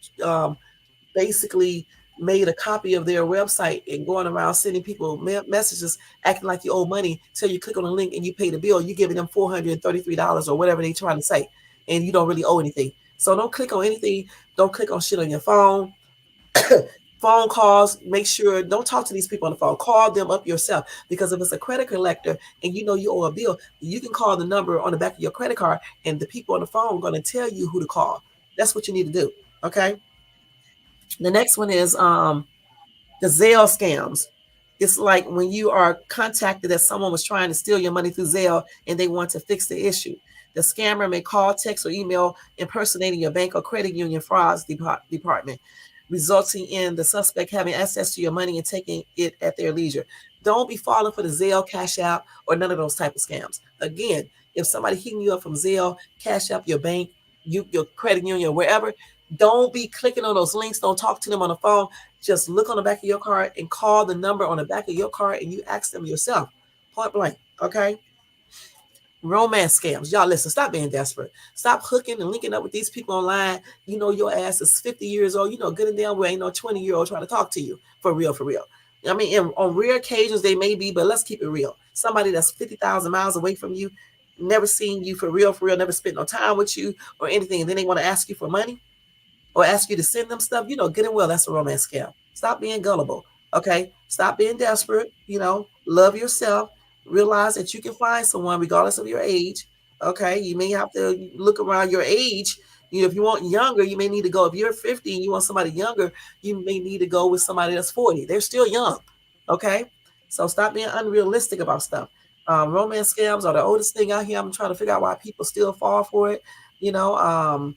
basically made a copy of their website and going around sending people messages acting like you owe money till you click on the link and you pay the bill. You're giving them $433 or whatever they're trying to say, and you don't really owe anything. So don't click on anything. Don't click on shit on your phone. Phone calls, make sure don't talk to these people on the phone. Call them up yourself, because if it's a credit collector and you know you owe a bill, you can call the number on the back of your credit card and the people on the phone are going to tell you who to call. That's what you need to do. Okay. The next one is the Zelle scams. It's like when you are contacted that someone was trying to steal your money through Zelle and they want to fix the issue. The scammer may call, text, or email impersonating your bank or credit union frauds department, resulting in the suspect having access to your money and taking it at their leisure. Don't be falling for the Zelle, Cash App, or none of those type of scams. Again, if somebody hitting you up from Zelle, Cash App, your bank, your credit union, wherever, don't be clicking on those links. Don't talk to them on the phone. Just look on the back of your card and call the number on the back of your card and you ask them yourself. Point blank. Okay. Romance scams. Y'all listen, stop being desperate. Stop hooking and linking up with these people online. You know your ass is 50 years old. You know good and damn well ain't no 20-year-old trying to talk to you. For real, for real. I mean, on rare occasions they may be, but let's keep it real. Somebody that's 50,000 miles away from you, never seen you for real, never spent no time with you or anything, and then they want to ask you for money or ask you to send them stuff, you know good and well that's a romance scam. Stop being gullible. Okay. Stop being desperate. Love yourself. Realize that you can find someone regardless of your age. Okay. You may have to look around your age. If you want younger, you may need to go. If you're 50 and you want somebody younger, you may need to go with somebody that's 40. They're still young. Okay. So stop being unrealistic about stuff. Romance scams are the oldest thing out here. I'm trying to figure out why people still fall for it. You know,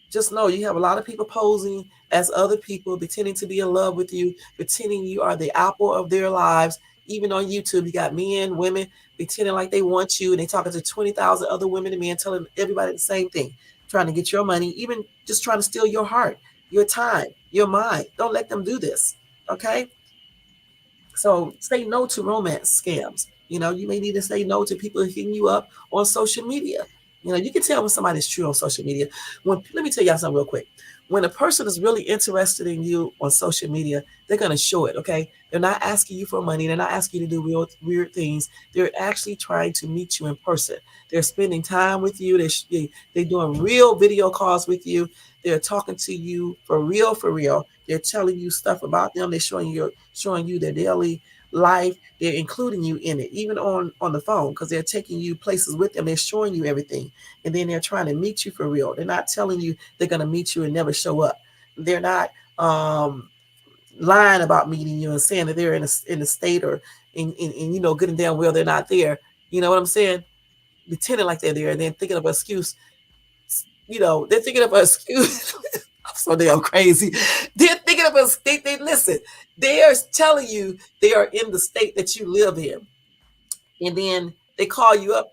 just know you have a lot of people posing as other people, pretending to be in love with you, pretending you are the apple of their lives. Even on YouTube, you got men, women pretending like they want you, and they talking to 20,000 other women and men, telling everybody the same thing, trying to get your money, even just trying to steal your heart, your time, your mind. Don't let them do this. Okay. So say no to romance scams. You may need to say no to people hitting you up on social media. You can tell when somebody's true on social media. Let me tell y'all something real quick. When a person is really interested in you on social media, they're going to show it. Okay. They're not asking you for money. They're not asking you to do real weird things. They're actually trying to meet you in person. They're spending time with you. They're doing real video calls with you. They're talking to you for real, for real. They're telling you stuff about them. They're showing you their daily life. They're including you in it, even on the phone, because they're taking you places with them. They're showing you everything, and then they're trying to meet you for real. They're not telling you they're going to meet you and never show up. They're not lying about meeting you and saying that they're in a state or in good and damn well they're not there. You know what I'm saying? Pretending like they're there and then thinking of an excuse. They're thinking of an excuse. I'm so damn crazy. They're thinking of us. They listen. They are telling you they are in the state that you live in, and then they call you up,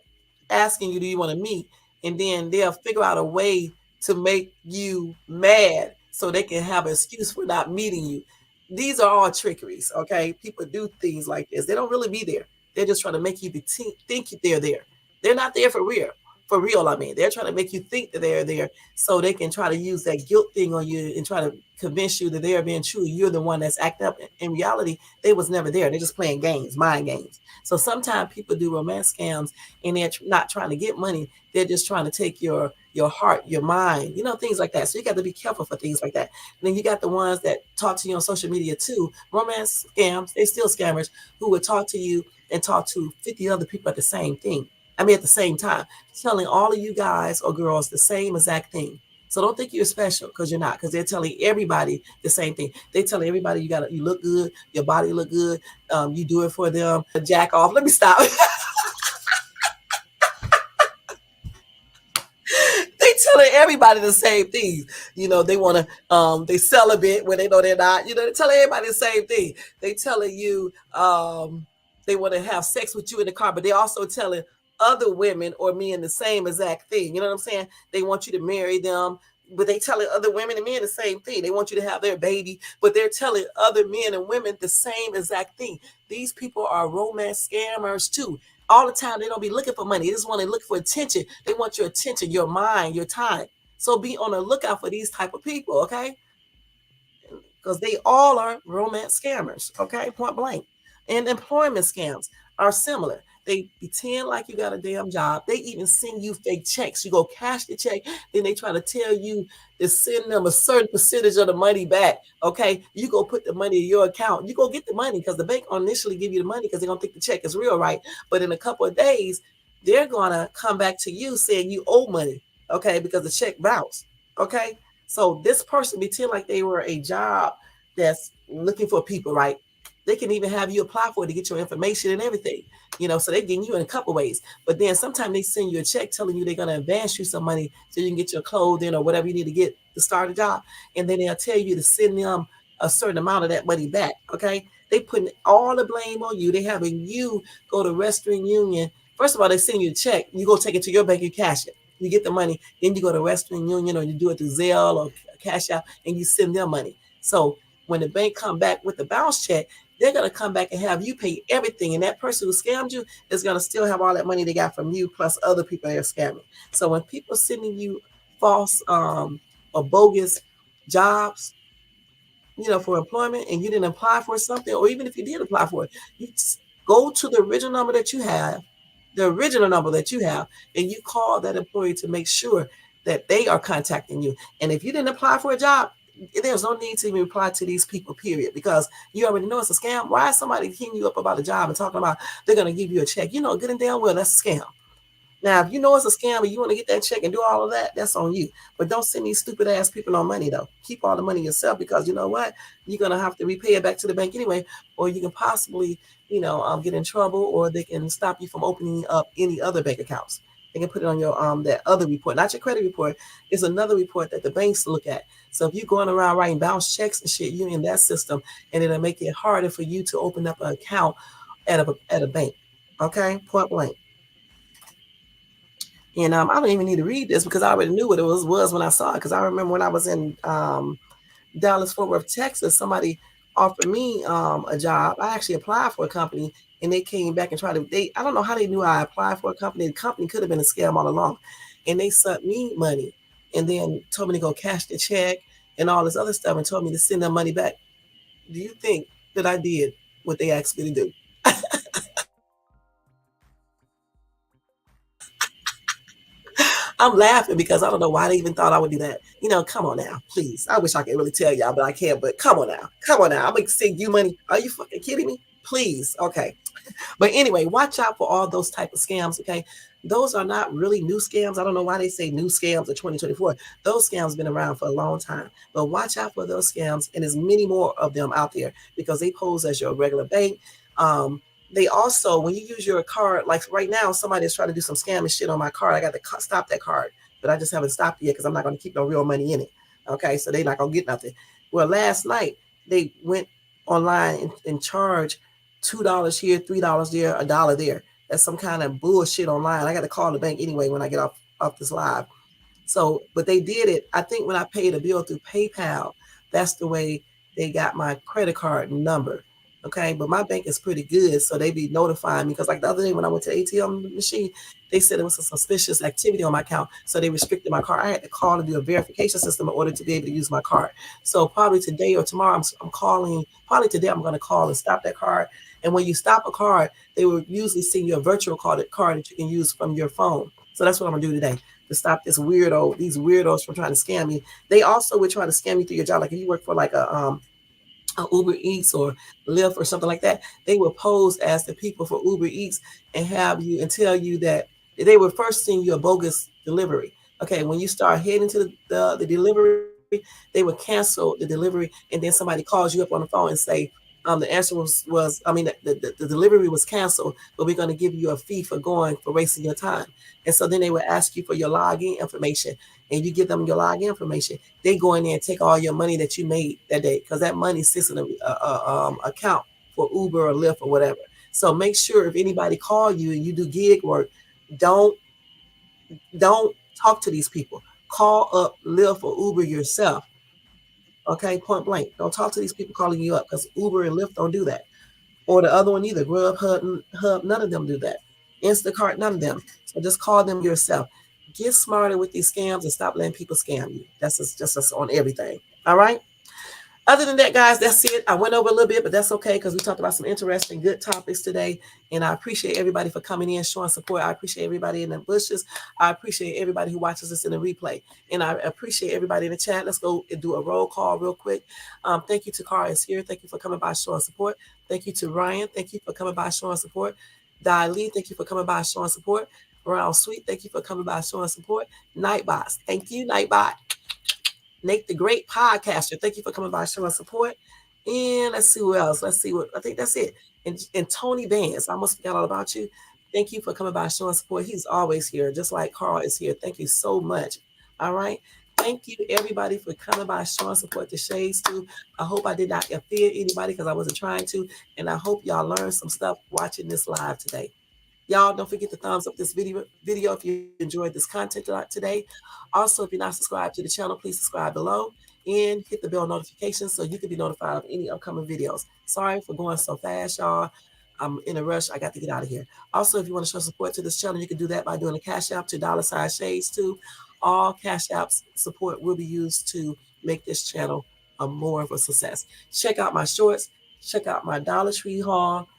asking you, "Do you want to meet?" And then they'll figure out a way to make you mad so they can have an excuse for not meeting you. These are all trickeries. Okay, people do things like this. They don't really be there. They're just trying to make you think they're there. They're not there for real. For real, I mean, they're trying to make you think that they're there so they can try to use that guilt thing on you and try to convince you that they're being true. You're the one that's acting up. In reality, they was never there. They're just playing games, mind games. So sometimes people do romance scams and they're not trying to get money. They're just trying to take your heart, your mind, things like that. So you got to be careful for things like that. And then you got the ones that talk to you on social media too. Romance scams, they still scammers who would talk to you and talk to 50 other people at the same thing. I mean, at the same time, telling all of you guys or girls the same exact thing. So don't think you're special because you're not, because they're telling everybody the same thing. They tell everybody you look good, your body look good, you do it for them. Jack off. Let me stop. They telling everybody the same thing. They want to they celibate when they know they're not. They telling everybody the same thing. They telling you they want to have sex with you in the car, but they also telling other women or men the same exact thing. You know what I'm saying? They want you to marry them, but they telling other women and men the same thing. They want you to have their baby, but they're telling other men and women the same exact thing. These people are romance scammers too. All the time, they don't be looking for money. They just want to look for attention. They want your attention, your mind, your time. So be on the lookout for these type of people, okay? Because they all are romance scammers, okay? Point blank. And employment scams are similar. They pretend like you got a damn job. They even send you fake checks. You go cash the check, then they try to tell you to send them a certain percentage of the money back. Okay, you go put the money in your account. You go get the money because the bank will initially give you the money because they're gonna think the check is real, right? But in a couple of days, they're gonna come back to you saying you owe money. Okay, because the check bounced. Okay, so this person pretend like they were a job that's looking for people, right? They can even have you apply for it to get your information and everything, so they're getting you in a couple ways. But then sometimes they send you a check telling you they're going to advance you some money so you can get your clothing or whatever you need to get to start a job. And then they'll tell you to send them a certain amount of that money back. Okay. They putting all the blame on you. They having you go to Western Union. First of all, they send you a check. You go take it to your bank, you cash it. You get the money. Then you go to Western Union or you do it through Zelle or Cash Out and you send them money. So when the bank come back with the bounce check, they're going to come back and have you pay everything. And that person who scammed you is going to still have all that money they got from you plus other people they're scamming. So when people sending you false or bogus jobs, for employment and you didn't apply for something, or even if you did apply for it, you go to the original number that you have, and you call that employee to make sure that they are contacting you. And if you didn't apply for a job, there's no need to even reply to these people, period, because you already know it's a scam. Why is somebody hitting you up about a job and talking about they're going to give you a check? Good and damn well that's a scam. Now, if you know it's a scam and you want to get that check and do all of that, that's on you. But don't send these stupid ass people no money, though. Keep all the money yourself because you know what? You're going to have to repay it back to the bank anyway, or you can possibly, get in trouble, or they can stop you from opening up any other bank accounts. They can put it on your that other report, not your credit report. It's another report that the banks look at. So if you're going around writing bounce checks and shit, you're in that system, and it'll make it harder for you to open up an account at a bank. Okay, point blank. And I don't even need to read this because I already knew what it was when I saw it. Because I remember when I was in Dallas, Fort Worth, Texas, somebody offered me a job. I actually applied for a company, and they came back and tried to. I don't know how they knew I applied for a company. The company could have been a scam all along, and they sent me money, and then told me to go cash the check and all this other stuff, and told me to send them money back. Do you think that I did what they asked me to do? I'm laughing because I don't know why they even thought I would do that. Come on now, please. I wish I could really tell y'all, but I can't. But come on now. Come on now. I'm going to send you money. Are you fucking kidding me? Please. Okay. But anyway, watch out for all those type of scams, okay? Those are not really new scams. I don't know why they say new scams in 2024. Those scams been around for a long time. But watch out for those scams, and there's many more of them out there because they pose as your regular bank. They also, when you use your card, like right now, somebody is trying to do some scamming shit on my card. I got to stop that card, but I just haven't stopped it yet because I'm not going to keep no real money in it. Okay, so they're not going to get nothing. Well, last night, they went online and charged $2 here, $3 there, $1 there. That's some kind of bullshit online. I got to call the bank anyway when I get off this live. So, but they did it. I think when I paid a bill through PayPal, that's the way they got my credit card number. Okay, but my bank is pretty good, so they be notifying me because like the other day when I went to the ATM machine, they said there was some suspicious activity on my account, so they restricted my card. I had to call and do a verification system in order to be able to use my card. So probably today or tomorrow, I'm calling. Probably today, I'm going to call and stop that card. And when you stop a card, they will usually send you a virtual card that you can use from your phone. So that's what I'm gonna do today to stop these weirdos from trying to scam me. They also would try to scam you through your job, like if you work for like a Uber Eats or Lyft or something like that, they will pose as the people for Uber Eats and have you and tell you that they will first send you a bogus delivery. Okay, when you start heading to the delivery, they will cancel the delivery, and then somebody calls you up on the phone and say, the answer was I mean the delivery was canceled, but we're going to give you a fee for wasting your time. And so then they would ask you for your login information, and you give them your login information. They go in there and take all your money that you made that day because that money sits in a account for Uber or Lyft or whatever. So make sure if anybody call you and you do gig work, don't don't talk to these people. Call up Lyft or Uber yourself. Okay, point blank. Don't talk to these people calling you up because Uber and Lyft don't do that. Or the other one either. Hub, none of them do that. Instacart, none of them. So just call them yourself. Get smarter with these scams and stop letting people scam you. That's just on everything. All right. Other than that, guys, that's it. I went over a little bit, but that's okay because we talked about some interesting, good topics today. And I appreciate everybody for coming in, showing support. I appreciate everybody in the bushes. I appreciate everybody who watches us in the replay. And I appreciate everybody in the chat. Let's go and do a roll call real quick. Thank you to Cara is here. Thank you for coming by, showing support. Thank you to Ryan. Thank you for coming by, showing support. Di Lee, thank you for coming by, showing support. Brown Sweet, thank you for coming by, showing support. Nightbots, thank you, Nightbot. Nate the Great Podcaster, thank you for coming by, showing support. And let's see who else. Let's see what I think that's it. And Tony Vance, I almost forgot all about you. Thank you for coming by, showing support. He's always here, just like Carl is here. Thank you so much. All right. Thank you, everybody, for coming by, showing support to Shay's too. I hope I did not offend anybody because I wasn't trying to. And I hope y'all learned some stuff watching this live today. Y'all don't forget to thumbs up this video if you enjoyed this content today. Also, if you're not subscribed to the channel, please subscribe below and hit the bell notification so you can be notified of any upcoming videos. Sorry for going so fast, y'all. I'm in a rush. I got to get out of here. Also, if you want to show support to this channel, you can do that by doing a Cash App to $Shades too. All Cash Apps support will be used to make this channel more of a success. Check out my shorts. Check out my Dollar Tree haul /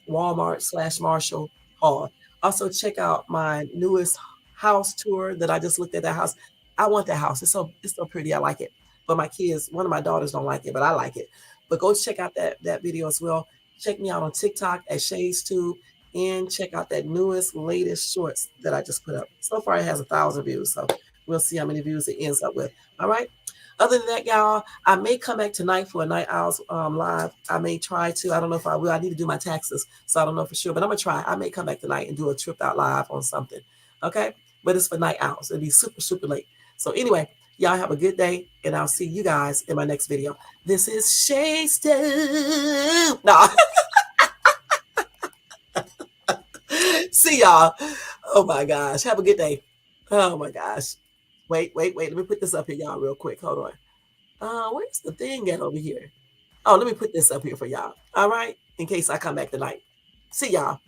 Walmart / Marshall haul. Also, check out my newest house tour that I just looked at. That house. I want that house. It's so pretty. I like it. But my kids, one of my daughters don't like it, but I like it. But go check out that video as well. Check me out on TikTok at ShadesTube and check out that latest shorts that I just put up. So far, it has 1,000 views. So we'll see how many views it ends up with. All right. Other than that, y'all, I may come back tonight for a Night Owls live. I may try to. I don't know if I will. I need to do my taxes, so I don't know for sure. But I'm going to try. I may come back tonight and do a tripped out live on something. Okay? But it's for Night Owls. It'll be super, super late. So anyway, y'all have a good day, and I'll see you guys in my next video. This is Shay's Tube. No. See y'all. Oh, my gosh. Have a good day. Oh, my gosh. Wait. Let me put this up here, y'all, real quick. Hold on. Where's the thing at over here? Oh, let me put this up here for y'all. All right? In case I come back tonight. See y'all.